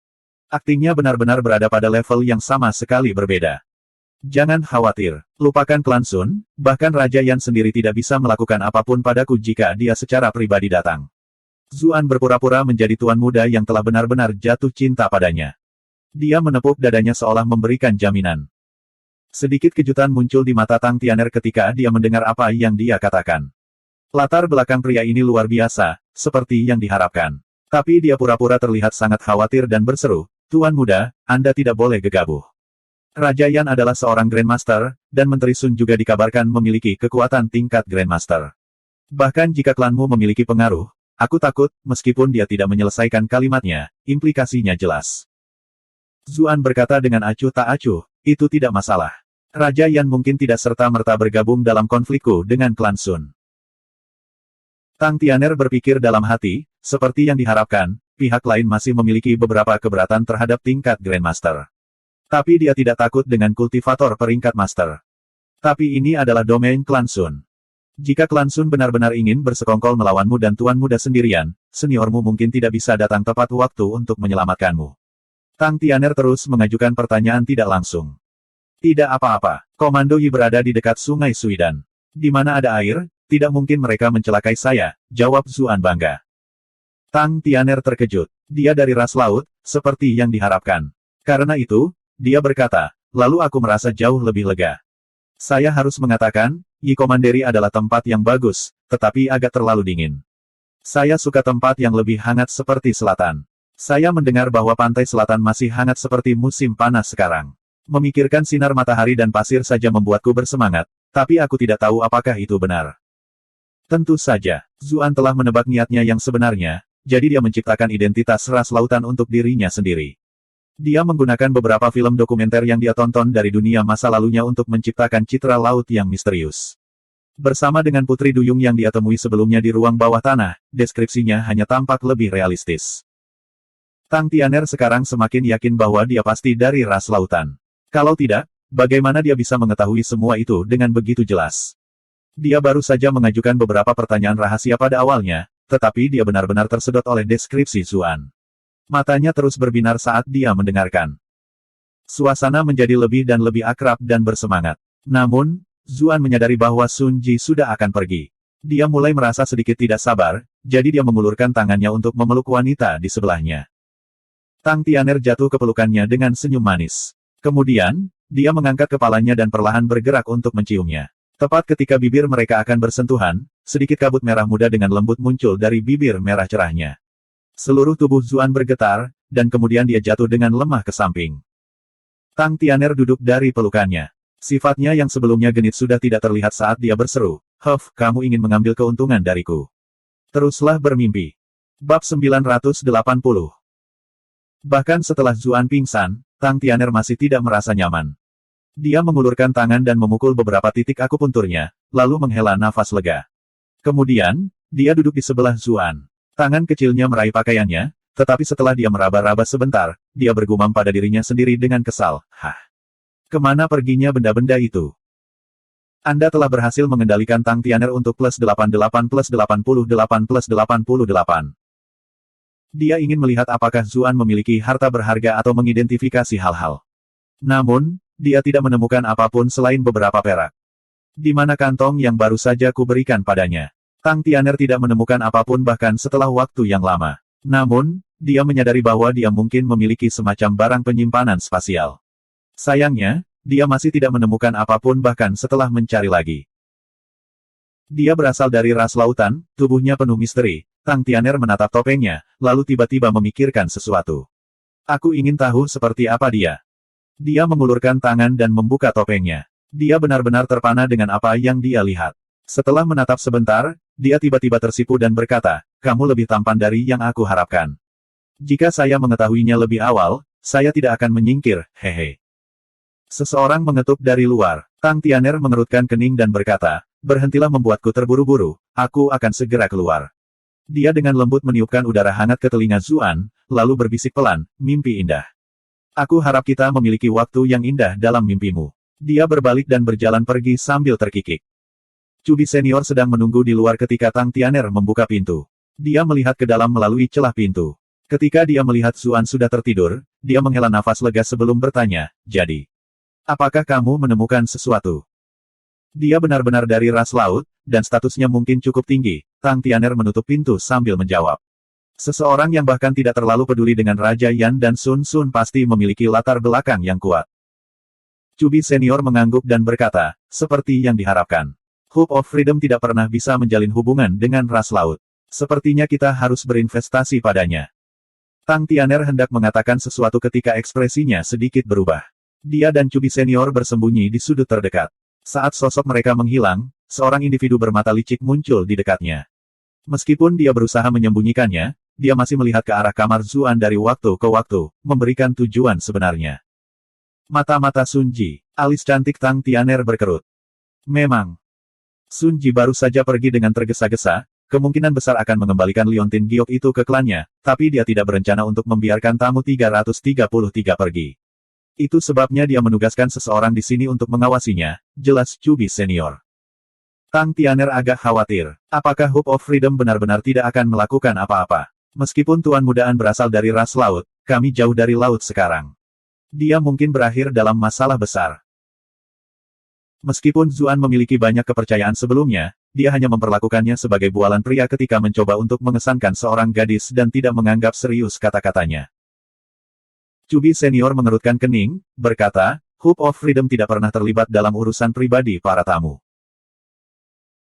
Aktingnya benar-benar berada pada level yang sama sekali berbeda. Jangan khawatir, lupakan klan Sun, bahkan Raja Yan sendiri tidak bisa melakukan apapun padaku jika dia secara pribadi datang. Zuan berpura-pura menjadi Tuan Muda yang telah benar-benar jatuh cinta padanya. Dia menepuk dadanya seolah memberikan jaminan. Sedikit kejutan muncul di mata Tang Tianer ketika dia mendengar apa yang dia katakan. Latar belakang pria ini luar biasa, seperti yang diharapkan. Tapi dia pura-pura terlihat sangat khawatir dan berseru, "Tuan Muda, Anda tidak boleh gegabah. Raja Yan adalah seorang Grandmaster, dan Menteri Sun juga dikabarkan memiliki kekuatan tingkat Grandmaster. Bahkan jika klanmu memiliki pengaruh, aku takut, meskipun dia tidak menyelesaikan kalimatnya, implikasinya jelas." Zuan berkata dengan acuh tak acuh, "Itu tidak masalah. Raja Yan mungkin tidak serta-merta bergabung dalam konflikku dengan klan Sun." Tang Tianer berpikir dalam hati, seperti yang diharapkan, pihak lain masih memiliki beberapa keberatan terhadap tingkat Grandmaster. Tapi dia tidak takut dengan kultivator peringkat master. Tapi ini adalah domain klan Sun. Jika klan Sun benar-benar ingin bersekongkol melawanmu dan Tuan Muda sendirian, seniormu mungkin tidak bisa datang tepat waktu untuk menyelamatkanmu. Tang Tianer terus mengajukan pertanyaan tidak langsung. "Tidak apa-apa, Komando Yi berada di dekat sungai Suidan. Di mana ada air, tidak mungkin mereka mencelakai saya," jawab Zuan bangga. Tang Tianer terkejut. Dia dari ras laut, seperti yang diharapkan. Karena itu, dia berkata, "Lalu aku merasa jauh lebih lega. Saya harus mengatakan, Yi Commandery adalah tempat yang bagus, tetapi agak terlalu dingin. Saya suka tempat yang lebih hangat seperti selatan. Saya mendengar bahwa pantai selatan masih hangat seperti musim panas sekarang. Memikirkan sinar matahari dan pasir saja membuatku bersemangat, tapi aku tidak tahu apakah itu benar." Tentu saja, Zuan telah menebak niatnya yang sebenarnya, jadi dia menciptakan identitas ras lautan untuk dirinya sendiri. Dia menggunakan beberapa film dokumenter yang dia tonton dari dunia masa lalunya untuk menciptakan citra laut yang misterius. Bersama dengan Putri Duyung yang dia temui sebelumnya di ruang bawah tanah, deskripsinya hanya tampak lebih realistis. Tang Tianer sekarang semakin yakin bahwa dia pasti dari ras lautan. Kalau tidak, bagaimana dia bisa mengetahui semua itu dengan begitu jelas? Dia baru saja mengajukan beberapa pertanyaan rahasia pada awalnya, tetapi dia benar-benar tersedot oleh deskripsi Zuan. Matanya terus berbinar saat dia mendengarkan. Suasana menjadi lebih dan lebih akrab dan bersemangat. Namun, Zuan menyadari bahwa Sun Ji sudah akan pergi. Dia mulai merasa sedikit tidak sabar, jadi dia mengulurkan tangannya untuk memeluk wanita di sebelahnya. Tang Tianer jatuh ke pelukannya dengan senyum manis. Kemudian, dia mengangkat kepalanya dan perlahan bergerak untuk menciumnya. Tepat ketika bibir mereka akan bersentuhan, sedikit kabut merah muda dengan lembut muncul dari bibir merah cerahnya. Seluruh tubuh Zuan bergetar, dan kemudian dia jatuh dengan lemah ke samping. Tang Tianer duduk dari pelukannya. Sifatnya yang sebelumnya genit sudah tidak terlihat saat dia berseru, "Huff, kamu ingin mengambil keuntungan dariku. Teruslah bermimpi." Bab 980. Bahkan setelah Zuan pingsan, Tang Tianer masih tidak merasa nyaman. Dia mengulurkan tangan dan memukul beberapa titik akupunturnya, lalu menghela nafas lega. Kemudian, dia duduk di sebelah Zuan. Tangan kecilnya meraih pakaiannya, tetapi setelah dia meraba-raba sebentar, dia bergumam pada dirinya sendiri dengan kesal, "Hah? Kemana perginya benda-benda itu? Anda telah berhasil mengendalikan Tang Tianer untuk plus 88 plus 88 plus 88. Dia ingin melihat apakah Zuan memiliki harta berharga atau mengidentifikasi hal-hal. Namun, dia tidak menemukan apapun selain beberapa perak. Di mana kantong yang baru saja kuberikan padanya? Tang Tianer tidak menemukan apapun bahkan setelah waktu yang lama. Namun, dia menyadari bahwa dia mungkin memiliki semacam barang penyimpanan spasial. Sayangnya, dia masih tidak menemukan apapun bahkan setelah mencari lagi. Dia berasal dari ras lautan, tubuhnya penuh misteri. Tang Tianer menatap topengnya, lalu tiba-tiba memikirkan sesuatu. Aku ingin tahu seperti apa dia. Dia mengulurkan tangan dan membuka topengnya. Dia benar-benar terpana dengan apa yang dia lihat. Setelah menatap sebentar, dia tiba-tiba tersipu dan berkata, "Kamu lebih tampan dari yang aku harapkan. Jika saya mengetahuinya lebih awal, saya tidak akan menyingkir, hehe." Seseorang mengetuk dari luar. Tang Tianer mengerutkan kening dan berkata, "Berhentilah membuatku terburu-buru, aku akan segera keluar." Dia dengan lembut meniupkan udara hangat ke telinga Zuan, lalu berbisik pelan, "Mimpi indah. Aku harap kita memiliki waktu yang indah dalam mimpimu." Dia berbalik dan berjalan pergi sambil terkikik. Cubi senior sedang menunggu di luar ketika Tang Tianer membuka pintu. Dia melihat ke dalam melalui celah pintu. Ketika dia melihat Zuan sudah tertidur, dia menghela nafas lega sebelum bertanya, "Jadi, apakah kamu menemukan sesuatu?" Dia benar-benar dari ras laut, dan statusnya mungkin cukup tinggi. Tang Tianer menutup pintu sambil menjawab. Seseorang yang bahkan tidak terlalu peduli dengan Raja Yan dan Sun Sun pasti memiliki latar belakang yang kuat. Cubi senior mengangguk dan berkata, "Seperti yang diharapkan. Hope of Freedom tidak pernah bisa menjalin hubungan dengan ras laut. Sepertinya kita harus berinvestasi padanya." Tang Tianer hendak mengatakan sesuatu ketika ekspresinya sedikit berubah. Dia dan Cubi senior bersembunyi di sudut terdekat. Saat sosok mereka menghilang, seorang individu bermata licik muncul di dekatnya. Meskipun dia berusaha menyembunyikannya, dia masih melihat ke arah kamar Zuan dari waktu ke waktu, memberikan tujuan sebenarnya. Mata-mata Sun Ji, alis cantik Tang Tianer berkerut. Memang, Sun Ji baru saja pergi dengan tergesa-gesa, kemungkinan besar akan mengembalikan Liontin Giok itu ke klannya, tapi dia tidak berencana untuk membiarkan tamu 333 pergi. Itu sebabnya dia menugaskan seseorang di sini untuk mengawasinya, jelas Cubi senior. Tang Tianer agak khawatir. Apakah Hope of Freedom benar-benar tidak akan melakukan apa-apa? Meskipun Tuan Mudaan berasal dari ras laut, kami jauh dari laut sekarang. Dia mungkin berakhir dalam masalah besar. Meskipun Zuan memiliki banyak kepercayaan sebelumnya, dia hanya memperlakukannya sebagai bualan pria ketika mencoba untuk mengesankan seorang gadis dan tidak menganggap serius kata-katanya. Cubi senior mengerutkan kening, berkata, "Hope of Freedom tidak pernah terlibat dalam urusan pribadi para tamu."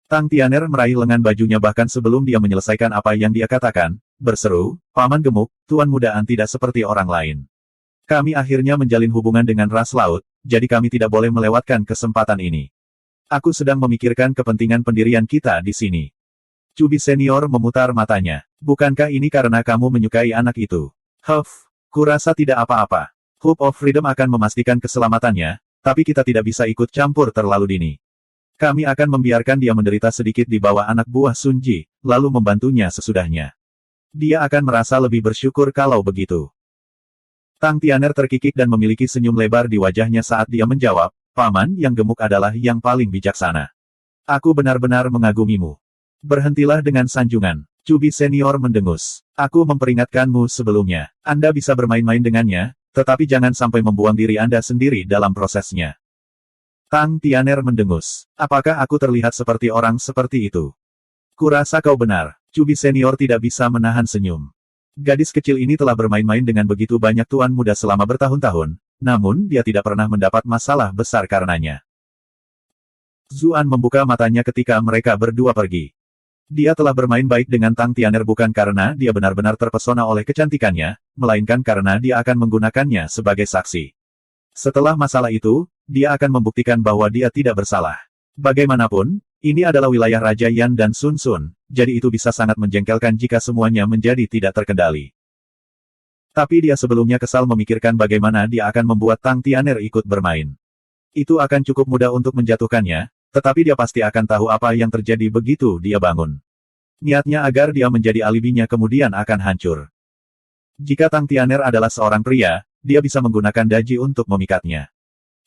Tang Tianer meraih lengan bajunya bahkan sebelum dia menyelesaikan apa yang dia katakan, berseru, "Paman gemuk, Tuan Mudaan tidak seperti orang lain. Kami akhirnya menjalin hubungan dengan ras laut, jadi kami tidak boleh melewatkan kesempatan ini. Aku sedang memikirkan kepentingan pendirian kita di sini." Cubi senior memutar matanya. "Bukankah ini karena kamu menyukai anak itu?" "Huff. Kurasa tidak apa-apa. Hope of Freedom akan memastikan keselamatannya, tapi kita tidak bisa ikut campur terlalu dini. Kami akan membiarkan dia menderita sedikit di bawah anak buah Sun Ji, lalu membantunya sesudahnya. Dia akan merasa lebih bersyukur kalau begitu. Tang Tianer terkikik dan memiliki senyum lebar di wajahnya saat dia menjawab, Paman yang gemuk adalah yang paling bijaksana. Aku benar-benar mengagumimu. Berhentilah dengan sanjungan. Cubi senior mendengus. Aku memperingatkanmu sebelumnya. Anda bisa bermain-main dengannya, tetapi jangan sampai membuang diri Anda sendiri dalam prosesnya. Tang Tianer mendengus. Apakah aku terlihat seperti orang seperti itu? Kurasa kau benar. Cubi senior tidak bisa menahan senyum. Gadis kecil ini telah bermain-main dengan begitu banyak tuan muda selama bertahun-tahun, namun dia tidak pernah mendapat masalah besar karenanya. Zuan membuka matanya ketika mereka berdua pergi. Dia telah bermain baik dengan Tang Tianer bukan karena dia benar-benar terpesona oleh kecantikannya, melainkan karena dia akan menggunakannya sebagai saksi. Setelah masalah itu, dia akan membuktikan bahwa dia tidak bersalah. Bagaimanapun, ini adalah wilayah Raja Yan dan Sun Sun, jadi itu bisa sangat menjengkelkan jika semuanya menjadi tidak terkendali. Tapi dia sebelumnya kesal memikirkan bagaimana dia akan membuat Tang Tianer ikut bermain. Itu akan cukup mudah untuk menjatuhkannya, tetapi dia pasti akan tahu apa yang terjadi begitu dia bangun. Niatnya agar dia menjadi alibinya kemudian akan hancur. Jika Tang Tianer adalah seorang pria, dia bisa menggunakan daji untuk memikatnya.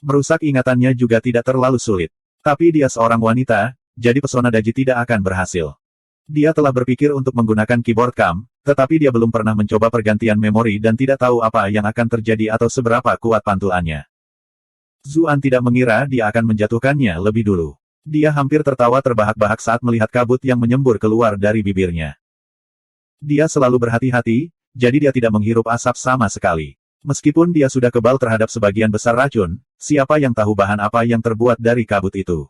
Merusak ingatannya juga tidak terlalu sulit. Tapi dia seorang wanita, jadi pesona daji tidak akan berhasil. Dia telah berpikir untuk menggunakan keyboard cam, tetapi dia belum pernah mencoba pergantian memori dan tidak tahu apa yang akan terjadi atau seberapa kuat pantulannya. Zuan tidak mengira dia akan menjatuhkannya lebih dulu. Dia hampir tertawa terbahak-bahak saat melihat kabut yang menyembur keluar dari bibirnya. Dia selalu berhati-hati, jadi dia tidak menghirup asap sama sekali. Meskipun dia sudah kebal terhadap sebagian besar racun, siapa yang tahu bahan apa yang terbuat dari kabut itu?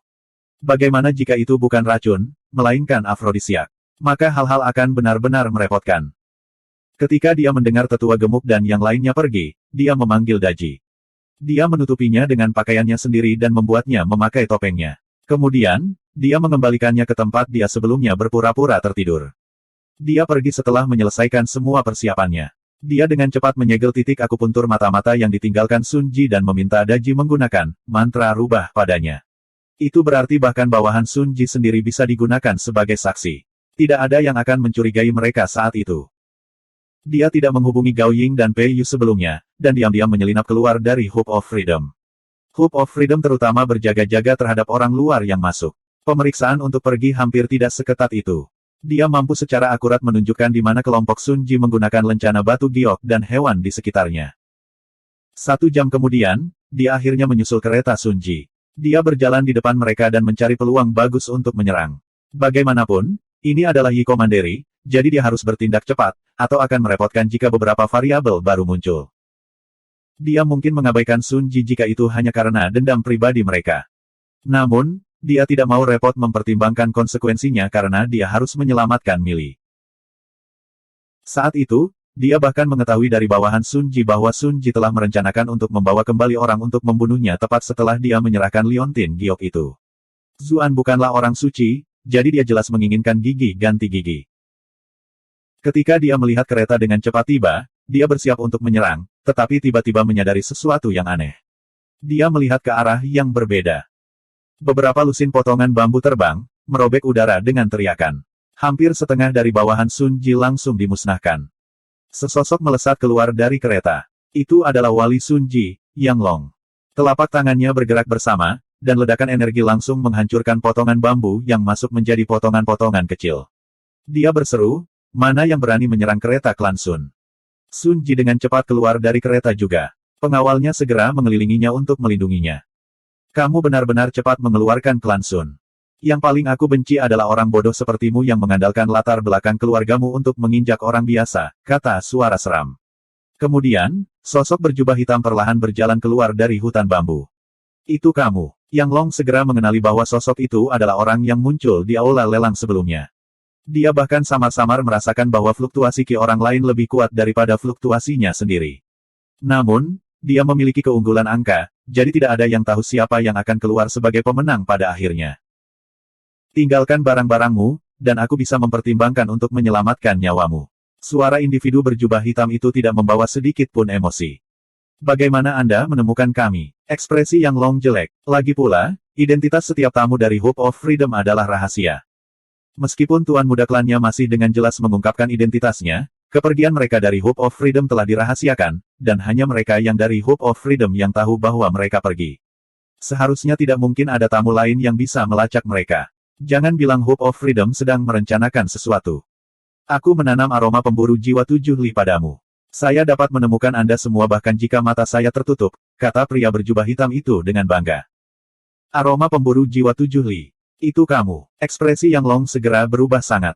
Bagaimana jika itu bukan racun, melainkan afrodisiak? Maka hal-hal akan benar-benar merepotkan. Ketika dia mendengar tetua gemuk dan yang lainnya pergi, dia memanggil Daji. Dia menutupinya dengan pakaiannya sendiri dan membuatnya memakai topengnya. Kemudian, dia mengembalikannya ke tempat dia sebelumnya berpura-pura tertidur. Dia pergi setelah menyelesaikan semua persiapannya. Dia dengan cepat menyegel titik akupuntur mata-mata yang ditinggalkan Sun Ji dan meminta Daji menggunakan mantra rubah padanya. Itu berarti bahkan bawahan Sun Ji sendiri bisa digunakan sebagai saksi. Tidak ada yang akan mencurigai mereka saat itu. Dia tidak menghubungi Gao Ying dan Pei Yu sebelumnya, dan diam-diam menyelinap keluar dari Hope of Freedom. Hope of Freedom terutama berjaga-jaga terhadap orang luar yang masuk. Pemeriksaan untuk pergi hampir tidak seketat itu. Dia mampu secara akurat menunjukkan di mana kelompok Sun Ji menggunakan lencana batu giok dan hewan di sekitarnya. 1 jam kemudian, dia akhirnya menyusul kereta Sun Ji. Dia berjalan di depan mereka dan mencari peluang bagus untuk menyerang. Bagaimanapun, ini adalah Yi Commandery, jadi dia harus bertindak cepat, atau akan merepotkan jika beberapa variabel baru muncul. Dia mungkin mengabaikan Sun Ji jika itu hanya karena dendam pribadi mereka. Namun, dia tidak mau repot mempertimbangkan konsekuensinya karena dia harus menyelamatkan Millie. Saat itu, dia bahkan mengetahui dari bawahan Sun Ji bahwa Sun Ji telah merencanakan untuk membawa kembali orang untuk membunuhnya tepat setelah dia menyerahkan liontin giok itu. Zuan bukanlah orang suci, jadi dia jelas menginginkan gigi ganti gigi. Ketika dia melihat kereta dengan cepat tiba, dia bersiap untuk menyerang, tetapi tiba-tiba menyadari sesuatu yang aneh. Dia melihat ke arah yang berbeda. Beberapa lusin potongan bambu terbang, merobek udara dengan teriakan. Hampir setengah dari bawahan Sun Ji langsung dimusnahkan. Sesosok melesat keluar dari kereta. Itu adalah wali Sun Ji, Yang Long. Telapak tangannya bergerak bersama, dan ledakan energi langsung menghancurkan potongan bambu yang masuk menjadi potongan-potongan kecil. Dia berseru, mana yang berani menyerang kereta klan Sun? Sun Ji dengan cepat keluar dari kereta juga. Pengawalnya segera mengelilinginya untuk melindunginya. Kamu benar-benar cepat mengeluarkan klan Sun. Yang paling aku benci adalah orang bodoh sepertimu yang mengandalkan latar belakang keluargamu untuk menginjak orang biasa, kata suara seram. Kemudian, sosok berjubah hitam perlahan berjalan keluar dari hutan bambu. Itu kamu. Yang Long segera mengenali bahwa sosok itu adalah orang yang muncul di aula lelang sebelumnya. Dia bahkan samar-samar merasakan bahwa fluktuasi ki orang lain lebih kuat daripada fluktuasinya sendiri. Namun, dia memiliki keunggulan angka, jadi tidak ada yang tahu siapa yang akan keluar sebagai pemenang pada akhirnya. Tinggalkan barang-barangmu, dan aku bisa mempertimbangkan untuk menyelamatkan nyawamu. Suara individu berjubah hitam itu tidak membawa sedikit pun emosi. Bagaimana Anda menemukan kami? Ekspresi Yang Long jelek. Lagi pula, identitas setiap tamu dari Hope of Freedom adalah rahasia. Meskipun Tuan Muda klannya masih dengan jelas mengungkapkan identitasnya, kepergian mereka dari Hope of Freedom telah dirahasiakan, dan hanya mereka yang dari Hope of Freedom yang tahu bahwa mereka pergi. Seharusnya tidak mungkin ada tamu lain yang bisa melacak mereka. Jangan bilang Hope of Freedom sedang merencanakan sesuatu. Aku menanam aroma pemburu jiwa 7 Li padamu. Saya dapat menemukan Anda semua bahkan jika mata saya tertutup, kata pria berjubah hitam itu dengan bangga. Aroma pemburu jiwa 7 Li. Itu kamu. Ekspresi Yang Long segera berubah sangat.